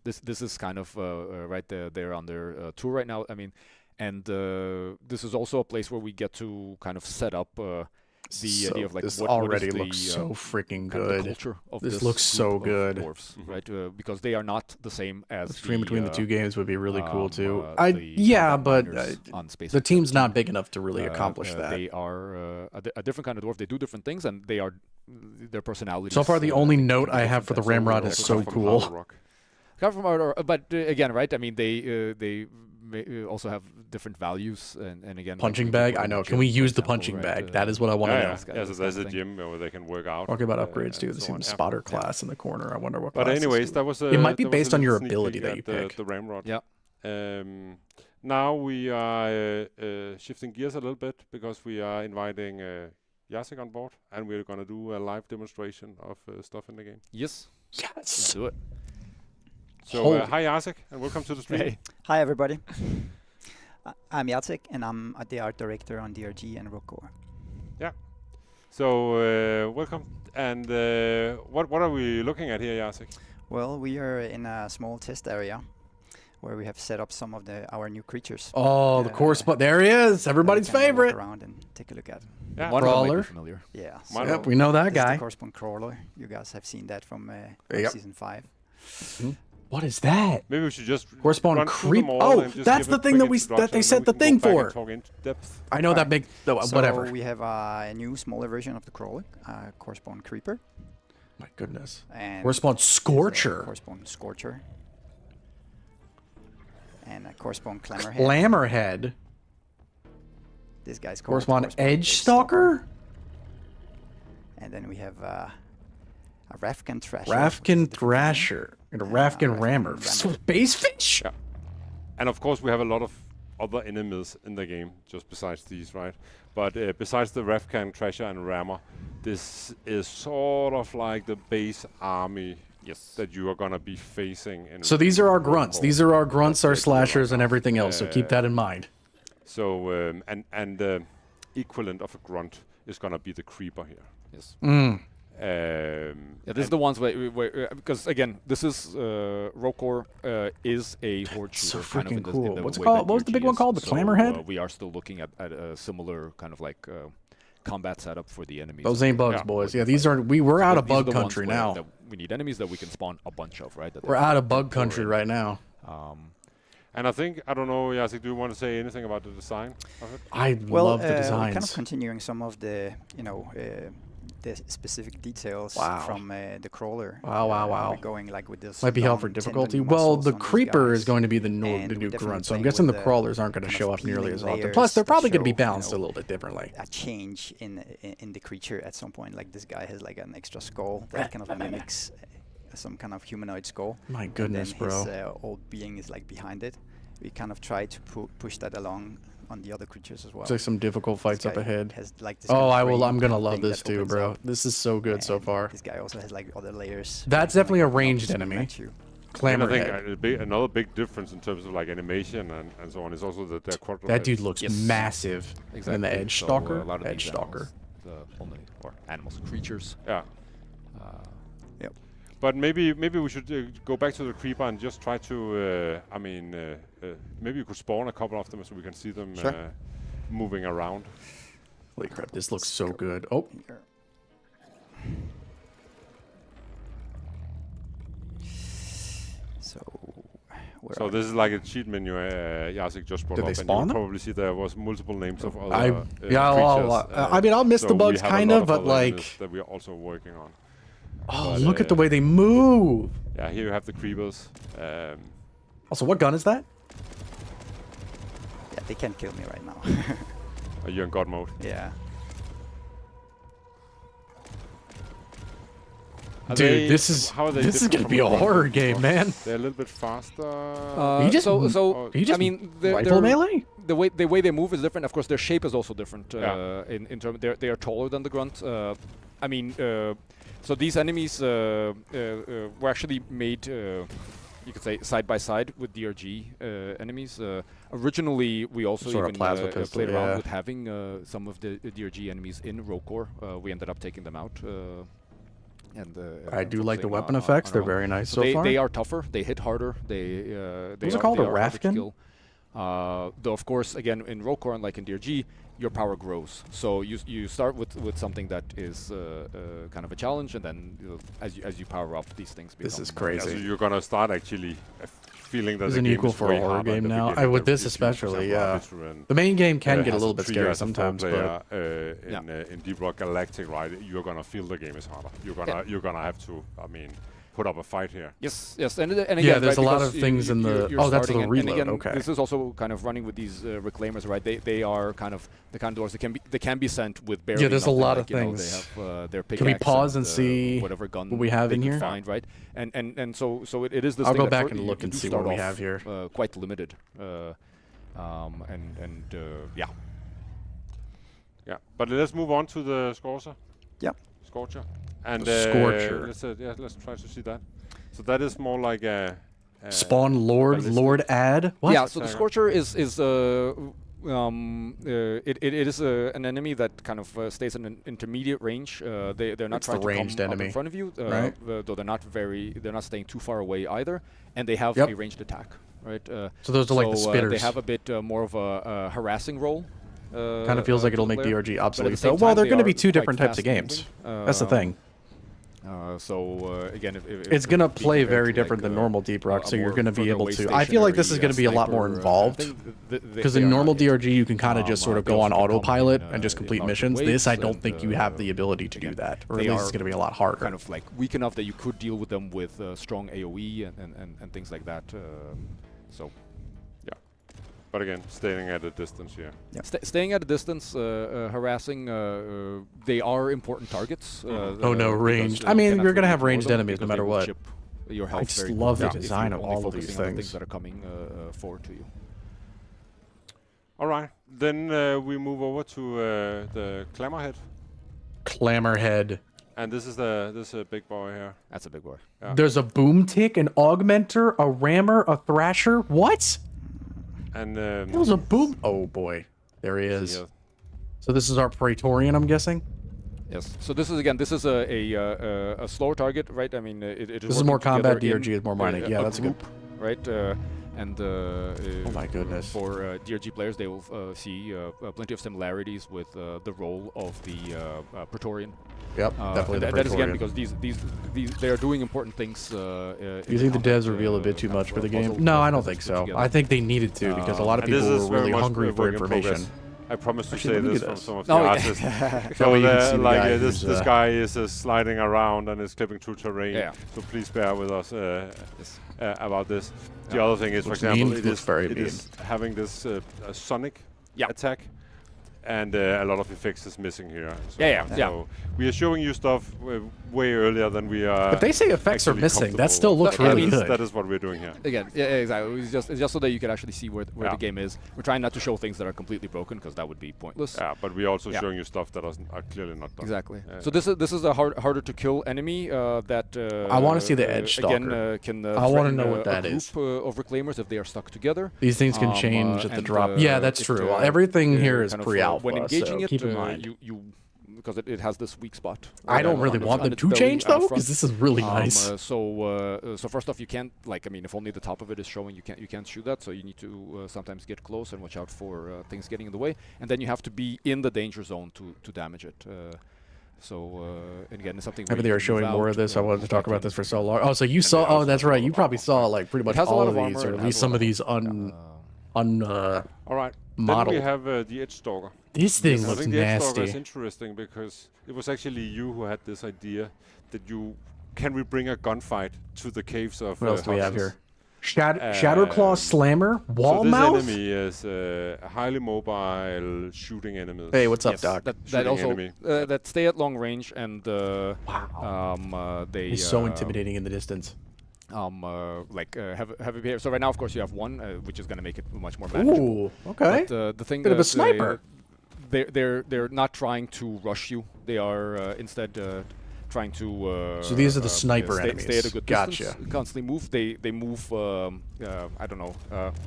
This is kind of right there. They're on their tour right now. I mean, and this is also a place where we get to kind of set up the idea of like this what already is the, looks so freaking kind of the good. culture of This looks so good. Dwarves, right? Because they are not the same as the stream between the two games would be really cool too. but on the team's not big enough to really accomplish that. They are a different kind of dwarf. They do different things, and they are their personalities. So far, the only note I have for the Ramrod is so cool. Come from but again, right? I mean, they also have different values, and again, punching bag. I know. Can we use the punching bag? That is what I want to know. Yeah, so there's a gym where they can work out. Talking about upgrades too. There's even spotter class in the corner. I wonder what. But anyways, that was. It might be based on your ability that you pick. The Ramrod. Yeah. Now we are shifting gears a little bit because we are inviting Jacek on board, and we're going to do a live demonstration of stuff in the game. Yes. Yes. Let's do it. So hi Jacek, and welcome to the stream. Hey. Hi everybody. I'm Jacek, and I'm the art director on DRG and Rockcore. Yeah. So welcome. And what are we looking at here, Jacek? Well, we are in a small test area where we have set up some of our new creatures. Oh, the course, but there he is, everybody's favorite. Walk around and take a look at. Yeah. Crawler. Familiar. Yeah. So yep, we know that guy. This is the Correspond Crawler. You guys have seen that from season 5. Mm-hmm. What is that? Maybe we should just Correspond creep. Oh, that's the thing that they set the thing for. I know that big. Whatever. So we have a new smaller version of the Crawler, Correspond Creeper. My goodness. And Correspond Scorcher. Correspond Scorcher. And a Correspond Clamorhead. Clamorhead. This guy's called Correspond Edge Stalker. And then we have a Rafkin Thrasher. Rafkin Thrasher. And a Rafkin Rammer. Space fish? Yeah. And of course we have a lot of other enemies in the game, just besides these, right? But besides the Rafkin Thrasher and Rammer, this is sort of like the base army that you are going to be facing. So these are our grunts. These are our grunts, our slashers, and everything else. So keep that in mind. So, and equivalent of a grunt is going to be the creeper here. Yes. Yeah, this is the ones where because again, this is Rockcore is a horde shooter. So freaking cool. What's it called? What was the big one called? The Clamorhead? We are still looking at a similar kind of like combat setup for the enemies. Those ain't bugs, boys. Yeah, these are. We're out of bug country now. We need enemies that we can spawn a bunch of, right? We're out of bug country right now. And I think, I don't know, Jacek, do you want to say anything about the design of it? I love the designs. We're kind of continuing some of the, the specific details from the crawler. Wow. We're going like with this. Might be hell for difficulty. Well, the creeper is going to be the new grunt, so I'm guessing the crawlers aren't going to show up nearly as often. Plus, they're probably going to be balanced a little bit differently. A change in the creature at some point. Like this guy has like an extra skull that kind of mimics some kind of humanoid skull. My goodness, and then bro. His old being is like behind it. We kind of try to push that along on the other creatures as well. It's like some difficult fights up ahead. Has, like, this Oh, kind of I'm gonna love thing this that too, opens bro. up. This is so good so far. This guy also has like other layers. That's definitely a ranged enemy. And I Clamorhead. think another big difference in terms of like animation and so on is also that they're quadrupeds. That dude looks massive. Exactly. And the Edge So, Stalker. a lot of Edge these Stalker. animals, only or animals, creatures. Yeah. Yep. But maybe we should go back to the creeper and just try to. Maybe you could spawn a couple of them so we can see them moving around. Holy crap! This looks so good. Oh. So this is like a cheat menu Jacek just brought Did up, they and spawn you'll them? probably see there was multiple names of other I mean, I'll miss so the bugs we have a kind lot of, but other like. enemies that we are also working on. Oh, But, look at the way they move. Yeah, here you have the creepers. Also, what gun is that? Yeah, they can't kill me right now. Are you in God mode? Yeah. Dude, this is gonna be a horror game, man. They're a little bit faster. He just I mean, rifle melee? The way they move is different. Of course, their shape is also different. In terms, they are taller than the grunt. I mean, so these enemies were actually made. You could say side by side with DRG enemies. Originally, we also Sort of even plasma pistol, played around with having some of the DRG enemies in Rocore. We ended up taking them out. I do like the weapon effects. They're very nice so far. They are tougher. They hit harder. What's it called? A Rafkin? Though, of course, again, in Rocore, unlike in DRG, your power grows. So you start with something that is kind of a challenge, and then as you power up, these things become. This is crazy. Yeah, so you're gonna start actually feeling that Isn't the game equal is for way a horror harder in game the now. beginning With than this if you, for especially, example, are yeah. veteran, The main game can get a has little bit trio scary as a sometimes, four-player, but in Deep Rock Galactic, right? You're gonna feel the game is harder. You're gonna have to, I mean, put up a fight here. Yes, and again, yeah, there's right, a lot of things in the. You're Oh, that's the starting reload. and again, Okay. This is also kind of running with these reclaimers, right? They are kind of the kind of doors that can be sent with barely. Yeah, there's a nothing, lot like, of things. They have their pickaxe. Can we pause and see whatever gun what we have they in can here? Find, right? And so it is this. I'll thing go that back and look and see what we have here. Quite limited, yeah. Yeah, but let's move on to the Scorcher. Yep. Scorcher. And Scorcher. let's try to see that. So that is more like a Spawn Lord Ad. What? Yeah. So the Scorcher is it is an enemy that kind of stays in an intermediate range. They're not It's trying the to ranged come up enemy, in front of you, right? Though they're not staying too far away either, and they have Yep. a ranged attack, right? So those are like the spitters. They have a bit more of a harassing role. Kind of feels like it'll make player, DRG but at obsolete. the same Well, time, they're going to are be two quite different types of games. fast-moving. That's the thing. Again, if It's going to being play compared very to, different like, than normal Deep Rock, so a you're more going to be further able away to. I feel like this is stationary, going to be a lot more sniper, involved. Because they in are normal it. DRG, you can kind of just sort of they go on also can come autopilot in, and just complete larger missions. waves This, I don't and, think you have the ability to do that, or at they least are it's going to be a lot harder. Kind of like weak enough that you could deal with them with strong AOE and things like that. So. But again, staying at a distance here. Yeah. Staying at a distance, harassing, they are important targets. Oh no, ranged. I mean, you're going to have ranged enemies no matter what. Your health I just very love the quickly if design you're of only all of these focusing on the things. that are coming forward to you. All right, then we move over to the Clamorhead. Clamorhead. And this is a big boy here. That's a big boy. Yeah. There's a boom tick, an augmenter, a rammer, a thrasher. What? And It was a boom. Oh boy, there he is. Yeah. So this is our Praetorian, I'm guessing. Yes. So this is a slower target, right? I mean, it is. This is more working combat. together DRG is more mining. Yeah, that's group, good. Right. Oh my goodness. For DRG players, they will see plenty of similarities with the role of the Praetorian. Yep, definitely the That is again Praetorian. because these they are doing important things. You think the devs reveal a bit too much for the game? No, I don't think so. I think they needed to because a lot of And this people is were really very much hungry a for work in information. progress. I promise to Actually, say let me this do from this. some of Oh, the yeah. artists. That So way you can see the like guy this who's, guy is sliding around and is clipping through terrain. Yeah. So please bear with us about this. The other thing is, for Looks example, mean, looks very it is having this sonic attack. And a lot of effects is missing here. So, Yeah. So we are showing you stuff way earlier than we are. But they say effects are missing. That still looks really good. That is what we're doing here. Again, yeah, exactly. It's just so that you can actually see where the game is. We're trying not to show things that are completely broken because that would be pointless. Yeah, but we're also showing you stuff that are clearly not done. Exactly. So this is a harder to kill enemy that I want to see the Edge Stalker. Again, can I want to know what that group, is. Of Reclaimers if they are stuck together. These things can change at the drop. Yeah, that's true. Everything here is pre-alpha. When engaging so it, keep in mind. you because it has this weak spot. I don't really want them to change though, because this is really nice. So first off, you can't if only the top of it is showing, you can't shoot that. So you need to sometimes get close and watch out for things getting in the way, and then you have to be in the danger zone to damage it. And again, it's something. Maybe they are showing more of this. I wanted to talk about this for so long. Oh, so you saw? Oh, that's right. You probably saw like pretty much all of these, or at least some of these all right. modeled. Then we have the Edge Stalker. This thing looks I think the Edge Stalker nasty. is interesting because it was actually you who had this idea that can we bring a gunfight to the caves of. What else do we have here? Shadowclaw Slammer, Wallmouth. So this enemy is a highly mobile shooting enemies. Hey, what's up, Doc? That also that stay at long range and they. He's so intimidating in the distance. Have a behavior. So right now, of course, you have one, which is going to make it much more manageable. Ooh, okay. But the thing bit of a sniper. They're not trying to rush you. They are instead trying to. So these are the sniper enemies. Stay at a good Gotcha. distance. Constantly move. They move. I don't know.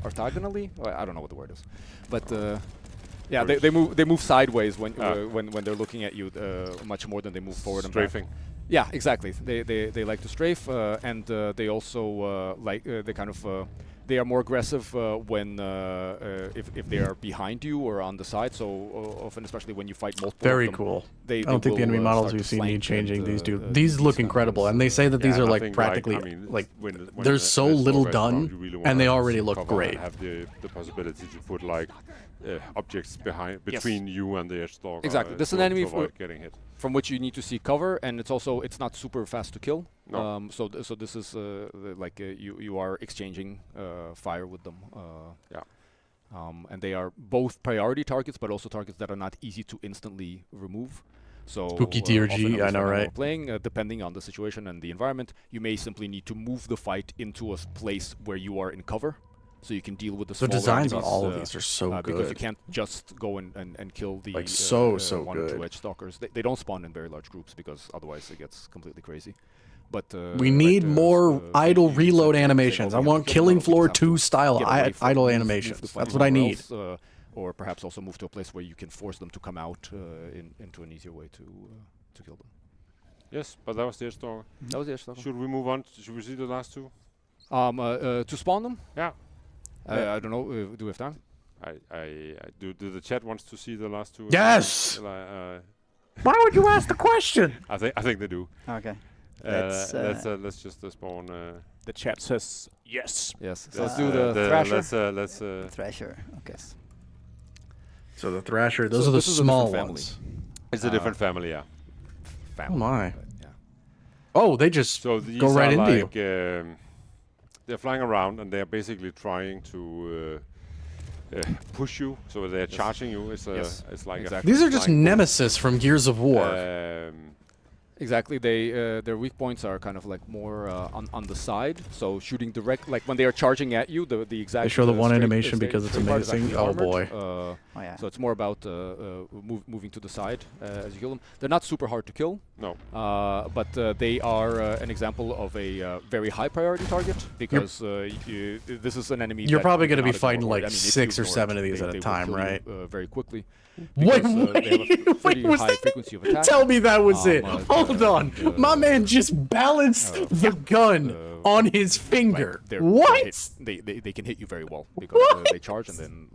Orthogonally. I don't know what the word is, but. Yeah, they move sideways when they're looking at you much more than they move forward and back. Strafing. Yeah, exactly. They like to strafe, and they also they kind of they are more aggressive when if they are behind you or on the side. So often, especially when you fight multiple. Very of them, cool. They I don't think the enemy models we've seen need changing. These look incredible, and they say that these are like practically when there's so little done, really and they already look great. Have the possibility to put like objects between you and the Edge Stalker. Exactly. This is an enemy getting hit. From which you need to see cover, and it's not super fast to kill. No. So this is you are exchanging fire with them. And they are both priority targets, but also targets that are not easy to instantly remove. So Spooky DRG, I know, right? Playing depending on the situation and the environment, you may simply need to move the fight into a place where you are in cover. So you can deal with the smaller designs on enemies, all of these are so good. because you can't just go and kill the so one or good. two Edge Stalkers. They don't spawn in very large groups because otherwise it gets completely crazy. But we need more idle reload animations. I want Killing Floor 2 style idle animations. That's what I need. Or perhaps also move to a place where you can force them to come out into an easier way to kill them. Yes, but that was the Edge Stalker. That was the Edge Stalker. Should we move on? Should we see the last two? To spawn them? Yeah. I don't know. Do we have time? Do the chat wants to see the last two? Yes. Why would you ask the question? I think they do. Okay. Let's just spawn. The chat says yes. Yes. So let's do the Thrasher. Let's Thrasher. Okay. So the Thrasher. Those are the small ones. It's a different family, yeah. Oh my. Oh, they just go right into you. They're flying around and they're basically trying to push you. So they're charging you. It's like these are just Nemesis from Gears of War. Exactly. Their weak points are kind of like more on the side. So shooting direct, like when they are charging at you, the exact. They show the one animation because it's amazing. Oh boy. So it's more about moving to the side as you kill them. They're not super hard to kill. No. But they are an example of a very high priority target because this is an enemy. You're probably going to be fighting like 6 or 7 of these at a time, right? Very quickly. Wait, was that? Tell me that was it. Hold on. My man just balanced the gun on his finger. What? They can hit you very well because they charge and then,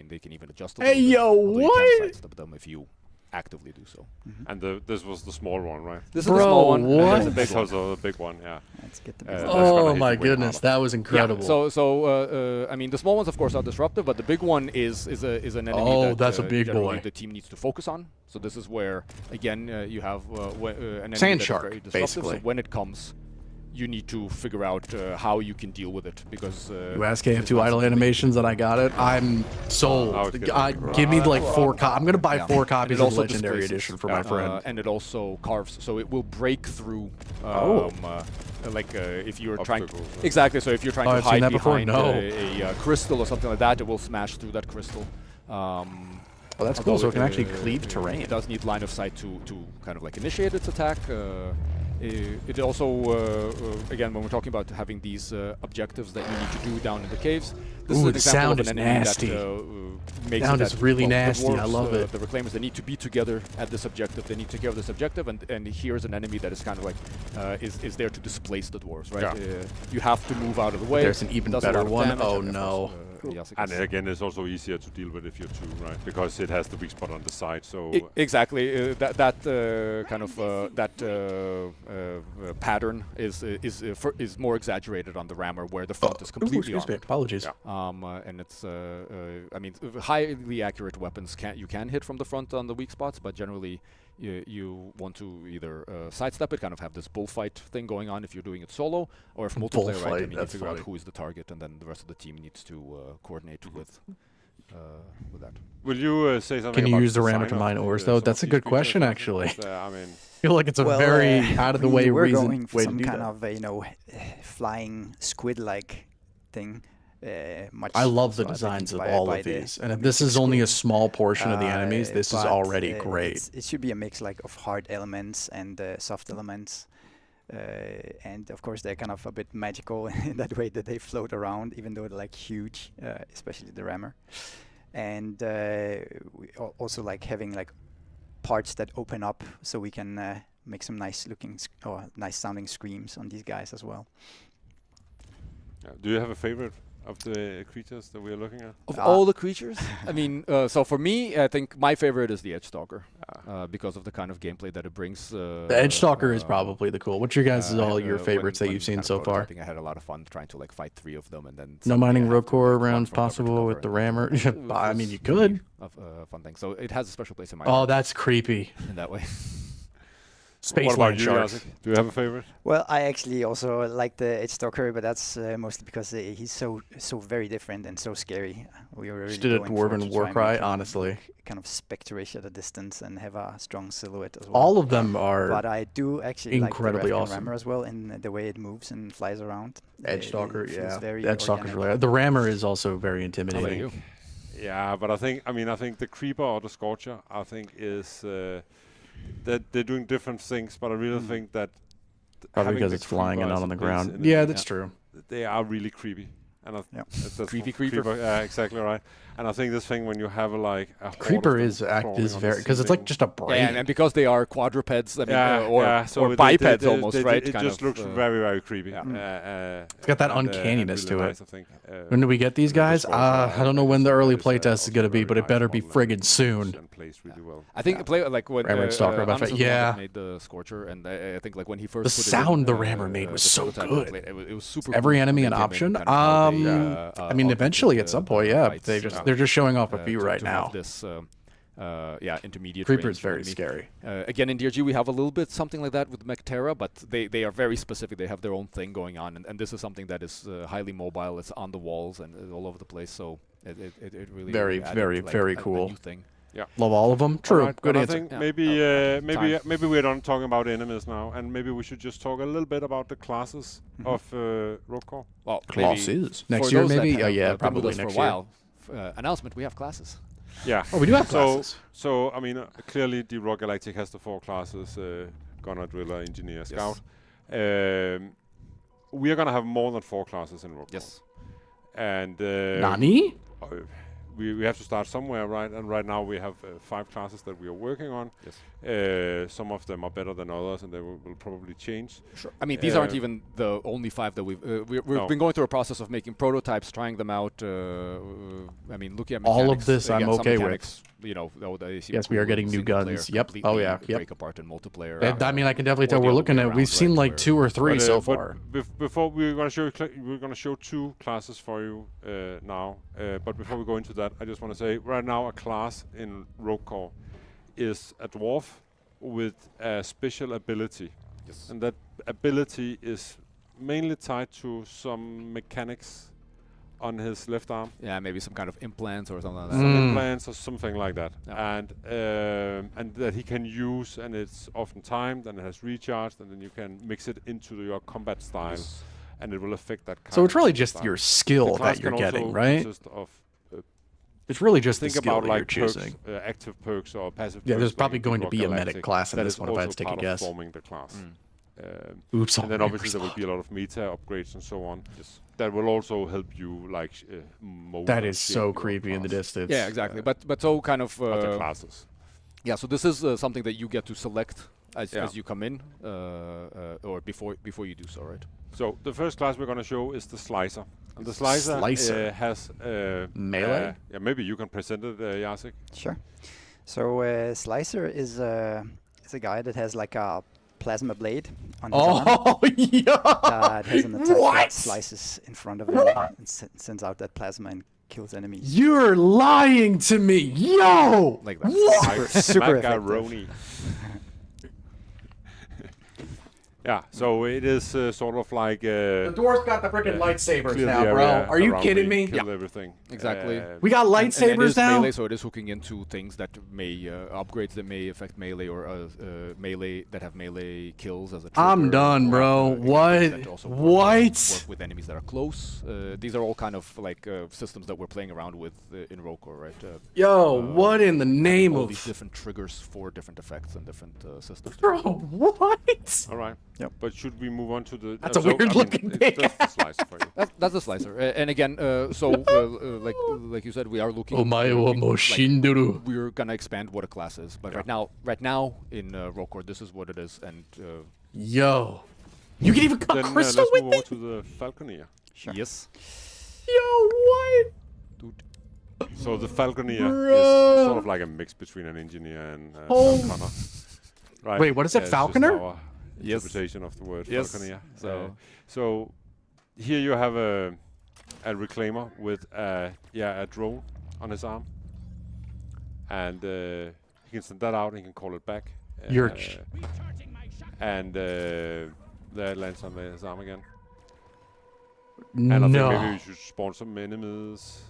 they can even adjust a little bit. Hey, yo, what? You can sidestep them if you actively do so. And this was the small one, right? This is the small one. What? This was a big one, yeah. Let's get the oh my goodness, that was incredible. Yeah. So the small ones of course are disruptive, but the big one is an enemy. Oh, that's a big boy. The team needs to focus on. So this is where again you have an enemy Sand that Shark, is very disruptive. basically. So when it comes, you need to figure out how you can deal with it because you ask KF2 idle animations and I got it. I'm sold. Give me like 4 I'm gonna buy 4 copies of the Legendary Edition for my friend. And it also carves, so it will break through. If you're trying, exactly. So if you're trying to hide behind a crystal or something like that, it will smash through that crystal. Oh, that's cool. So it can actually cleave terrain. It does need line of sight to kind of like initiate its attack. It also, again, when we're talking about having these objectives that you need to do down in the caves, this is an example of an enemy that makes sound it is really nasty. The dwarves, I love it. The reclaimers, they need to be together at this objective. They need to take care of this objective, and here's an enemy that is kind of like is there to displace the dwarves, right? Yeah. You have to move out of the way. There's an even better one. Oh no. And again, it's also easier to deal with if you're 2, right? Because it has the weak spot on the side. So exactly that kind of pattern is more exaggerated on the rammer, where the front is completely armored. Apologies. And it's I mean, highly accurate weapons you can hit from the front on the weak spots, but generally you want to either sidestep it, kind of have this bullfight thing going on if you're doing it solo, or if multiplayer, right, then you figure out who is the target, and then the rest of the team needs to coordinate with that. Will you say something? Can you use the rammer to mine ores, though? That's a good question, actually. I feel like it's a very out-of-the-way we're reason going for way some to do kind that. of flying squid-like thing. I love the designs of all of these, and if this is only a small portion of the enemies, this is already great. It should be a mix like of hard elements and soft elements, and of course they're kind of a bit magical in that way that they float around, even though they're like huge, especially the rammer. And we also like having like parts that open up, so we can make some nice looking or nice sounding screams on these guys as well. Do you have a favorite of the creatures that we are looking at? Of all the creatures? I mean, so for me, I think my favorite is the Edgestalker, because of the kind of gameplay that it brings. The Edgestalker is probably the cool. What's your guys' all your favorites that you've seen so far? I think I had a lot of fun trying to like fight 3 of them, and then no mining road core rounds possible with the rammer. I mean, you could. Fun thing. So it has a special place in my Oh, heart that's creepy. in that way. Spaceland sharks. Do you have a favorite? Well, I actually also like the Edgestalker, but that's mostly because he's so very different and so scary. We were really Just did a going Dwarven for war cry, honestly. kind of specterish at a distance and have a strong silhouette as well. All of them are But I do actually incredibly like the awesome. rammer as well in the way it moves and flies around. Edgestalker, It feels yeah. very The Edgestalker's organic. really. The rammer is also very intimidating. Yeah, but I think the Creeper or the Scorcher, I think is that they're doing different things, but I really think that Probably because it's flying and not on the ground. Yeah, that's true. They are really creepy. And that's Creepy creeper. Yeah, exactly right. And I think this thing when you have a Creeper is very because it's like just a brain. Yeah, and because they are quadrupeds, I mean, so or bipeds almost, right? It just looks very, very creepy. It's got that uncanniness to nice, it. I think. When do we get these guys? I don't know when the early playtest is going to be, but it better be friggin' soon. Plays really well. I think play like when Rammer and Stalker, Anderson yeah. made the Scorcher, and I think like when he first The put sound it in, the rammer made was the so prototype, good. It was super. Every cool enemy how an they came in, option. kind of how they, I mean, eventually at some point, yeah. fights, They're just showing off a few right to have now. This, intermediate. Creeper is range very enemy. scary. Again, in DRG we have a little bit something like that with Mechterra, but they are very specific. They have their own thing going on, and this is something that is highly mobile. It's on the walls and all over the place. So it really Very, added, very, like, very a cool. new thing. Yeah. Love all of them. True. Alright, Good but answer. I think Yeah. maybe we're done talking about enemies now, and maybe we should just talk a little bit about the classes of Rogue Core. Well, Classes. maybe Next for year, those that maybe? have, Oh, yeah, been probably with us next for a year. while. Announcement: we have classes. Yeah. Oh, we do have classes. So I mean, clearly, the Rogue Galactic has the 4 classes: Gunner, Driller, Engineer, Scout. We are gonna have more than 4 classes in Rogue. Yes. And Nani? We have to start somewhere, right? And right now we have 5 classes that we are working on. Yes. Some of them are better than others, and they will probably change. Sure. I mean, these aren't even the only 5 that we've been going through a process of making prototypes, trying them out. I mean, looking at all mechanics, of this, I'm some okay with. mechanics, you know, they seem Yes, we cool are getting in new single player, guns. Yep. Oh completely yeah. Yep. break apart in multiplayer. I mean, I can definitely or tell the we're other looking way at. around, We've seen right, like 2 or 3 so but far. Before we're going to show 2 classes for you now. But before we go into that, I just want to say right now a class in Rogue Core is a dwarf with a special ability. Yes. And that ability is mainly tied to some mechanics on his left arm. Yeah, maybe some kind of implants or something like that. Some implants or something like that. Yeah. And that he can use, and it's often timed, and it has recharged, and then you can mix it into your combat style, and it will affect that kind. So it's really just style. your skill that you're getting, right? It's really just the skill that you're choosing. Active perks or passive perks. Yeah, there's probably going to be a medic class in this one if I had to take a guess. Forming the class. Oops, and then obviously there will be a lot of meta upgrades and so on. Yes. That will also help you like mold. That is so creepy in the distance. Yeah, exactly. But so kind of other classes. Yeah, so this is something that you get to select as you come in, or before you do so, right? So the first class we're going to show is the Slicer. And the Slicer has melee. Yeah, maybe you can present it, Jacek. Sure. So Slicer is a guy that has like a plasma blade on his arm. Yeah! It has an attack that slices in front of him and sends out that plasma and kills enemies. You're lying to me, yo! Like that. What? Super Macaroni. Yeah, so it is sort of like... the dwarf's got the freaking lightsabers now, bro. Are you kidding me? Kill everything. Exactly. We got lightsabers and it is now? melee, so it is hooking into things that may... upgrades that may affect melee or melee that have melee kills as a trigger. I'm done, bro. What? Work with enemies that are close. These are all kind of like systems that we're playing around with in Rokor, right? Yo, what in the name all of... these different triggers for different effects and different systems. Bro, what? All right. Yep. But should we move on to the... That's a weird-looking thing. That's the Slicer for you. That's the Slicer. And again, like you said, we are looking... we're going to expand what a class is. But right now in Rokor, this is what it is. And yo. You can even cut crystal let's with move on it? to the Falconeer. Sure. Yes. Yo, what? Dude. So the Falconeer is sort of like a mix between an engineer and Falconer. Right? Wait, what is that, Falconer? Interpretation of the word Falconeer. So here you have a reclaimer with a drone on his arm, and he can send that out and he can call it back. And there it lands on his arm again. And I think maybe we should spawn some enemies.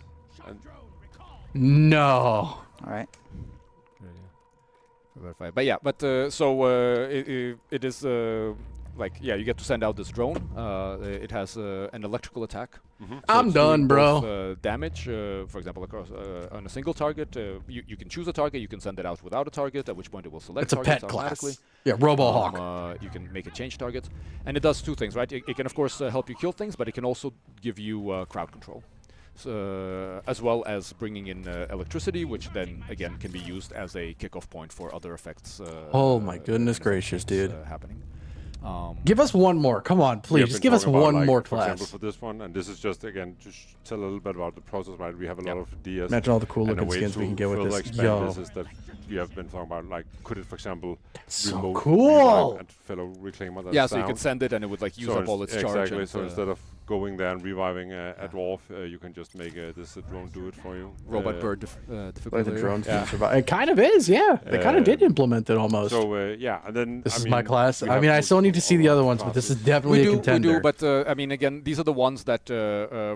No. All right. But yeah, it is you get to send out this drone. It has an electrical attack. Mm-hmm. So I'm done, bro. Both, damage, for example, across on a single target. You can choose a target. You can send it out without a target. At which point it will select. It's a targets pet automatically. class. Yeah, RoboHawk. You can make it change targets, and it does two things, right? It can of course help you kill things, but it can also give you crowd control. As well as bringing in electricity, which then again can be used as a kickoff point for other effects. Oh my goodness gracious, dude! Happening. Give us one more. Come on, please. Just give us one more for class. example, for this one, and this is just again to tell a little bit about the process. Right, we have a lot of DS. Imagine all the cool and looking skins we can get with this. Yo, this is that we have been talking about. Like, could it, for example, so cool. And fellow reclaimer that's yeah, so down. you can send it and it would like use up all its charge. Exactly. So instead of going there and reviving a dwarf, you can just make this drone do it for you. Robot bird difficult. The drones can survive. It kind of is, yeah. They kind of did implement it almost. So and then this is my class. I mean, I still need to see the other ones, but this is definitely a contender. We do, but I mean, again, these are the ones that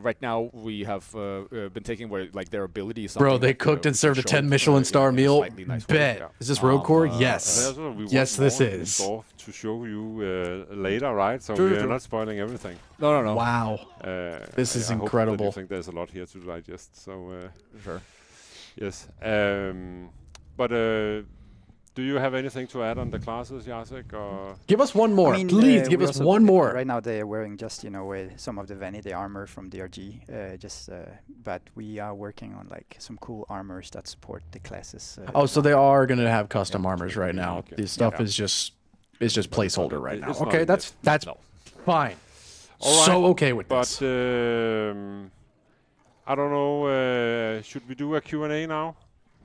right now we have been taking where like their ability is. Bro, they cooked and served a 10 Michelin star meal. Bet. Is this Roadcore? Yes. Yes, this is. To show you later, right? So we're not spoiling everything. No. Wow. This is incredible. I think there's a lot here to digest. So sure. Yes. But do you have anything to add on the classes, Jacek? Or give us one more. Please give us one more. Right now they're wearing just some of the vanity armor from DRG. But we are working on like some cool armors that support the classes. So they are going to have custom armors right now. Okay. This stuff is just placeholder right now. Okay, that's fine. All right. So okay with this. But I don't know. Should we do a Q&A now?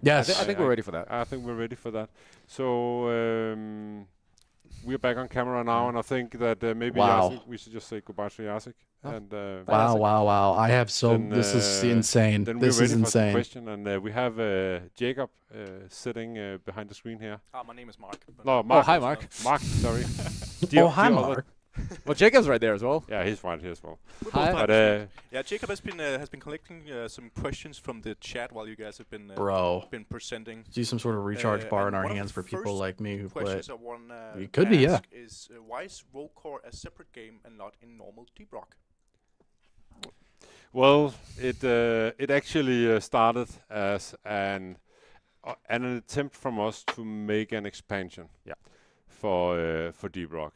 Yes. I think we're ready for that. I think we're ready for that. So we're back on camera now, and I think that maybe Jacek, we should just say goodbye to Jacek. And wow! I have this is insane. Then this we're ready is insane. For the question, and we have Jacob sitting behind the screen here. My name is Mark. No, Mark. Oh, hi, Mark. Mark, sorry. Hi, Mark. Well, Jacob's right there as well. Yeah, he's right here as well. Hi. But, yeah, Jacob has been collecting some questions from the chat while you guys have been presenting. See some sort of recharge bar in our hands for people like me who play. Questions I want it could be, yeah. Is why is Rogue Core a separate game and not in normal Deep Rock? Well, it actually started as an attempt from us to make an expansion for Deep Rock.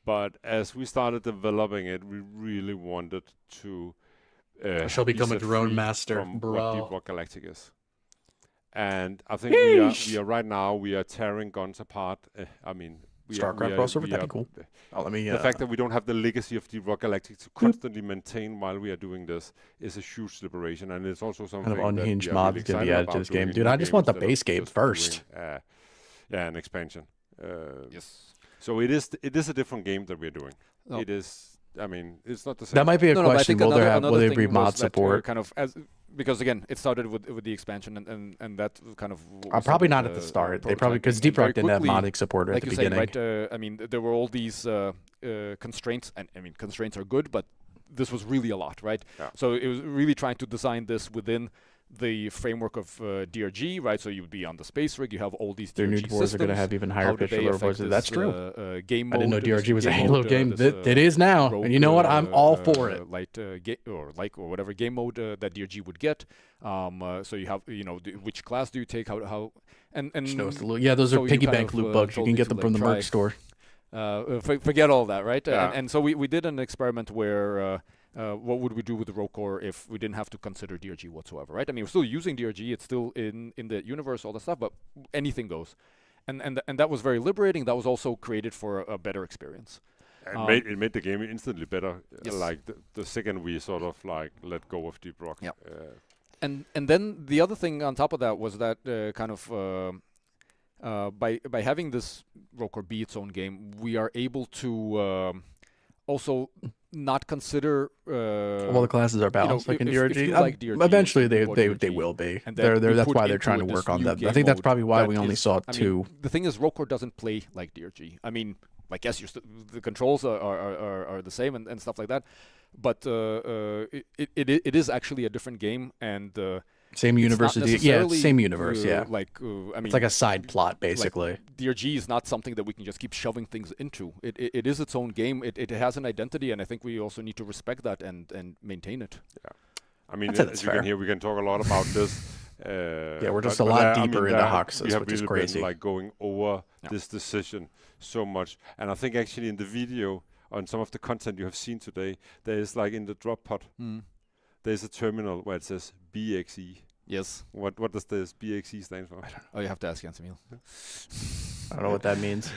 But as we started developing it, we really wanted to I shall become a drone master, from bro. what Deep Rock Galactic is. And I think we are right now, we are tearing guns apart. I mean, StarCraft crossover, that'd be cool. Let me, the fact that we don't have the legacy of Deep Rock Galactic to constantly maintain while we are doing this is a huge liberation, and it's also something kind of unhinged that we are mods really gonna be excited added to about this game, doing dude. a I new just game want the instead of base game just first. doing, an expansion. Yes. So it is a different game that we're doing. No. It is. I mean, it's not the same. That might be a but I question. think Will there thing be mod was that, support? kind of because again, it started with the expansion and that kind of. Probably not at the start. They probably because Deep Rock didn't have modding support at the beginning. Like you say, right? I mean, there were all these constraints, and I mean, constraints are good, but this was really a lot, right? Yeah. So it was really trying to design this within the framework of DRG, right? So you would be on the space rig. You have all these Their DRG new dwarves are going to have even higher pitch lower voices. That's true. Game I didn't know mode, DRG was a game Halo mode, game. this, It is now, and you know what? I'm all for it. Or whatever game mode that DRG would get. So you have, which class do you take? How and those are piggy bank loot bugs. You can get them from the merch store. Forget all that, right? Yeah. And so we did an experiment where. What would we do with the Rogue Core if we didn't have to consider DRG whatsoever, right? I mean, we're still using DRG, it's still in the universe, all that stuff, but anything goes. And that was very liberating. That was also created for a better experience. It made the game instantly better. Yes. Like the second we sort of like let go of Deep Rock. Yeah. And then the other thing on top of that was that by having this Rogue Core be its own game, we are able to also not consider all the classes are balanced like in DRG. If you like DRG. Eventually they will be. That's why they're trying to work on that. I think that's probably why we only saw two. The thing is, Rogue Core doesn't play like DRG. I mean, I guess the controls are the same and stuff like that, but it is actually a different game and. Same university, same universe, I mean, it's like a side plot, basically. Like DRG is not something that we can just keep shoving things into. It is its own game. It has an identity, and I think we also need to respect that and maintain it. Yeah, I mean, as you can hear, we can talk a lot about this. We're just a lot deeper into Hoxes, which is crazy. Been, like going over this decision so much, and I think actually in the video on some of the content you have seen today, there is like in the drop pod. There's a terminal where it says BXE. Yes. What does this BXE stand for? I don't know. Oh, you have to ask Jens Emil. I don't know what that means.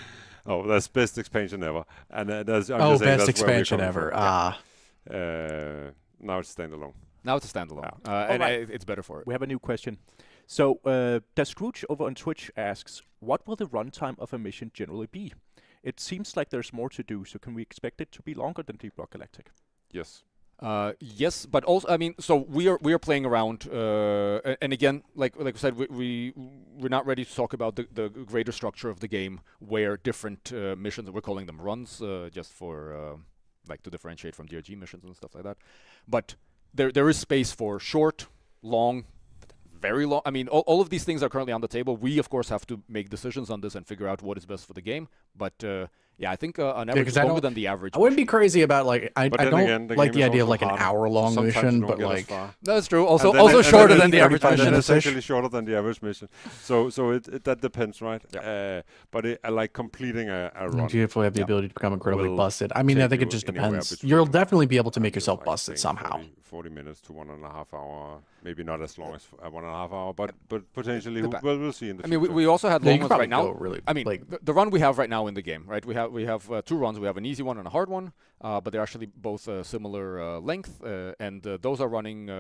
Oh, that's best expansion ever. And that's best expansion ever. Now it's standalone. Now it's a standalone. It's better for it. We have a new question. So, does Scrooge over on Twitch asks, what will the runtime of a mission generally be? It seems like there's more to do, so can we expect it to be longer than Deep Rock Galactic? Yes. Yes, but also, I mean, so we are playing around, and again, like I said, we're not ready to talk about the greater structure of the game, where different missions, we're calling them runs, just for to differentiate from DRG missions and stuff like that. But there is space for short, long, very long. I mean, all of these things are currently on the table. We of course have to make decisions on this and figure out what is best for the game. But yeah, I think on average longer than the average. I wouldn't be crazy about I don't like the idea of like an hour-long mission, but like that's true. Also shorter than the average mission. It's actually shorter than the average mission. So that depends, right? Yeah. But I like completing a run. You have the ability to become incredibly busted. I mean, I think it just depends. You'll definitely be able to make yourself busted somehow. 40 minutes to 1.5 hour. Maybe not as long as 1.5 hour, but potentially we'll see in the future. I mean, we also had long ones right now. Really, I mean, the run we have right now in the game, right? We have two runs. We have an easy one and a hard one, but they're actually both similar length, and those are running.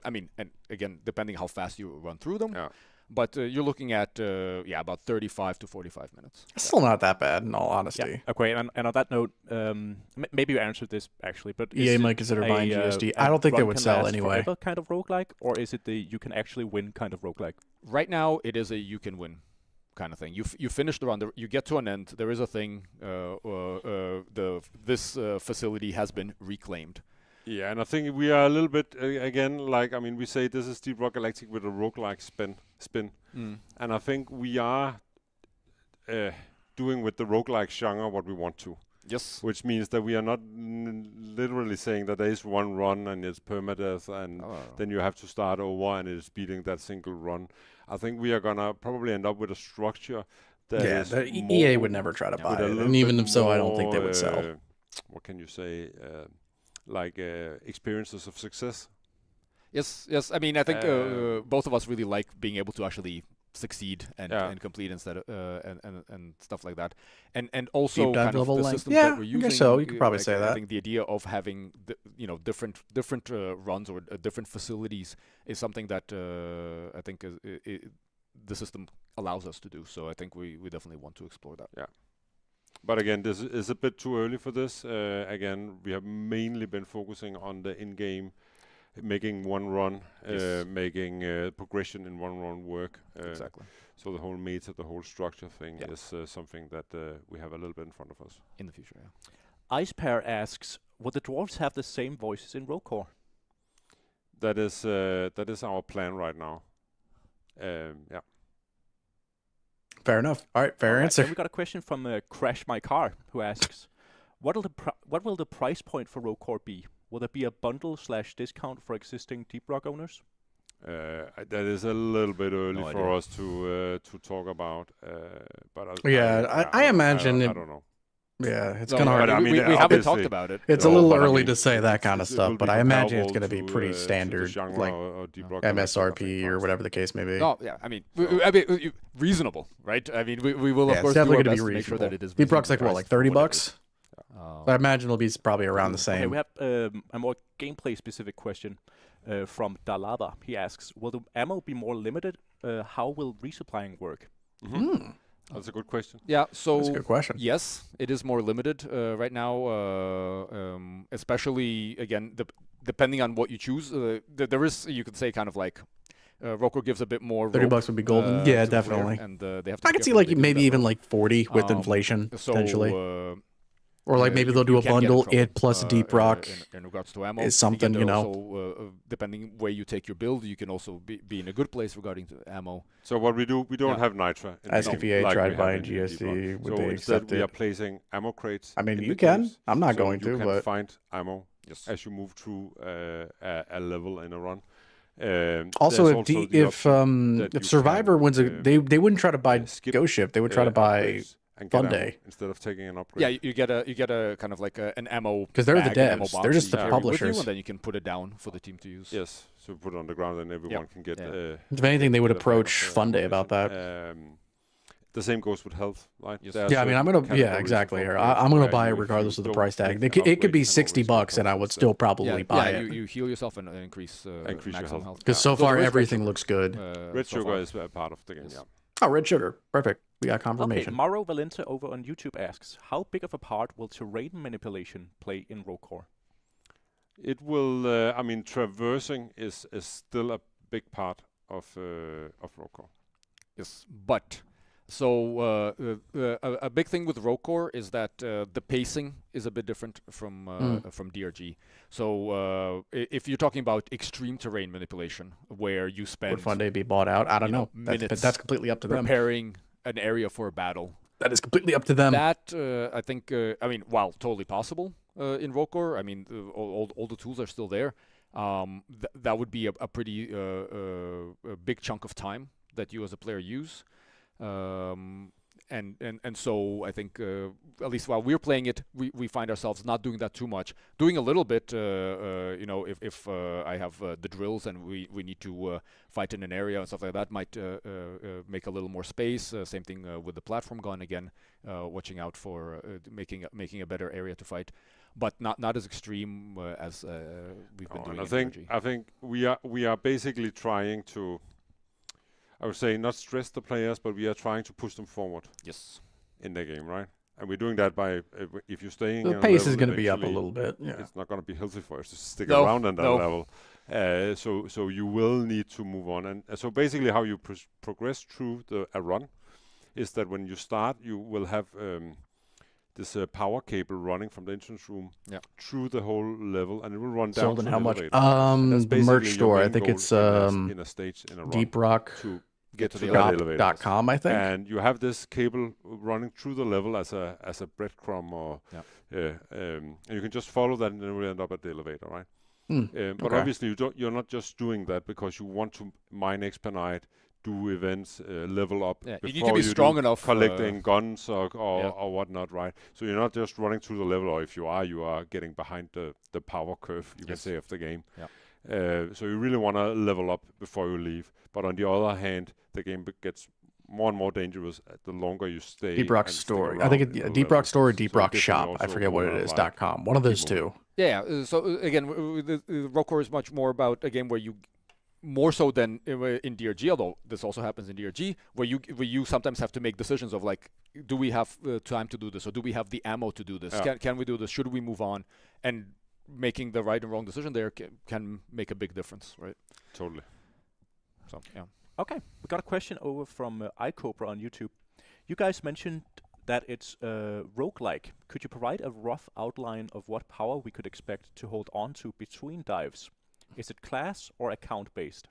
I mean, and again, depending how fast you run through them. Yeah. But you're looking at about 35 to 45 minutes. Still not that bad, in all honesty. Yeah. Okay, and on that note, maybe you answered this actually, but EA might consider buying GSG. I don't think they would sell anyway. Kind of roguelike, or is it the you can actually win kind of roguelike? Right now, it is a you can win kind of thing. You finish the run, you get to an end. There is a thing. This facility has been reclaimed. Yeah, and I think we are a little bit again, like, I mean, we say this is Deep Rock Galactic with a roguelike spin, and I think we are doing with the roguelike genre what we want to. Yes. Which means that we are not literally saying that there is one run and it's permadeath and then you have to start over and it's beating that single run. I think we are gonna probably end up with a structure that is EA would never try to buy it, and even if so, I don't think they would sell. What can you say? Experiences of success. Yes. I mean, I think both of us really like being able to actually succeed and complete instead of and stuff like that, and also kind of the systems that we're using. I guess so. You could probably say that. I think the idea of having different runs or different facilities is something that I think the system allows us to do. So I think we definitely want to explore that. Yeah. But again, this is a bit too early for this. Again, we have mainly been focusing on the in-game, making one run, making progression in one run work. Exactly. So the whole meta, the whole structure thing is something that we have a little bit in front of us. In the future, yeah. Icepair asks, will the dwarves have the same voices in Rogue Core? That is our plan right now. Yeah. Fair enough. All right, fair answer. Then we got a question from Crash My Car, who asks, what will the price point for Rogue Core be? Will there be a bundle/discount for existing Deep Rock owners? That is a little bit early for us to talk about. But I imagine. I don't know. Yeah, it's kind of hard. I mean, we haven't talked about it. It's a little early to say that kind of stuff, but I imagine it's going to be pretty standard, like MSRP or whatever the case may be. No, yeah, I mean, reasonable, right? I mean, we will of course do our best to make sure that it is. Deep Rock's like what, like $30? So I imagine it'll be probably around the same. Okay, we have a more gameplay-specific question from Dalava. He asks, will the ammo be more limited? How will resupplying work? That's a good question. Yeah, so that's a good question. Yes, it is more limited right now, especially again depending on what you choose. There is, you could say, kind of like Rogue Core gives a bit more. $30 would be golden. Yeah, definitely. And they have to I could see like maybe even like 40 with inflation potentially. Or like maybe they'll do a bundle, it plus Deep Rock in regards to ammo is something, you know. Also, depending where you take your build, you can also be in a good place regarding to ammo. So what we do, we don't have Nitra. SKVA tried buying GSG. Would they accept we are placing ammo crates. I mean, you can. I'm not going to, but you can find ammo as you move through a level in a run. Also, if Survivor wins, they wouldn't try to buy Ghost Ship. They would try to buy Fun Day instead of taking an upgrade. Yeah, you get a kind of like an ammo because they're the bag, devs. They're just the publishers, and then you can put it down for the team to use. Yes, so put it on the ground and everyone can get. If anything, they would approach Fun Day about that. The same goes with health, right? Yes. Yeah, I mean, I'm gonna exactly. I'm gonna buy it regardless of the price tag. It could be $60, and I would still probably buy it. You heal yourself and increase maximum health. Because so far everything looks good. Red Sugar is part of the game. Yeah. Oh, Red Sugar, perfect. We got confirmation. Okay, Mauro Valente over on YouTube asks, how big of a part will terrain manipulation play in Rogue Core? It will. I mean, traversing is still a big part of Rogue Core. Yes, but. So a big thing with Rogue Core is that the pacing is a bit different from DRG. So if you're talking about extreme terrain manipulation, where you spend would Fun Day be bought out? I don't know. That's completely up to them. Preparing an area for a battle. That is completely up to them. That I think. I mean, while totally possible in Rogue Core, I mean, all the tools are still there. That would be a pretty a big chunk of time that you as a player use. And so I think at least while we're playing it, we find ourselves not doing that too much. Doing a little bit, you know, if I have the drills and we need to fight in an area and stuff like that, might make a little more space. Same thing with the platform gun again, watching out for making a better area to fight, but not as extreme as we've been doing. I think we are basically trying to. I would say not stress the players, but we are trying to push them forward. Yes, in the game, right? And we're doing that by if you're staying. The pace is going to be up a little bit. Yeah, it's not going to be healthy for us to stick around at that level. So you will need to move on, and so basically how you progress through a run is that when you start, you will have this power cable running from the entrance room through the whole level, and it will run down Sold to in the how much? elevator. The merch store. I think it's in a stage in a run Deep Rock. to get to the elevator. .com, I think. And you have this cable running through the level as a breadcrumb, or and you can just follow that, and then we'll end up at the elevator, right? But obviously, you're not just doing that because you want to mine Expanite, do events, level up. Yeah, before you can be strong enough collecting guns or whatnot, right? So you're not just running through the level, or if you are getting behind the power curve, you can say, of the game. So you really want to level up before you leave. But on the other hand, the game gets more and more dangerous the longer you stay. Deep Rock Story. I think it's Deep Rock Store or Deep Rock Shop. I forget what it is. .com. One of those two. Yeah. So again, the Rogue Core is much more about a game where you, more so than in DRG, although this also happens in DRG, where you sometimes have to make decisions of like, do we have time to do this, or do we have the ammo to do this? Can we do this? Should we move on? And making the right and wrong decision there can make a big difference, right? Totally. So yeah. Okay, we got a question over from iCobra on YouTube. You guys mentioned that it's roguelike. Could you provide a rough outline of what power we could expect to hold on to between dives? Is it class or account based?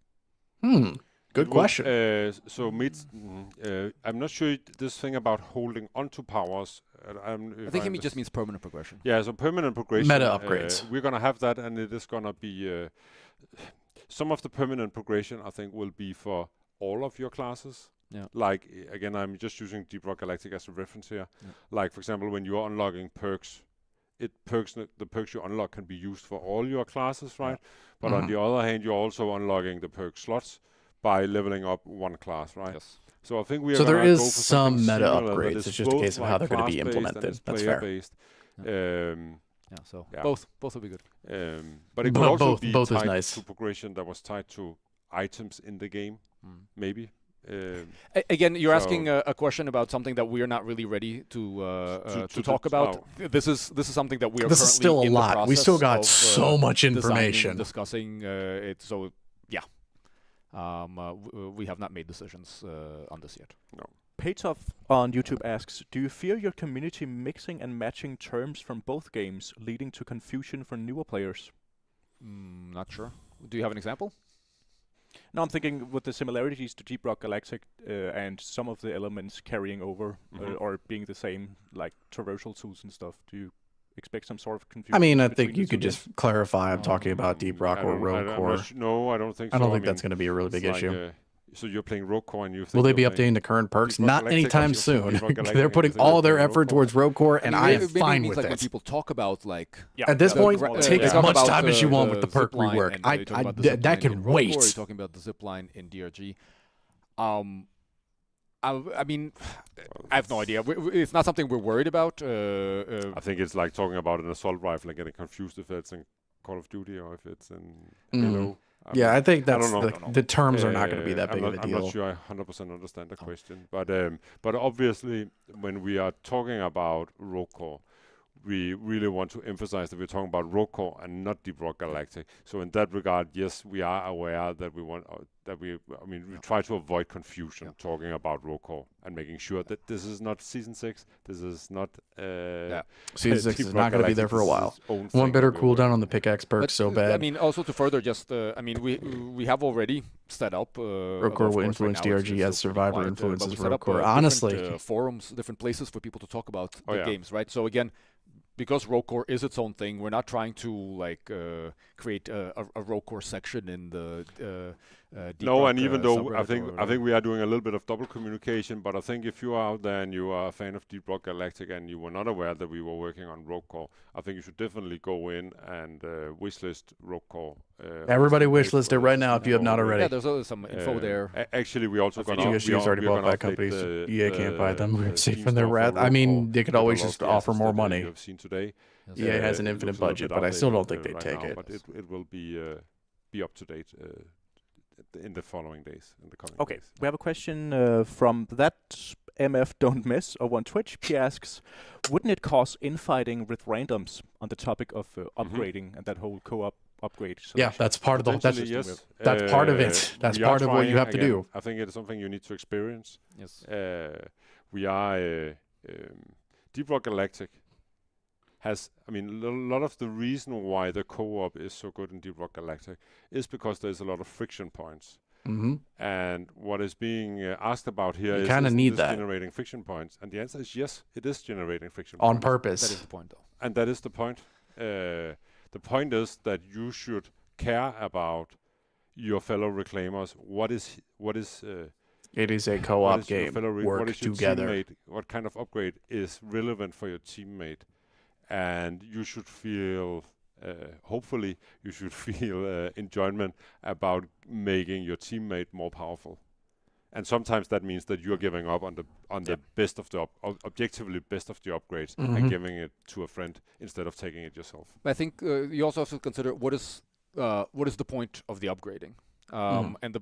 Good question. I'm not sure this thing about holding onto powers. I think he just means permanent progression. Yeah, so permanent progression. Meta upgrades. We're gonna have that, and it is gonna be some of the permanent progression. I think will be for all of your classes. Yeah. Like again, I'm just using Deep Rock Galactic as a reference here. Yeah. Like for example, when you're unlocking perks, the perks you unlock can be used for all your classes, right? But on the other hand, you're also unlocking the perk slots by leveling up one class, right? Yes. So I think we are. So there is go for some meta upgrades. It's just a case of how they're going to be implemented. That's fair. Both will be good. But it could also be both tied is nice. to progression that was tied to items in the game, maybe. Again, you're asking a question about something that we are not really ready to talk about. This is something that we are. This is still a lot. We still got so much designing, information. Discussing it. So yeah, we have not made decisions on this yet. No. Paytoff on YouTube asks, do you fear your community mixing and matching terms from both games, leading to confusion for newer players? Not sure. Do you have an example? No, I'm thinking with the similarities to Deep Rock Galactic and some of the elements carrying over or being the same, like traversal tools and stuff. Do you expect some sort of confusion? I mean, I think you could just clarify. I'm talking about Deep Rock or Rogue Core. No, I don't think so. I don't think that's going to be a really big issue. So you're playing Rogue Core and you think will they be updating the current perks? Not anytime soon. They're putting all their effort towards Rogue Core, and I am fine with it. When people talk about like at this point, take as much time as you want with the perk rework. That can wait. You're talking about the zipline in DRG. I mean, I have no idea. It's not something we're worried about. I think it's like talking about an assault rifle and getting confused if it's in Call of Duty or if it's in Halo. I think that's the terms are not going to be that big of a deal. I'm not sure I 100% understand the question, but obviously when we are talking about Rogue Core, we really want to emphasize that we're talking about Rogue Core and not Deep Rock Galactic. So in that regard, yes, we are aware that we try to avoid confusion talking about Rogue Core and making sure that this is not Season 6, this is not... Season 6 is not going to be there for a while. One better cooldown on the pickaxe perk so bad. I mean, also to further just, we have already set up... Rogue Core will influence DRG as Survivor influences Rogue Core. Honestly. Forums, different places for people to talk about the games, right? So again, because Rogue Core is its own thing, we're not trying to create a Rogue Core section in the Deep Rock, and even though I think we are doing a little bit of double communication, but I think if you are out there and you are a fan of Deep Rock Galactic and you were not aware that we were working on Rogue Core, I think you should definitely go in and wishlist Rogue Core. Everybody wishlist it right now if you have not already. Yeah, there's some info there. Actually, we also got GSG already bought by companies. EA can't buy them. We're safe from their wrath. I mean, they could always just offer more money. You have seen today. EA has an infinite budget, but I still don't think they take it. But it will be up to date in the following days, in the coming days. Okay, we have a question from that MF Don't Miss over on Twitch. He asks, wouldn't it cause infighting with randoms on the topic of upgrading and that whole co-op upgrade solution? Yeah, that's part of the that's part of it. That's part of what you have to do. I think it's something you need to experience. Yes. we are Deep Rock Galactic has, I mean, a lot of the reason why the co-op is so good in Deep Rock Galactic is because there's a lot of friction points. And what is being asked about here is this generating friction points? And the answer is yes, it is generating friction points. On purpose. That is the point, though. And that is the point. The point is that you should care about your fellow reclaimers. It is a co-op game. Work together. Teammate, what kind of upgrade is relevant for your teammate? And you should feel, hopefully, you should feel enjoyment about making your teammate more powerful. And sometimes that means that you're giving up on the best of the objectively best of the upgrades and giving it to a friend instead of taking it yourself. I think you also have to consider what is the point of the upgrading. And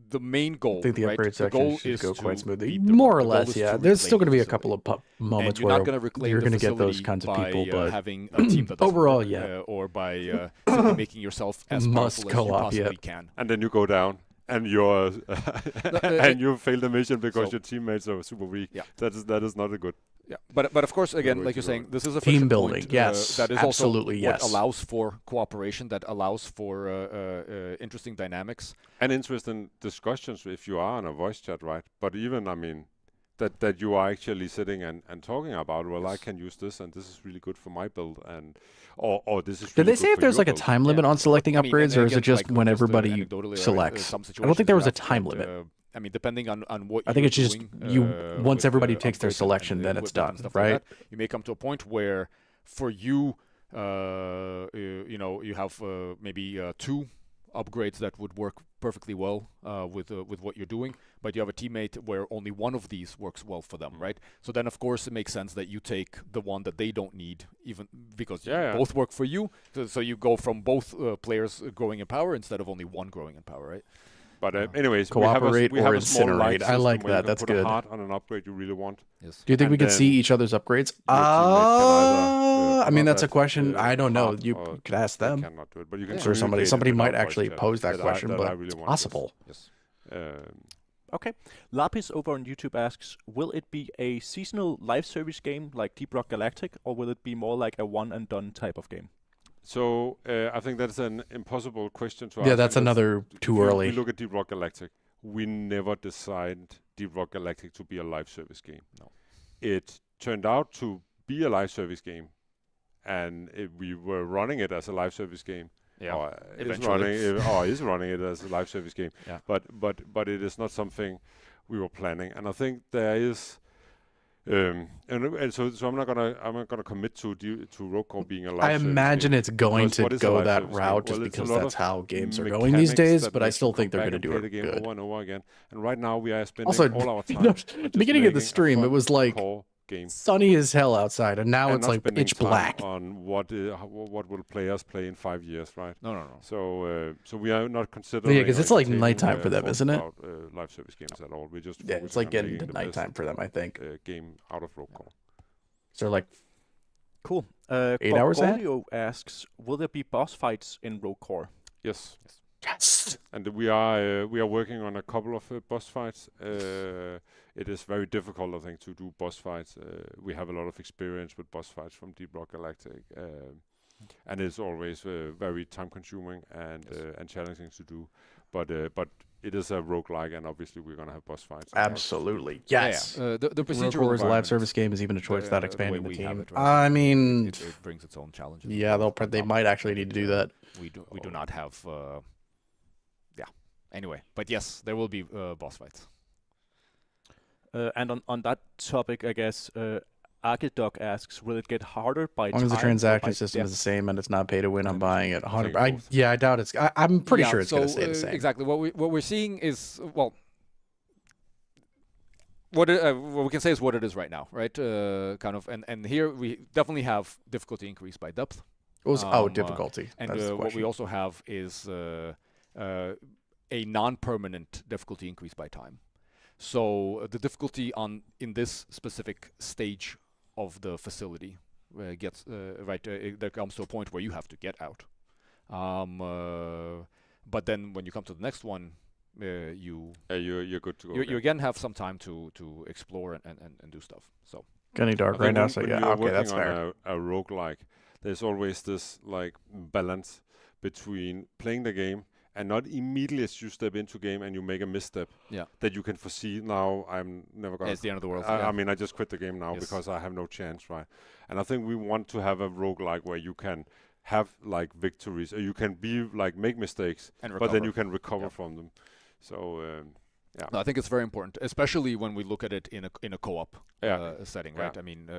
the main goal, I think the upgrade section should go quite smoothly. The More or less, yeah. There's still going to be a couple of moments where you're going to get those kinds of people, but having a team that overall, work, or by simply making yourself as powerful as you possibly can. And then you go down. And you're and you fail the mission because your teammates are super weak. Yeah. That is not a good. Yeah, but of course, again, like you're saying, this is a team building. Point, yes, that is absolutely. Also what allows for cooperation. That allows for interesting dynamics and interesting discussions if you are on a voice chat, right? But even, I mean, that you are actually sitting and talking about. Well, I can use this, and this is really good for my build, and or this is. Did they say if there's like a time limit on selecting upgrades, or is it just when everybody selects? I don't think there was a time limit. I mean, depending on what I think it's just once everybody takes their selection, then it's done, right? Like you may come to a point where, for you, you have maybe 2 upgrades that would work perfectly well with what you're doing, but you have a teammate where only one of these works well for them, right? So then, of course, it makes sense that you take the one that they don't need, even because both work for you. So you go from both players growing in power instead of only one growing in power, right? But anyways, cooperate we have or a small incinerate. I like that. That's put good. A heart on an upgrade you really want. Yes. Do you think we could see each other's upgrades? I mean, that's a question. I don't know. You could ask them. Cannot do it, but you can. I'm sure somebody might actually pose that question, but really it's possible. Yes. Okay. Lapis over on YouTube asks, will it be a seasonal live service game like Deep Rock Galactic, or will it be more like a one and done type of game? So I think that's an impossible question to ask. Yeah, that's another too early. If we look at Deep Rock Galactic, we never designed Deep Rock Galactic to be a live service game. No. It turned out to be a live service game, and we were running it as a live service game. Yeah, is running it as a live service game. Yeah. But it is not something we were planning, and I think there is. And so I'm not gonna commit to Rogue Core being a live I service imagine game. it's going to go that route just because that's how games are going these days. But I still think they're going to do it the game good. over and over again. And right now we are spending Also, all our time. The beginning of the stream, it was like sunny as hell outside, and now it's like pitch black. On what will players play in 5 years, right? No. So we are not considering. Yeah, because it's like nighttime for them, isn't it? Live service games at all. We just it's like getting to nighttime for them, I think. Game out of Rogue Core. So they're like cool. 8 hours ahead? Gordio asks, will there be boss fights in Rogue Core? Yes. Yes. And we are working on a couple of boss fights. It is very difficult, I think, to do boss fights. We have a lot of experience with boss fights from Deep Rock Galactic, and it's always very time-consuming and challenging to do. But it is a roguelike, and obviously we're gonna have boss fights. Absolutely, yes. The procedural Rogue Core's live service game is even a choice without expanding the team. Right? I mean, it brings its own challenges. Yeah, they might actually need to do that. We do not have. Anyway, but yes, there will be boss fights. And on that topic, I guess Archidoc asks, will it get harder by as long as the transaction system is the same and it's not pay to win, I'm buying it. I doubt it's. I'm pretty sure it's going to stay the same. Exactly. What we're seeing is what we can say is what it is right now, right? Kind of, and here we definitely have difficulty increase by depth. Difficulty. And what we also have is a non-permanent difficulty increase by time. So the difficulty in this specific stage of the facility gets there comes to a point where you have to get out. But then when you come to the next one, you're good to go. You again have some time to explore and do stuff. So Gunny Dark right now. So when yeah, you're okay, working that's on fair. a roguelike, there's always this like balance between playing the game and not immediately as you step into game and you make a misstep that you can foresee. Now I'm never gonna. It's the end of the world. I mean, I just quit the game now Yes. because I have no chance, right? And I think we want to have a roguelike where you can have like victories, or you can be like make mistakes, and but then recover. you can recover from them. So yeah, no, I think it's very important, especially when we look at it in a co-op setting, right? Yeah. I mean,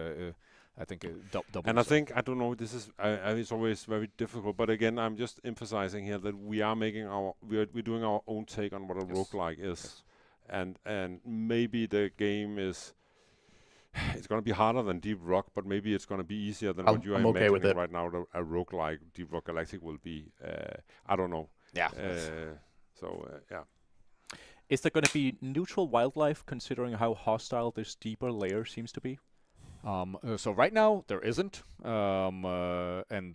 I think double. And I think I don't know. This is it's always very difficult. But again, I'm just emphasizing here that we are making we're doing our own take on what a roguelike is, and maybe the game is. It's going to be harder than Deep Rock, but maybe it's going to be easier than what you are I'm okay with imagining it. right now. A roguelike Deep Rock Galactic will be. I don't know. Yeah. Yeah. Is there going to be neutral wildlife, considering how hostile this deeper layer seems to be? So right now there isn't, and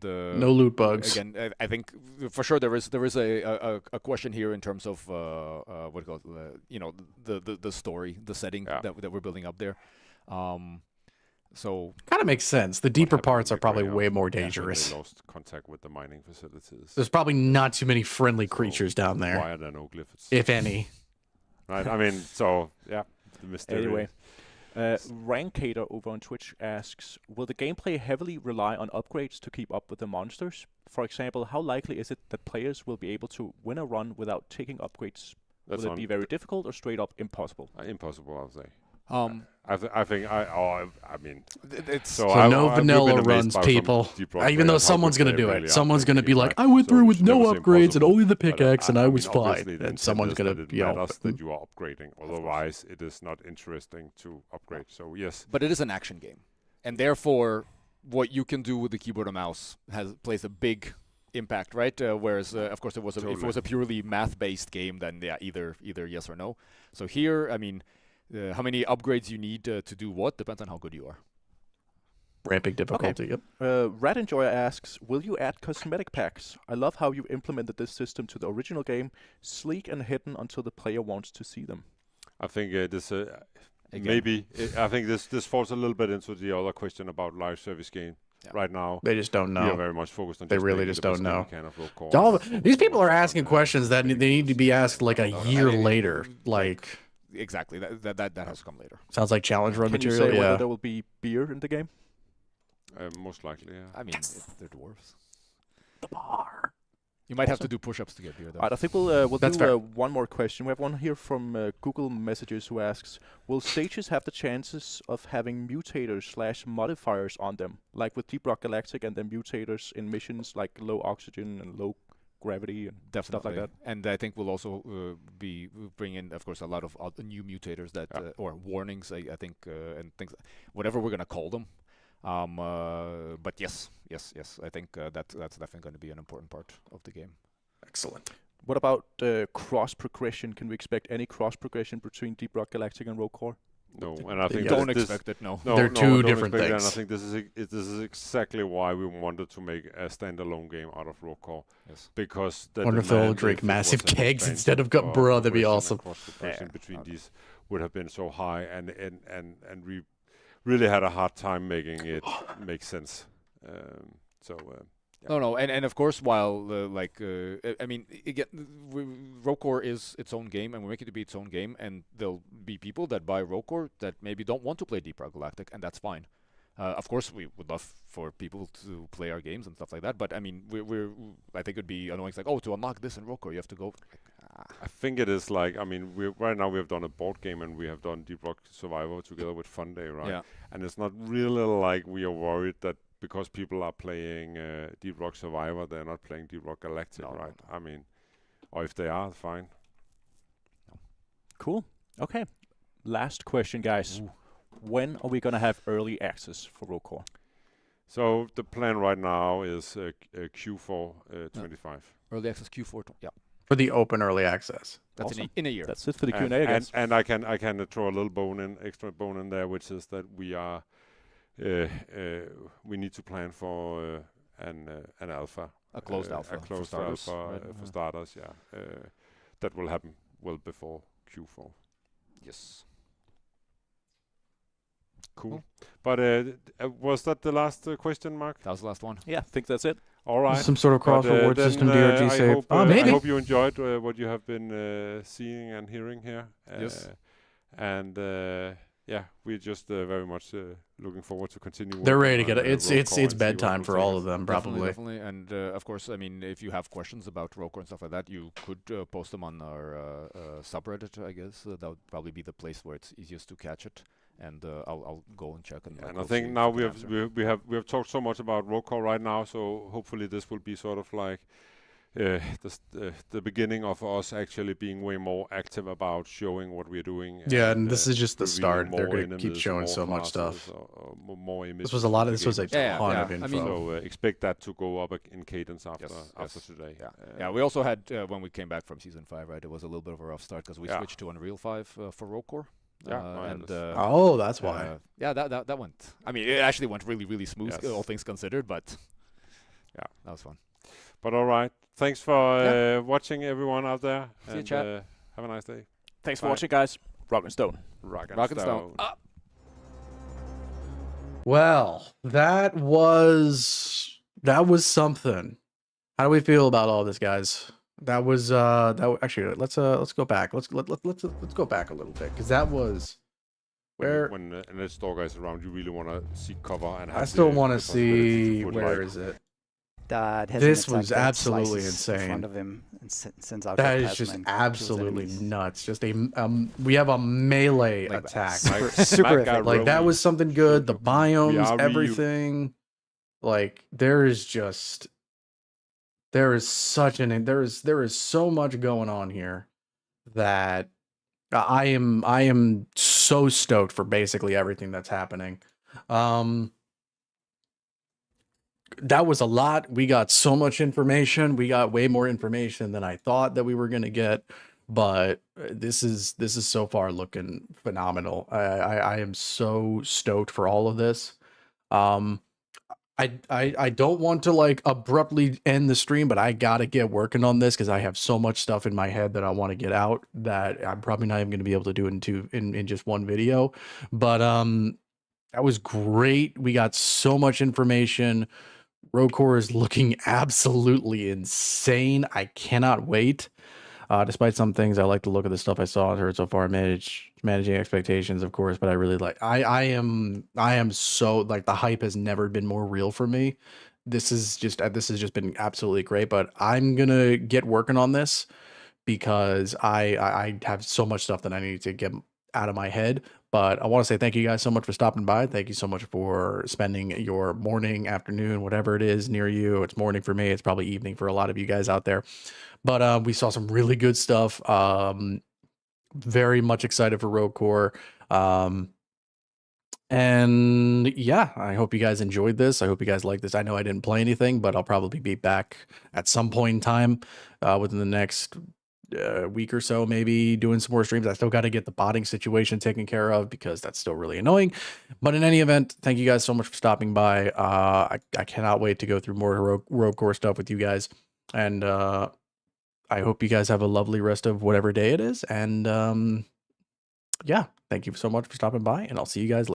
no loot bugs. Again, I think for sure there is a question here in terms of what do you call it, you know, the story, the setting that we're building up there. So kind of makes sense. The deeper parts are probably way more dangerous. They lost contact with the mining facilities. There's probably not too many friendly creatures down there. Why are there no glyphs? If any. Right. I mean, so yeah. The mystery. Anyway. Rankater over on Twitch asks, will the gameplay heavily rely on upgrades to keep up with the monsters? For example, how likely is it that players will be able to win a run without taking upgrades? Will it be very difficult or straight up impossible? Impossible, I'll say. I mean, it's so no vanilla runs, people. Even though someone's going to do it. Someone's going to be like, I went through with no upgrades and only the pickaxe and I was fine. And someone's going to, that you are upgrading. Otherwise, it is not interesting to upgrade. So, yes. But it is an action game. And therefore, what you can do with the keyboard and mouse plays a big impact, right? Whereas, of course, if it was a purely math-based game, then yeah, either yes or no. So here, I mean, how many upgrades you need to do what depends on how good you are. Ramping difficulty, yep. Rat Enjoyer asks, will you add cosmetic packs? I love how you implemented this system to the original game, sleek and hidden until the player wants to see them. I think this maybe I think this falls a little bit into the other question about live service game. Yeah. Right now, they just don't know. We are very much focused on. They really just don't know. These people are asking questions that they need to be asked like a year later, like. Exactly. That has to come later. Sounds like challenge run material. Can you say whether there will be beer in the game? Most likely, yeah. I mean, they're dwarves. The bar. You might have to do push-ups to get beer, though. Right, I think we'll do one more question. We have one here from Google Messages who asks, will stages have the chances of having mutators/modifiers on them, like with Deep Rock Galactic and then mutators in missions like low oxygen and low gravity and stuff like that? And I think we'll also bring in, of course, a lot of new mutators that or warnings, I think, and things, whatever we're gonna call them. But yes, I think that's definitely going to be an important part of the game. Excellent. What about cross progression? Can we expect any cross progression between Deep Rock Galactic and Rogue Core? No, and I think don't expect it. No, they're two different things. And I think this is exactly why we wanted to make a standalone game out of Rogue Core. Yes, because wonder if they'll drink massive kegs instead of bro. That'd be awesome. The between these would have been so high, and we really had a hard time making it make sense. Yeah. No, and of course, while I mean, again, Rogue Core is its own game, and we make it to be its own game, and there'll be people that buy Rogue Core that maybe don't want to play Deep Rock Galactic, and that's fine. Of course, we would love for people to play our games and stuff like that, but I mean, I think it'd be annoying. It's like, to unlock this in Rogue Core, you have to go. I think it is like, I mean, right now we have done a board game and we have done Deep Rock Survivor together with Fun Day, right? Yeah. And it's not really like we are worried that because people are playing Deep Rock Survivor, they're not playing Deep Rock Galactic, right? No. I mean, or if they are, fine. No. Cool. Okay. Last question, guys. Ooh. When are we going to have early access for Rogue Core? So the plan right now is Q4 25. Early access Q4, yeah. For the open early access. That's awesome. in a year. That's it for the Q&A, I guess. And I can throw a little extra bone in there, which is that we are we need to plan for an alpha, a closed alpha, for starters, yeah. That will happen well before Q4. Yes. Cool. But was that the last question, Mark? That was the last one. Yeah, I think that's it. All right. Some sort of cross-reward system, DRG save. I Maybe. hope you enjoyed what you have been seeing and hearing here. Yes. And we're just very much looking forward to continue. They're ready to get it. It's bedtime for all of them, probably. Definitely. And of course, I mean, if you have questions about Roker and stuff like that, you could post them on our subreddit, I guess. That would probably be the place where it's easiest to catch it. And I'll go and check. And I think now we have talked so much about Roker right now, so hopefully this will be sort of like the beginning of us actually being way more active about showing what we're doing. Yeah, and this is just the start. They're going to keep showing so much stuff. More images. This was a lot of. This was a ton of info. I mean, so expect that to go up in cadence after today. Yeah. We also had when we came back from season 5, right? It was a little bit of a rough start because we switched to Unreal 5 for Roker. That's why. That went. I mean, it actually went really, really smooth, all things considered. But yeah, that was fun. But all right, thanks for watching, everyone out there. See you, chat. Have a nice day. Thanks for watching, guys. Rock and Stone. Rock and Stone. Well, that was something. How do we feel about all this, guys? That was actually let's go back. Let's go back a little bit because that was where when an stalker is around, you really want to see cover and. I still want to see where is it. This was absolutely insane. In front of him and sends out that is just absolutely nuts. Just we have a melee attack. Super effective. Like that was something good. The biomes, everything. Like there is so much going on here that I am so stoked for basically everything that's happening. That was a lot. We got so much information. We got way more information than I thought that we were going to get, but this is so far looking phenomenal. I am so stoked for all of this. I don't want to like abruptly end the stream, but I gotta get working on this because I have so much stuff in my head that I want to get out that I'm probably not even going to be able to do in just one video. But that was great. We got so much information. Roker is looking absolutely insane. I cannot wait. Despite some things, I like to look at the stuff I saw and heard so far. Managing expectations, of course, but I really like. I am so like the hype has never been more real for me. This has just been absolutely great. But I'm gonna get working on this because I have so much stuff that I need to get out of my head. But I want to say thank you guys so much for stopping by. Thank you so much for spending your morning, afternoon, whatever it is near you. It's morning for me. It's probably evening for a lot of you guys out there. But we saw some really good stuff. Very much excited for Roker. And yeah, I hope you guys enjoyed this. I hope you guys like this. I know I didn't play anything, but I'll probably be back at some point in time within the next week or so, maybe doing some more streams. I still got to get the botting situation taken care of because that's still really annoying. But in any event, thank you guys so much for stopping by. I cannot wait to go through more Roker stuff with you guys. And I hope you guys have a lovely rest of whatever day it is. And yeah, thank you so much for stopping by, and I'll see you guys later.